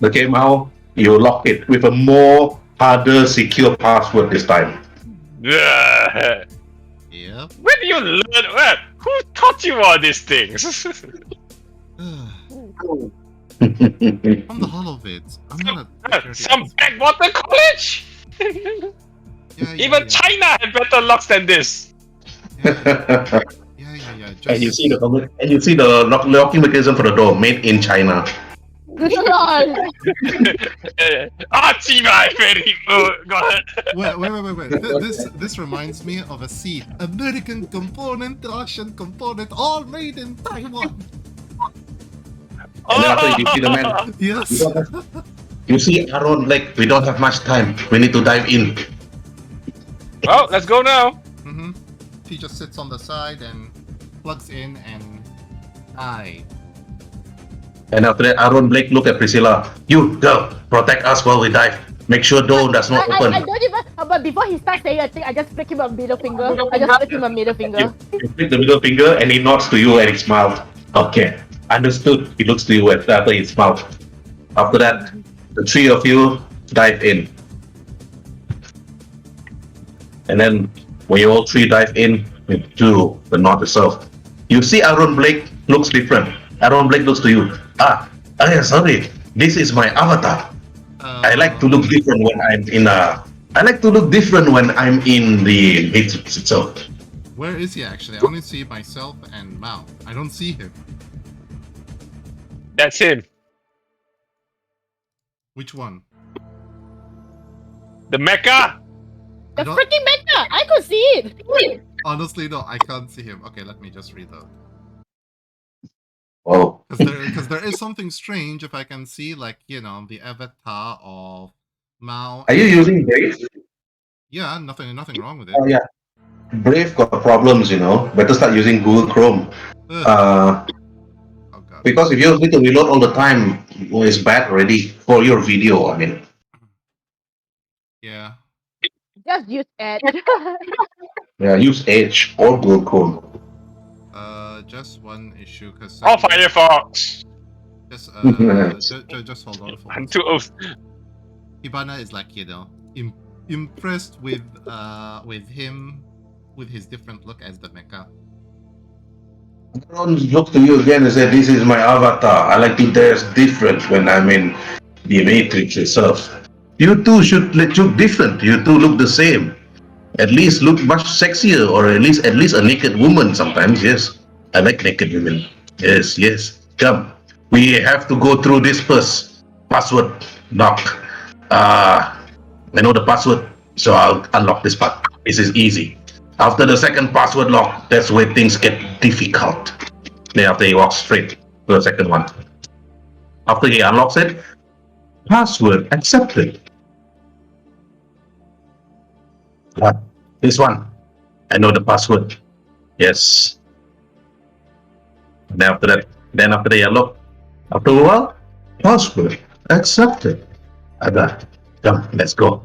Okay, Mao, you lock it with a more harder secure password this time. Yep. Where do you learn? Who taught you all these things? From the hollow bits. I'm not a some backwater college. Even China had better locks than this. Yeah. And you see the locking mechanism for the door made in China. Very good. Go ahead. Wait. This reminds me of a scene. American component, Russian component, all made in Taiwan. And then after you see the man. Yes. You see Aaron, like, we don't have much time. We need to dive in. Well, let's go now. He just sits on the side and plugs in and And after that, Aaron Blake look at Priscilla. You, girl, protect us while we dive. Make sure door does not open. I don't even. But before he starts saying a thing, I just flick him a middle finger. You flick the middle finger and he nods to you and he smiles. Okay, understood. He looks to you after he smiles. After that, the three of you dive in. And then when you all three dive in, you do the nod yourself. You see Aaron Blake looks different. Aaron Blake looks to you. Sorry. This is my avatar. I like to look different when I'm in the Matrix itself. Where is he actually? I only see myself and Mao. I don't see him. That's him. Which one? The mecha. The freaking mecha! I could see it! Honestly, no, I can't see him. Okay, let me just read out. Oh. Because there is something strange if I can see, like, the avatar of Mao. Are you using Brave? Yeah, nothing wrong with it. Oh, yeah. Brave got problems, Better start using Google Chrome. Oh, God. Because if you need to reload all the time, is bad already for your video. I mean, Yeah. Just use Edge. yeah, use Edge or Google Chrome. Just one issue, because Oh, Firefox. just hold on for I'm 1 too second. old. Hibana is like, impressed with him, with his different look as the mecha. Everyone looks to you again and said, "This is my avatar. I like to dress different when I'm in the Matrix itself." You two should look different. You two look the same. At least look much sexier, or at least a naked woman sometimes. Yes, I like naked women. Yes, yes. Come, we have to go through this first password lock. I know the password, so I'll unlock this part. This is easy. After the second password lock, that's where things get difficult. Then after he walks straight to the second one. After he unlocks it, password accepted. This one, I know the password. Yes. Then after that, they unlock. After a while, password accepted. Ada, come, let's go.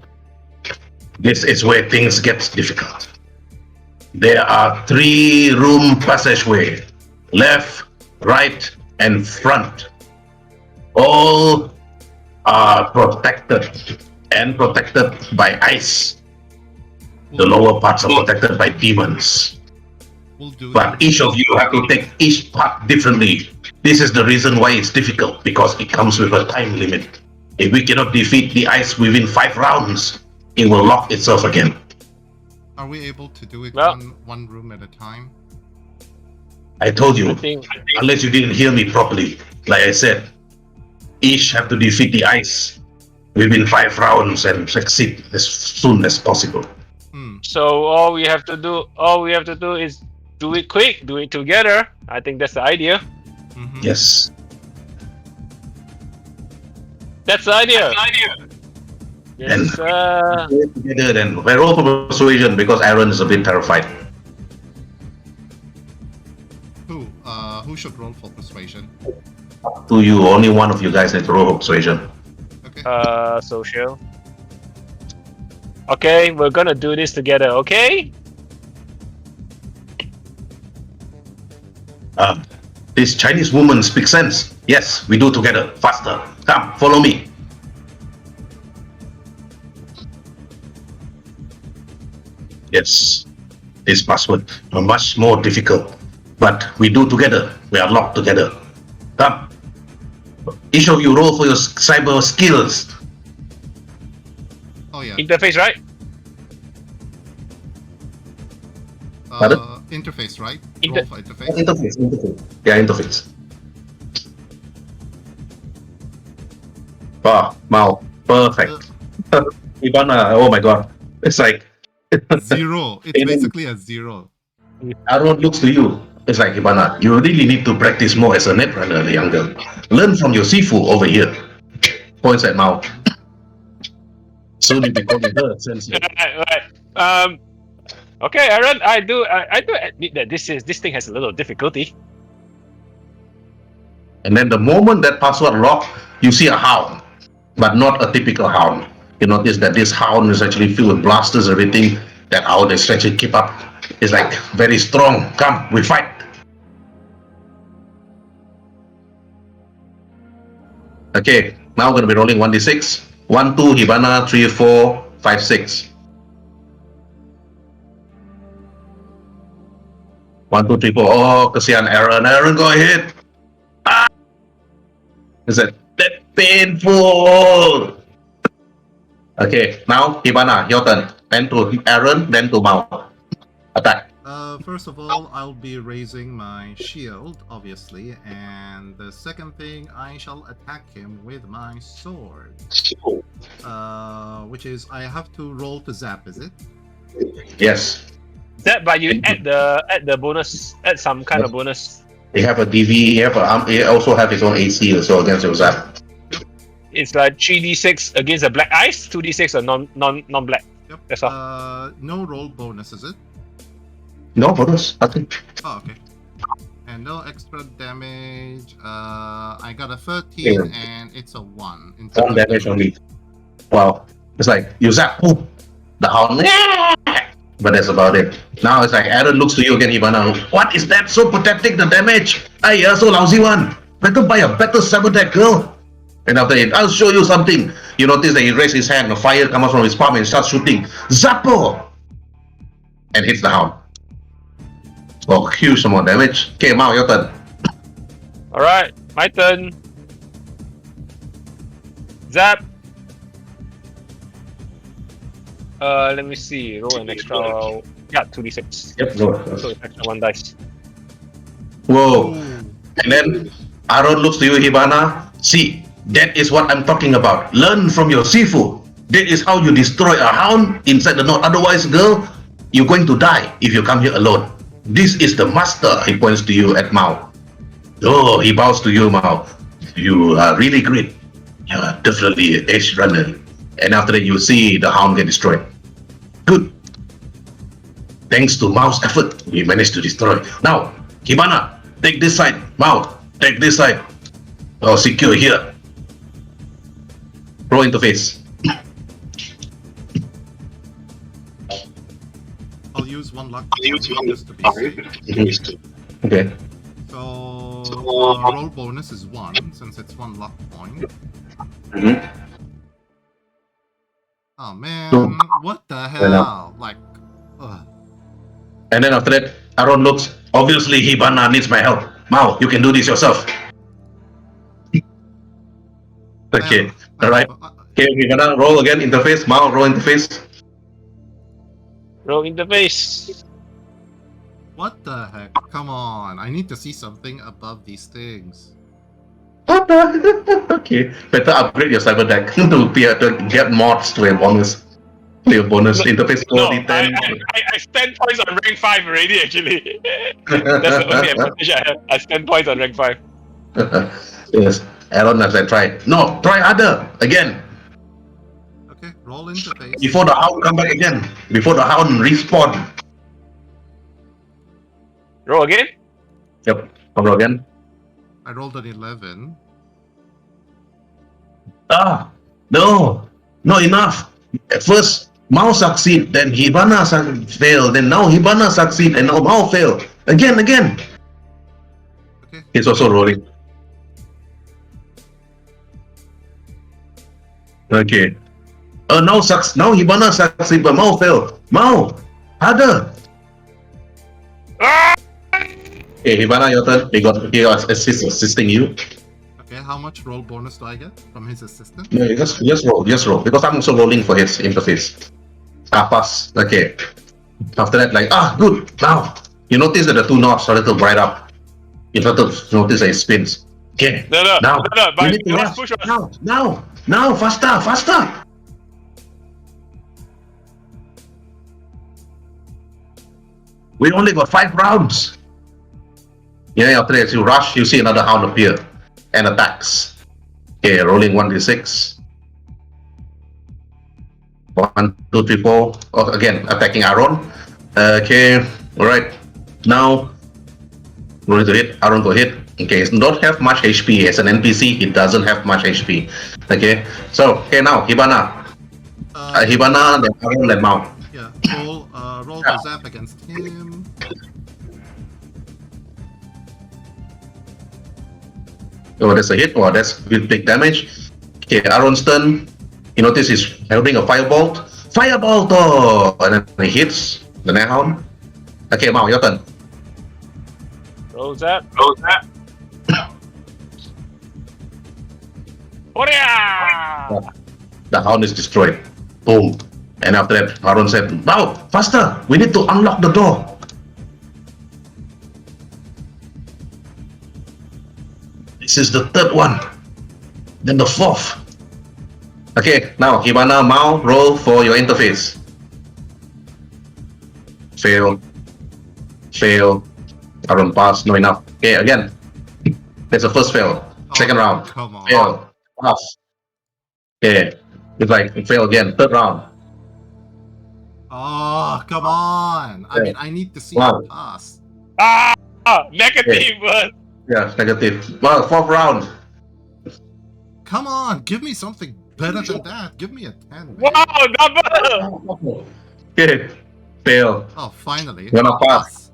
This is where things get difficult. There are 3 room passageway, left, right, and front. All are protected by ice. The lower parts are protected by demons. We'll do But it. each of you have to take each part differently. This is the reason why it's difficult, because it comes with a time limit. If we cannot defeat the ice within 5 rounds, it will lock itself again. Are we able to do it Well- one room at a time? I told you, I think unless you didn't hear me properly, like I said, each have to defeat the ice within 5 rounds and succeed as soon as possible. so. All we have to do is do it quick, do it together. I think that's the idea. Mm-hmm. Yes. That's the idea. Yes, Together then. I roll for persuasion because Aaron is a bit terrified. Who should roll for persuasion? To you, only one of you guys need to roll for persuasion. Okay. social. Okay, we're gonna do this together. Okay. This Chinese woman speaks sense. Yes, we do together. Faster. Come, follow me. Yes, this password are much more difficult, but we do together. We are locked together. Come. Each of you roll for your cyber skills. Oh yeah. Interface, right? Pardon? Interface, right? Inter- Roll for interface. Interface. Yeah, interface. Wow, perfect. Ivana, oh my god. It's like Zero. It's basically a 0. Aaron looks to you. It's like, Ivana, you really need to practice more as a netrunner, young girl. Learn from your Sifu over here. Points at Mao. Soon you'll be calling her sensei. Right. Okay, Aaron. I do admit that this thing has a little difficulty. And then the moment that password lock, you see a hound, but not a typical hound. You notice that this hound is actually filled with blasters, everything. That hound is actually keep up. It's like very strong. Come, we fight. Okay, now we're gonna be rolling 1d6. 1, 2, Hibana, 3, 4, 5, 6. 1, 2, 3, 4. Oh, kesian Aaron. Aaron, go ahead. Is that painful? Okay, now Hibana, your turn. Then to Aaron, then to Mao. Attack. First of all, I'll be raising my shield, obviously, and the second thing, I shall attack him with my sword. Which is, I have to roll to zap, is it? Yes. That, but you add the bonus, add some kind of bonus. They have a DV. He also have his own AC also against your zap. It's like 3d6 against a black ice, 2d6 or non-black. Yep. That's all. No roll bonus, is it? No bonus. Nothing. Oh, okay. And no extra damage. I got a 13 and it's a 1. In terms One of damage only. Wow. It's like you zap, boom, the hound. But that's about it. Now it's like Aaron looks to you again, Ivana. What is that? So pathetic, the damage. Hey, so lousy one. Better buy a better Cyberdeck, girl. And after it, I'll show you something. You notice that he raised his hand, the fire comes out from his palm and starts shooting. Zappo! And hits the hound. Oh, huge amount of damage. Okay, Mao, your turn. Alright, my turn. Zap. Let me see. Roll an extra. Yeah, 2d6. Yep, go. So it's extra 1 dice. Whoa. And then Aaron looks to you, Hibana. See, that is what I'm talking about. Learn from your Sifu. That is how you destroy a hound inside the knot. Otherwise, girl, you're going to die if you come here alone. This is the master. He points to you at Mao. Oh, he bows to you, Mao. You are really great. You are definitely an Edgerunner. And after that, you see the hound get destroyed. Good. Thanks to Mao's effort, we managed to destroy. Now, Hibana, take this side. Mao, take this side. Oh, secure here. Roll interface. I'll use 1 luck point just to be safe. Okay. So roll bonus is 1 since it's 1 luck point. Oh man, what the hell? Like, ugh. And then after that, Aaron looks. Obviously, Hibana needs my help. Mao, you can do this yourself. Okay. Alright. Okay, Hibana, roll again. Interface. Mao, roll interface. Roll interface. What the heck? Come on, I need to see something above these things. Okay. Better upgrade your cyber deck to get mods to a bonus. To a bonus interface No, D10. I spent points on rank 5 already, actually. That's the only advantage I have. I spent points on rank 5. Yes. Aaron has I tried. No, try harder. Again. Okay, roll interface. Before the hound come back again. Before the hound respawn. Roll again? Yep. Roll again. I rolled an 11. No. Not enough. At first, Mao succeed, then Hibana fail, then now Hibana succeed, and now Mao fail. Again. Okay. He's also rolling. Okay. Now Hibana succeed, but Mao fail. Mao, harder. Okay, Hibana, your turn. He was assisting you. Okay, how much roll bonus do I get from his assistant? No, just roll. Because I'm also rolling for his interface. Pass. Okay. After that, good. Now, you notice that the 2 knots started to bright up. You notice that it spins. Okay. No, Now, but we need to rush. push us. Now, faster. We only got 5 rounds. Yeah, after that, you rush, you see another hound appear and attacks. Okay, rolling 1d6. 1, 2, 3, 4. Oh, again, attacking Aaron. Okay, alright. Now, going to hit. Aaron go hit. Okay, he don't have much HP. As an NPC, he doesn't have much HP. Okay, so, okay, now, Hibana. Hibana, then Aaron, then Mao. Yeah, roll the zap against him. Oh, that's a hit. Oh, that's big damage. Okay, Aaron's turn. You notice he's holding a firebolt. Firebolt! Oh! And then he hits the Nehon. Okay, Mao, your turn. Roll zap. Orya! The hound is destroyed. Boom. And after that, Aaron said, Mao, faster! We need to unlock the door. This is the 3rd one. Then the 4th. Okay, now Hibana, Mao, roll for your interface. Fail. Aaron pass, no enough. Okay, again. That's the first fail. Second round. Come on. Fail. Pass. Okay. It's like fail again. 3rd round. Oh, come on. I mean, I need to see Wow. it pass. Negative. Yeah, negative. Well, fourth round. Come on, give me something better than that. Give me a 10, man. Wow, double. Okay, fail. Oh, finally. You're not pass.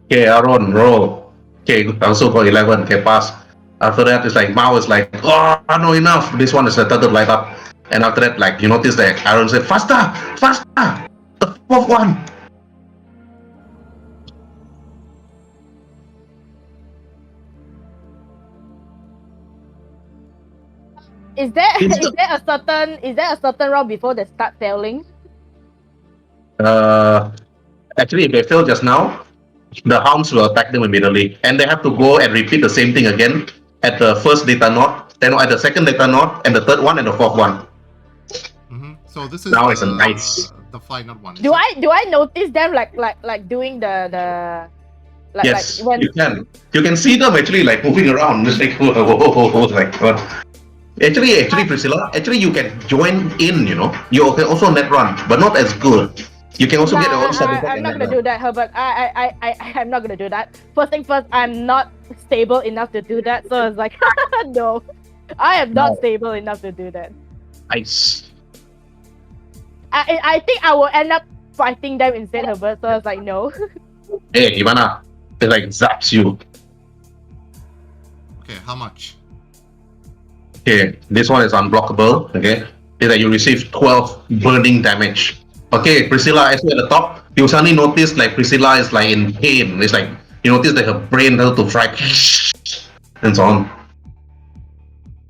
Okay, Aaron, roll. Okay, also for 11. Okay, pass. After that, it's like Mao is like, oh, no, enough. This one is the third light up. And after that, like, you notice that Aaron said, faster, faster. The fourth one. Is there a certain round before they start failing? Actually, if they fail just now, the hounds will attack them immediately, and they have to go and repeat the same thing again at the first data node, then at the second data node, and the third one, and the fourth one. So this is Now it's a nice. the final one. Do I notice them like doing the like, Yes, like when you can see them actually like moving around. It's like whoa, like what? Actually, Priscilla, you can join in. You can also net run, but not as good. You can also get your own Cyberpunk. I'm not gonna do that, Herbert. I'm not gonna do that. First thing first, I'm not stable enough to do that. So it's like, no, I am not stable enough to do that. Nice. I think I will end up fighting them instead, Herbert. So I was like, no. Hey, Ivana, it like zaps you. Okay, how much? Okay, this one is unblockable. Okay, it's like you receive 12 burning damage. Okay, Priscilla, as you're at the top, you suddenly notice like Priscilla is like in pain. It's like you notice that her brain started to fry and so on.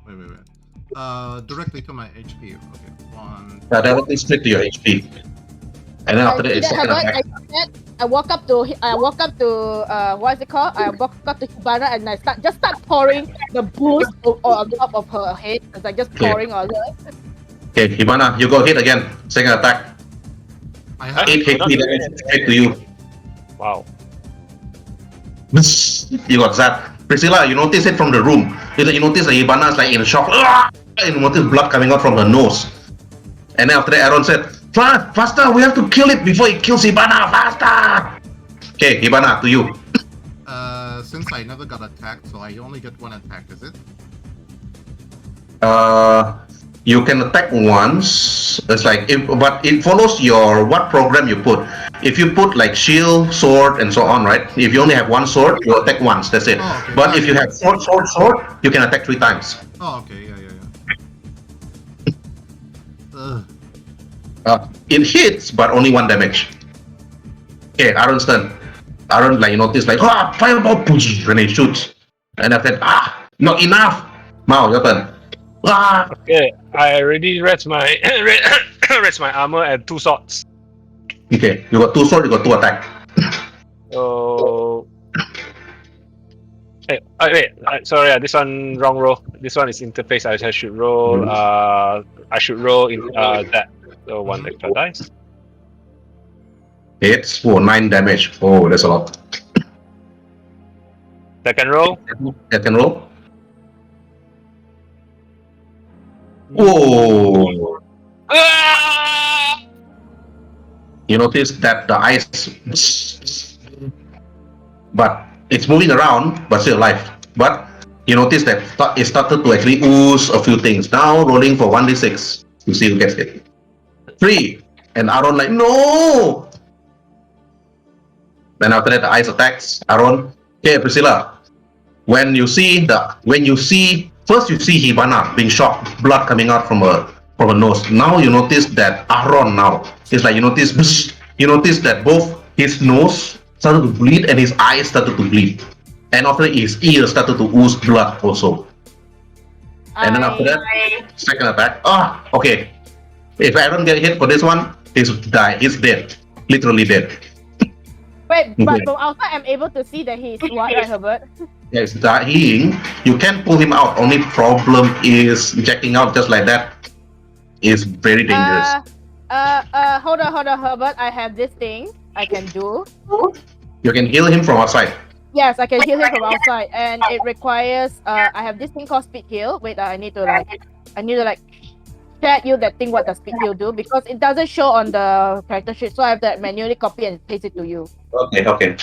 Wait. Directly to my HP. Okay, one. Directly straight to your HP. And then after that, it's second attack. I walk up to what is it called? I walk up to Hibana and I start pouring the boost on top of her head. It's like just pouring all over. Okay, Hibana, you go hit again. Second attack. I have 8 HP damage straight to you. Wow. You got zapped. Priscilla, you notice it from the room. You notice that Hibana is like in shock. And you notice blood coming out from her nose. And then after that, Aaron said, faster, we have to kill it before it kills Hibana, faster! Okay, Hibana, to you. Since I never got attacked, so I only get one attack, is it? You can attack once. It's like, but it follows what program you put. If you put like shield, sword, and so on, right? If you only have one sword, you attack once. That's it. Oh, okay. But if you have sword, you can attack 3 times. Oh, okay, yeah. It hits, but only 1 damage. Okay, Aaron's turn. Aaron, like, you notice, like, fireball, when he shoots. And after that, not enough. Mao, your turn. Okay, I already rest my rest my armor and 2 swords. Okay, you got 2 swords, you got 2 attack. So, hey, wait, sorry, this one wrong roll. This one is interface. I should roll. I should roll in that. So 1 extra dice. Hits for 9 damage. Oh, that's a lot. Second roll. Second roll. Whoa! You notice that the ice, but it's moving around, but still alive. But you notice that it started to actually ooze a few things. Now rolling for 1d6 to see who gets hit. 3, and Aaron like no. Then after that, the ice attacks Aaron. Okay, Priscilla. When you see first you see Hibana being shocked, blood coming out from her nose. Now you notice that Aaron it's like you notice that both his nose started to bleed and his eyes started to bleed, and after his ears started to ooze blood also. And then after that, second attack. Okay. If Aaron get hit for this one, he's dead, literally dead. Wait, but from outside, I'm able to see that he's what, right, Herbert? Yeah, he's dying. You can pull him out. Only problem is jacking out just like that is very dangerous. Hold on, Herbert. I have this thing I can do. You can heal him from outside. Yes, I can heal him from outside, and it requires. I have this thing called speed heal. Wait, I need to share you that thing. What does speed heal do? Because it doesn't show on the character sheet, so I have to manually copy and paste it to you. Okay.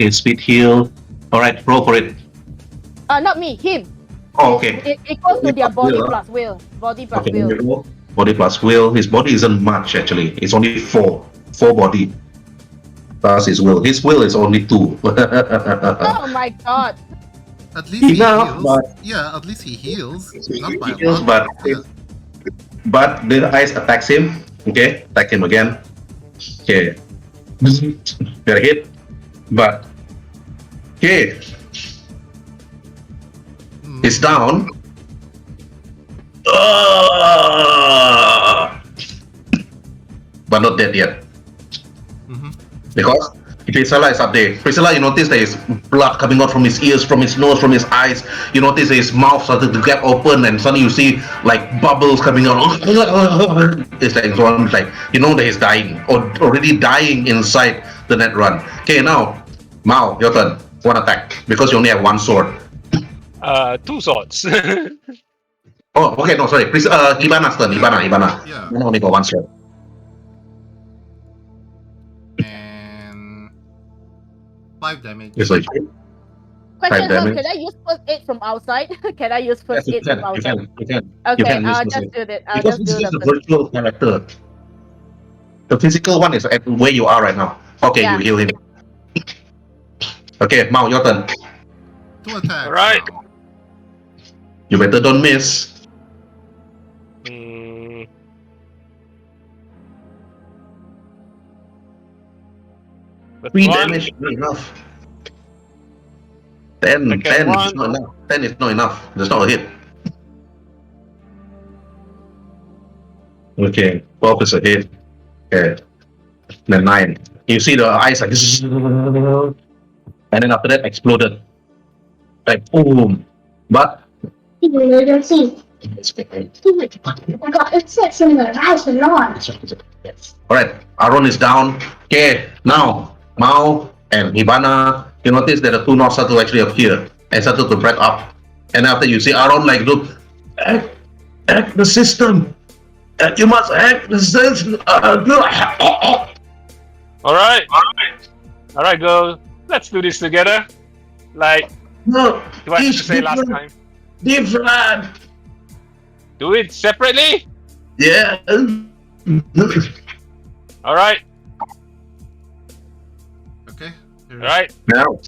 Okay, speed heal. Alright, roll for it. Not me, him. Oh, okay. It equals to their body Will, plus will. Body plus Okay, will. let me roll. Body plus will. His body isn't much actually. It's only 4. 4 body. Plus his will. His will is only 2. Oh my god. At least he Enough, heals. but- Yeah, at least he heals. Not He by a heals, lot. but Yeah. But the ice attacks him. Okay, attack him again. Okay, get a hit. But okay, it's down. But not dead yet. Mhm. Because Priscilla is up there. Priscilla, you notice there is blood coming out from his ears, from his nose, from his eyes. You notice his mouth started to get open, and suddenly you see like bubbles coming out. It's like one, like you know that he's dying or already dying inside the net run. Okay, now Mao, your turn. One attack because you only have one sword. 2 swords. Oh, okay, no, sorry. Ibana's turn. Ibana. Yeah. Ibana only got one sword. And 5 damage. It's like Question, so damage. can I use first aid from outside? Can I use first yes, you aid from can. outside? You can. Okay, use I'll first just aid. do that. I'll Because just this do is the the first. virtual character. The physical one is at where you are right now. Okay, Yeah. you heal him. Okay, Mao, your turn. 2 attacks. Alright. now. You better don't miss. Mm, that's 3 one. damage is not enough. 10 Second is one. not enough. 10 is not enough. That's not a hit. Okay, 12 is a hit. Okay. Then 9. You see the eyes like and then after that exploded. Like boom. But Emergency. I got insects in the house and on. alright, Aaron is down. Okay, now Mao and Hibana, you notice that the two knots start to actually appear and started to break up. And after you see Aaron like look, hack the system. You must hack the system. Alright. Alright, go. Let's do this together. Like No, what I each say last time. different. Do it separately. Yeah. Alright. Okay. Here's- Alright. Now,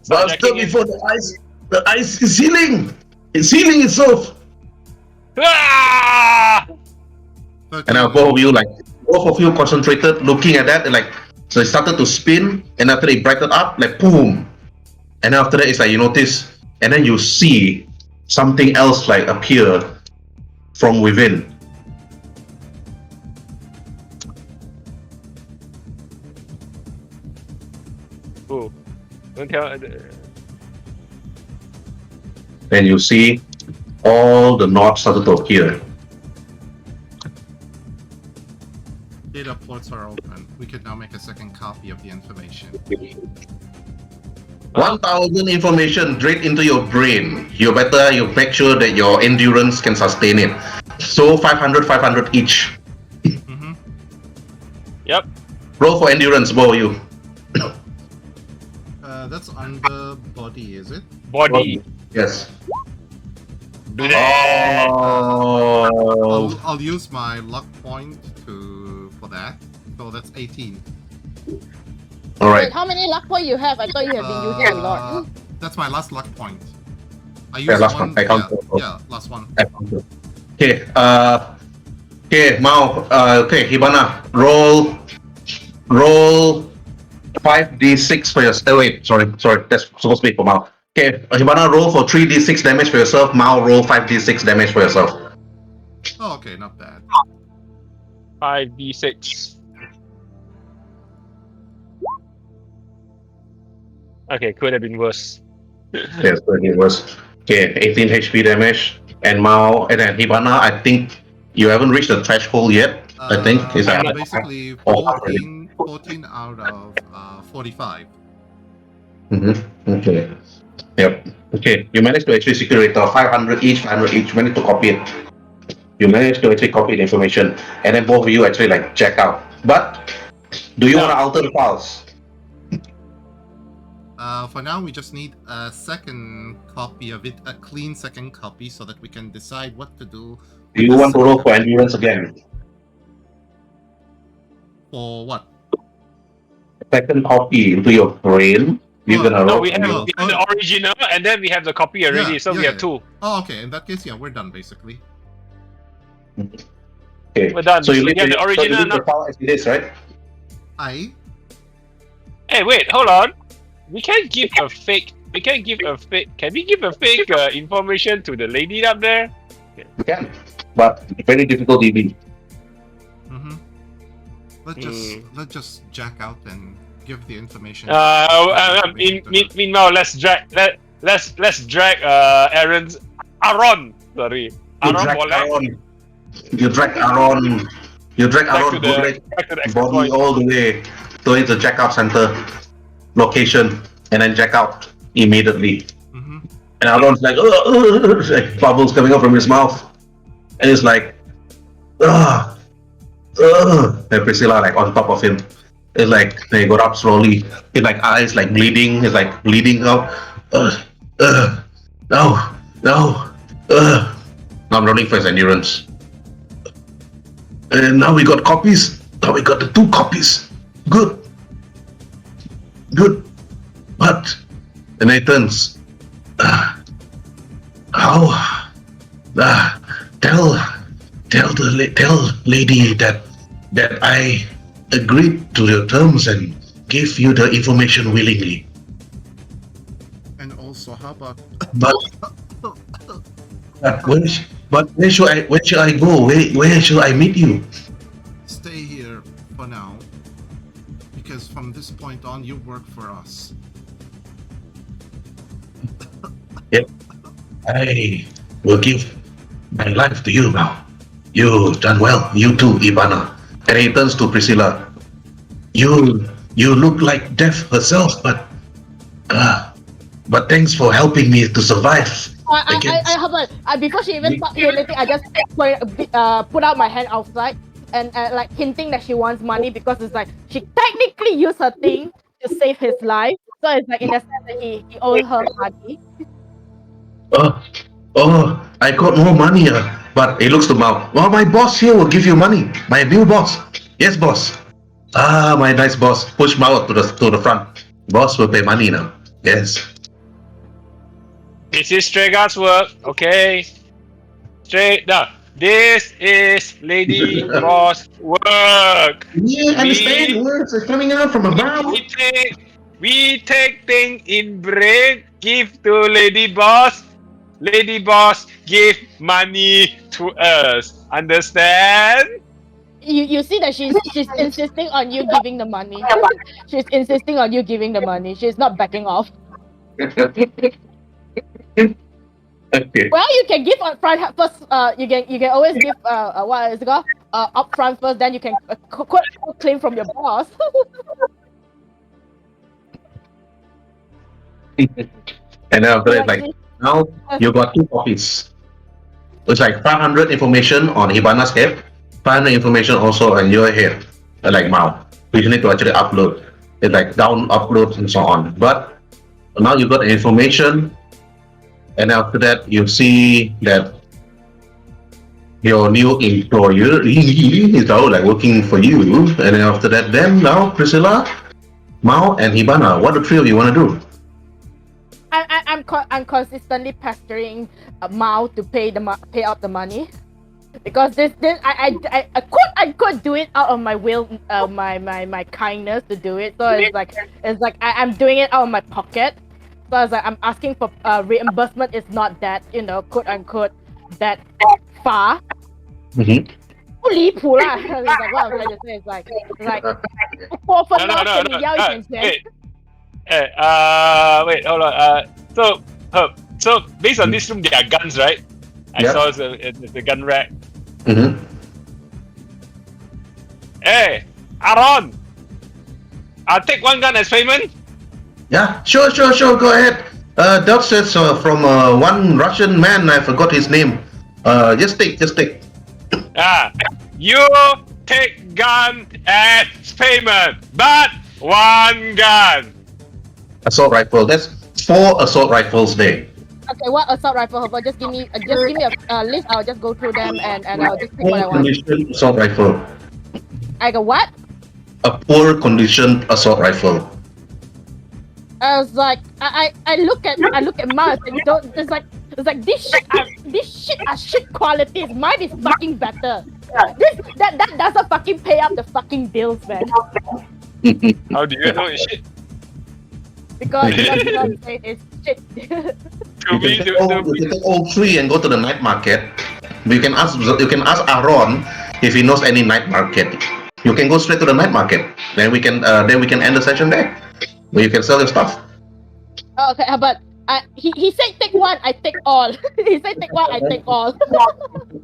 Start faster jacking in. before the ice is healing. It's healing itself. Ah! 13 And now both of you concentrated looking at that and like, so it started to spin and after it brightened up, like boom. And after that it's like you notice and then you see something else like appear from within. Ooh. Don't tell. And you see all the knots started to appear. Data ports are open. We can now make a second copy of the information. 1,000 information straight into your brain. You make sure that your endurance can sustain it. So 500 each. Mm-hmm. Yep. Roll for endurance, both of you. That's under body, is it? Body. Yes. Do that. Oh. I'll use my luck point for that. So that's 18. All right. Wait, how many luck points you have? I thought you have been using a lot. That's my last luck point. I Yeah, used last one. one. I count. Yeah, last one. Okay. Okay, Mao. Okay, Hibana. Roll 5d6 for yourself. Oh, wait, sorry. That's supposed to be for Mao. Okay, Hibana, roll for 3d6 damage for yourself. Mao, roll 5d6 damage for yourself. Oh, okay, not bad. 5d6. Okay, could have been worse. Yes, it was. Okay, 18 HP damage. And Mao, and then Hibana, I think you haven't reached the threshold yet. I think. Is that Basically Oh, 14 out of 45. Mm-hmm. Okay. Yep. Okay. You managed to actually secure it. 500 each. You managed to copy it. You managed to actually copy the information, and then both of you actually like check out. But do you want to alter the files? For now, we just need a second copy of it, a clean second copy, so that we can decide what to do. Do you want to roll for endurance again? For what? Second copy into your brain. You're gonna No, roll. we have endurance. the original, and then we have the copy already, Yeah, so we yeah, have yeah. two. Oh, okay. In that case, yeah, we're done basically. Okay. We're done. So you So leave you have the original the file as it is, right? Hey, wait, hold on. We can't give a fake. We can't give a fake. Can we give a fake information to the lady up there? You can, but very difficult DB. Mm-hmm. Let's just jack out and give the information. Meanwhile, let's drag Aaron. Sorry, You Aaron drag Bolek. Aaron. You drag Aaron. You drag Back to Aaron the bootleg exit body point. all the way to the checkout center location, and then check out immediately. Mm-hmm. And Aaron's like, like bubbles coming up from his mouth, and he's like, and Priscilla like on top of him. It's like they got up slowly. His like eyes like bleeding. He's like bleeding out. No. Now I'm running for his endurance. And now we got copies. Now we got the 2 copies. Good. But and he turns. How? Tell lady that I agreed to your terms and gave you the information willingly. And also, how about? But where should I go? Where should I meet you? Stay here for now, because from this point on, you work for us. I will give my life to you now. You've done well. You too, Ivana. And he turns to Priscilla. You look like death herself, but thanks for helping me to survive. Before she even talked anything, I just put out my hand outside and like hinting that she wants money, because it's like she technically used her thing to save his life. So it's like in the sense that he owed her money. I got no money. But he looks to Mao. Well, my boss here will give you money. My new boss. Yes, boss. My nice boss. Push Mao to the front. Boss will pay money now. Yes. This is Strega's work, okay? This is Lady Boss work. Yeah, understand. Words are coming out from above. We take things in break, give to Lady Boss. Lady Boss give money to us. Understand? You see that she's insisting on you giving the money. She's insisting on you giving the money. She's not backing off. Okay. Well, you can give up front first. You can always give what is it called? Up front first. Then you can claim from your boss. And then after that, like now you got 2 copies. It's like 500 information on Hibana's head, 500 information also on your head, like Mao. You need to actually upload. It's like down uploads and so on. But now you got information, and after that you see that your new employer is now like working for you, and then after that, then now Priscilla, Mao, and Hibana, what the 3 of you want to do? I'm consistently pestering Mao to pay out the money, because this I could do it out of my will, my kindness to do it. So it's like I'm doing it out of my pocket. So it's like I'm asking for reimbursement. Is not that, quote unquote, that far. Mm-hmm. 不离谱啦. It's like what I'm trying to say. It's like 过分咯，跟你要一点钱。 Wait, hold on. So based on this room, there are guns, right? I Yep. saw the gun rack. Mm-hmm. Hey, Aaron! I'll take 1 gun as payment. Yeah, sure. Go ahead. Doug says from one Russian man. I forgot his name. Just take. You take gun as payment, but 1 gun. assault rifle. That's 4 assault rifles there. Okay, what assault rifle? But just give me a list. I'll just go through them and I'll just pick what I Poor want. condition assault rifle. I go what? A poor condition assault rifle. I was like, I look at Mars and it's like this shit are shit qualities. Mine is fucking better. That doesn't fucking pay up the fucking bills, man. How do you know it's shit? Because it's shit. To me, You can take all 3 and go to the night market. You can ask Aaron if he knows any night market. You can go straight to the night market. Then we can end the session there. Where you can sell your stuff. Okay, but he said take one, I take all. He said take one, I take all.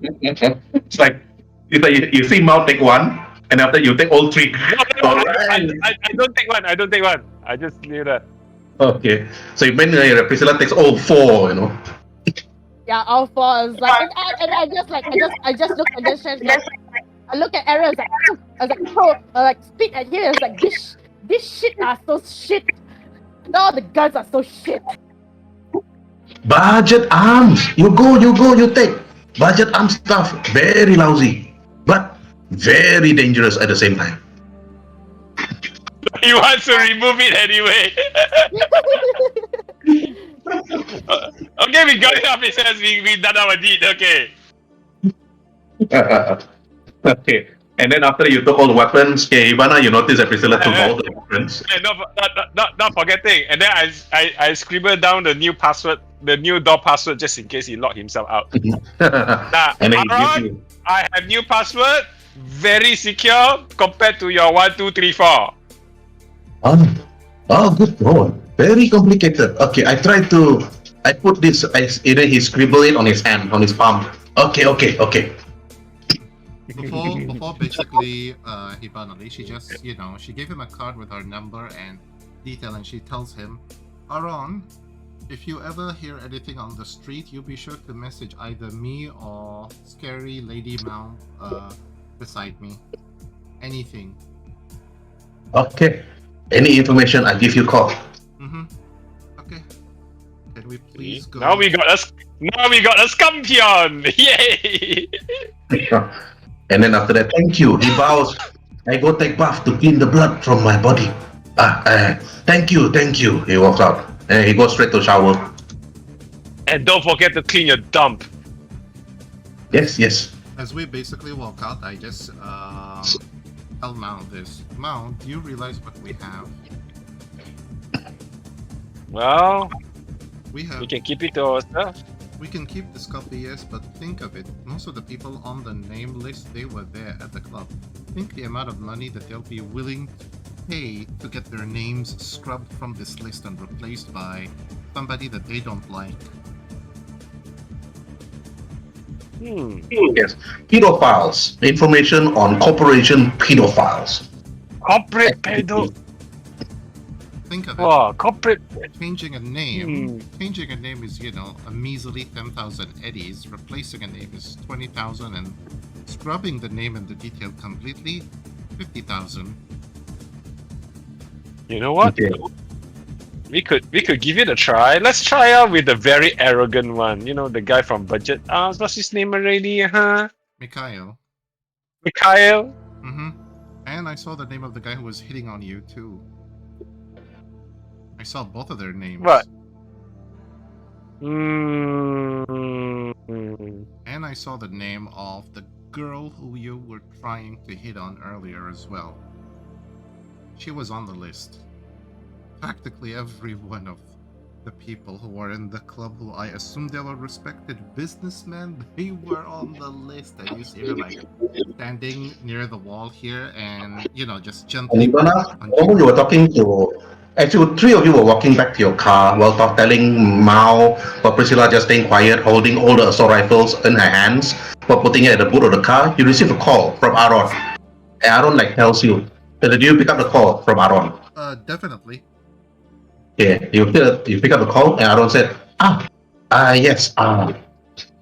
It's like you see Mao take 1, and after you take all 3. I don't take one. I don't take one. I just leave that. Okay, so you mean Priscilla takes all 4, you know? Yeah, all 4. I was like, and I just look at this. I look at Aaron. I was like, spit at him. I was like, this shit are so shit. All the guns are so shit. Budget arms. You take. Budget arm stuff. Very lousy, but very dangerous at the same time. He wants to remove it anyway. Okay, we got it off his hands. We done our deed. Okay. Okay. And then after you took all the weapons, okay, Ivana, you notice that Priscilla took all the weapons. And not forgetting. And then I scribbled down the new password, the new door password, just in case he locked himself out. Now, And then he gives Aaron, you. I have new password, very secure compared to your 1, 2, 3, 4. Oh, good lord. Very complicated. Okay, I put this, he scribbled it on his hand, on his palm. Okay. Before basically Ibanali, she just, she gave him a card with her number and detail, and she tells him, Aaron, if you ever hear anything on the street, you be sure to message either me or Scary Lady Mao beside me. Anything. Okay. Any information, I give you a call. Okay. Can we please go? Now we got a scampion! Yay! And then after that, thank you. He bows. I go take bath to clean the blood from my body. Thank you. He walks out. And he goes straight to shower. And don't forget to clean your dump. Yes. As we basically walk out, I just tell Mao this. Mao, do you realize what we have? Well, We can keep it to ourselves. We can keep this copy, yes, but think of it. Most of the people on the name list, they were there at the club. Think the amount of money that they'll be willing to pay to get their names scrubbed from this list and replaced by somebody that they don't like. Yes. Pedophiles. Information on corporation pedophiles. Corporate pedo. Think of it. Wow, corporate. Changing a name. Changing a name is, a measly 10,000 eddies. Replacing a name is 20,000, and scrubbing the name and the detail completely, 50,000. You know what? Okay. We could give it a try. Let's try out with the very arrogant one. The guy from Budget. What's his name already? Mikhail. Mikhail. And I saw the name of the guy who was hitting on you too. I saw both of their names. What? And I saw the name of the girl who you were trying to hit on earlier as well. She was on the list. Practically every one of the people who were in the club, who I assume they were respected businessmen, they were on the list. And you see her standing near the wall here and, just gently... And you were talking to... Actually, 3 of you were walking back to your car while telling Mao or Priscilla just staying quiet, holding all the assault rifles in her hands, while putting it at the boot of the car. You receive a call from Aaron. And Aaron tells you, did you pick up the call from Aaron? Definitely. Yeah, you pick up the call, and Aaron said, yes,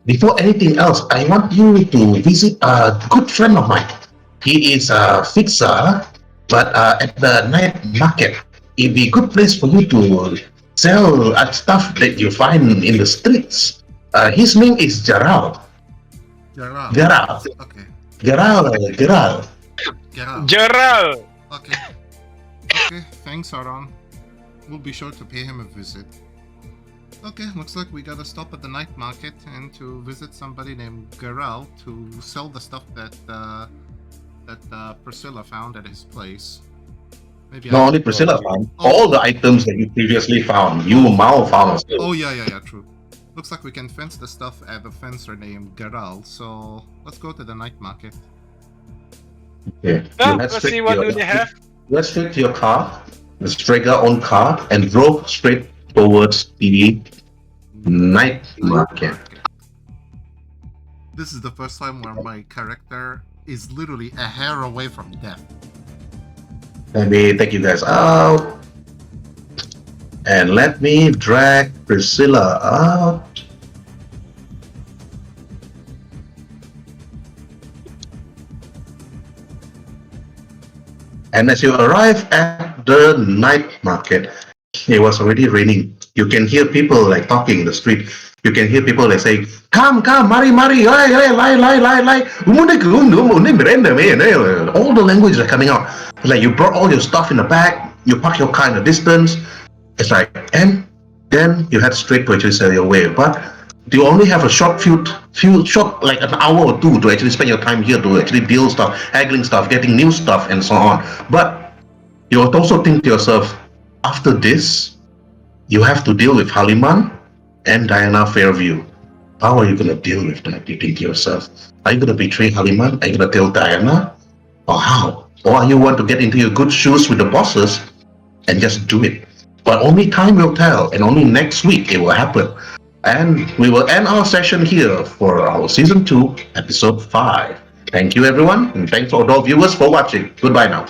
before anything else, I want you to visit a good friend of mine. He is a fixer, but at the night market. it'd be a good place for you to sell stuff that you find in the streets. His name is Jaral. Gerald. Jaral. Okay. Jaral. Gerald. Gerald! Okay. Okay, thanks, Aron. We'll be sure to pay him a visit. Okay, looks like we gotta stop at the night market and to visit somebody named Gerald to sell the stuff that Priscilla found at his place. Maybe Not only Priscilla found, Oh. all the items that you previously found, you Mao found as well. Oh yeah, true. Looks like we can fence the stuff at the fencer named Gerald, so let's go to the night market. Okay. Oh, You head let's straight see to what your- do they have. You went straight to your car, the Strega own car, and drove straight towards the night market. This is the first time where my character is literally a hair away from death. Let me take you guys out. And let me drag Priscilla out. And as you arrive at the night market, it was already raining. You can hear people like talking in the street. You can hear people like saying, come, mari, lie. All the languages are coming out. Like you brought all your stuff in the bag, you park your car in a distance. It's like, and then you head straight to actually sell your way. But you only have a short like an hour or two to actually spend your time here to actually deal stuff, haggling stuff, getting new stuff, and so on. But you would also think to yourself, after this, you have to deal with Haliman and Diana Fairview. How are you going to deal with that? You think to yourself, are you going to betray Haliman? Are you going to tell Diana? Or how? Or you want to get into your good shoes with the bosses and just do it? But only time will tell, and only next week it will happen. And we will end our session here for our Season 2, Episode 5. Thank you, everyone, and thanks to all viewers for watching. Goodbye now.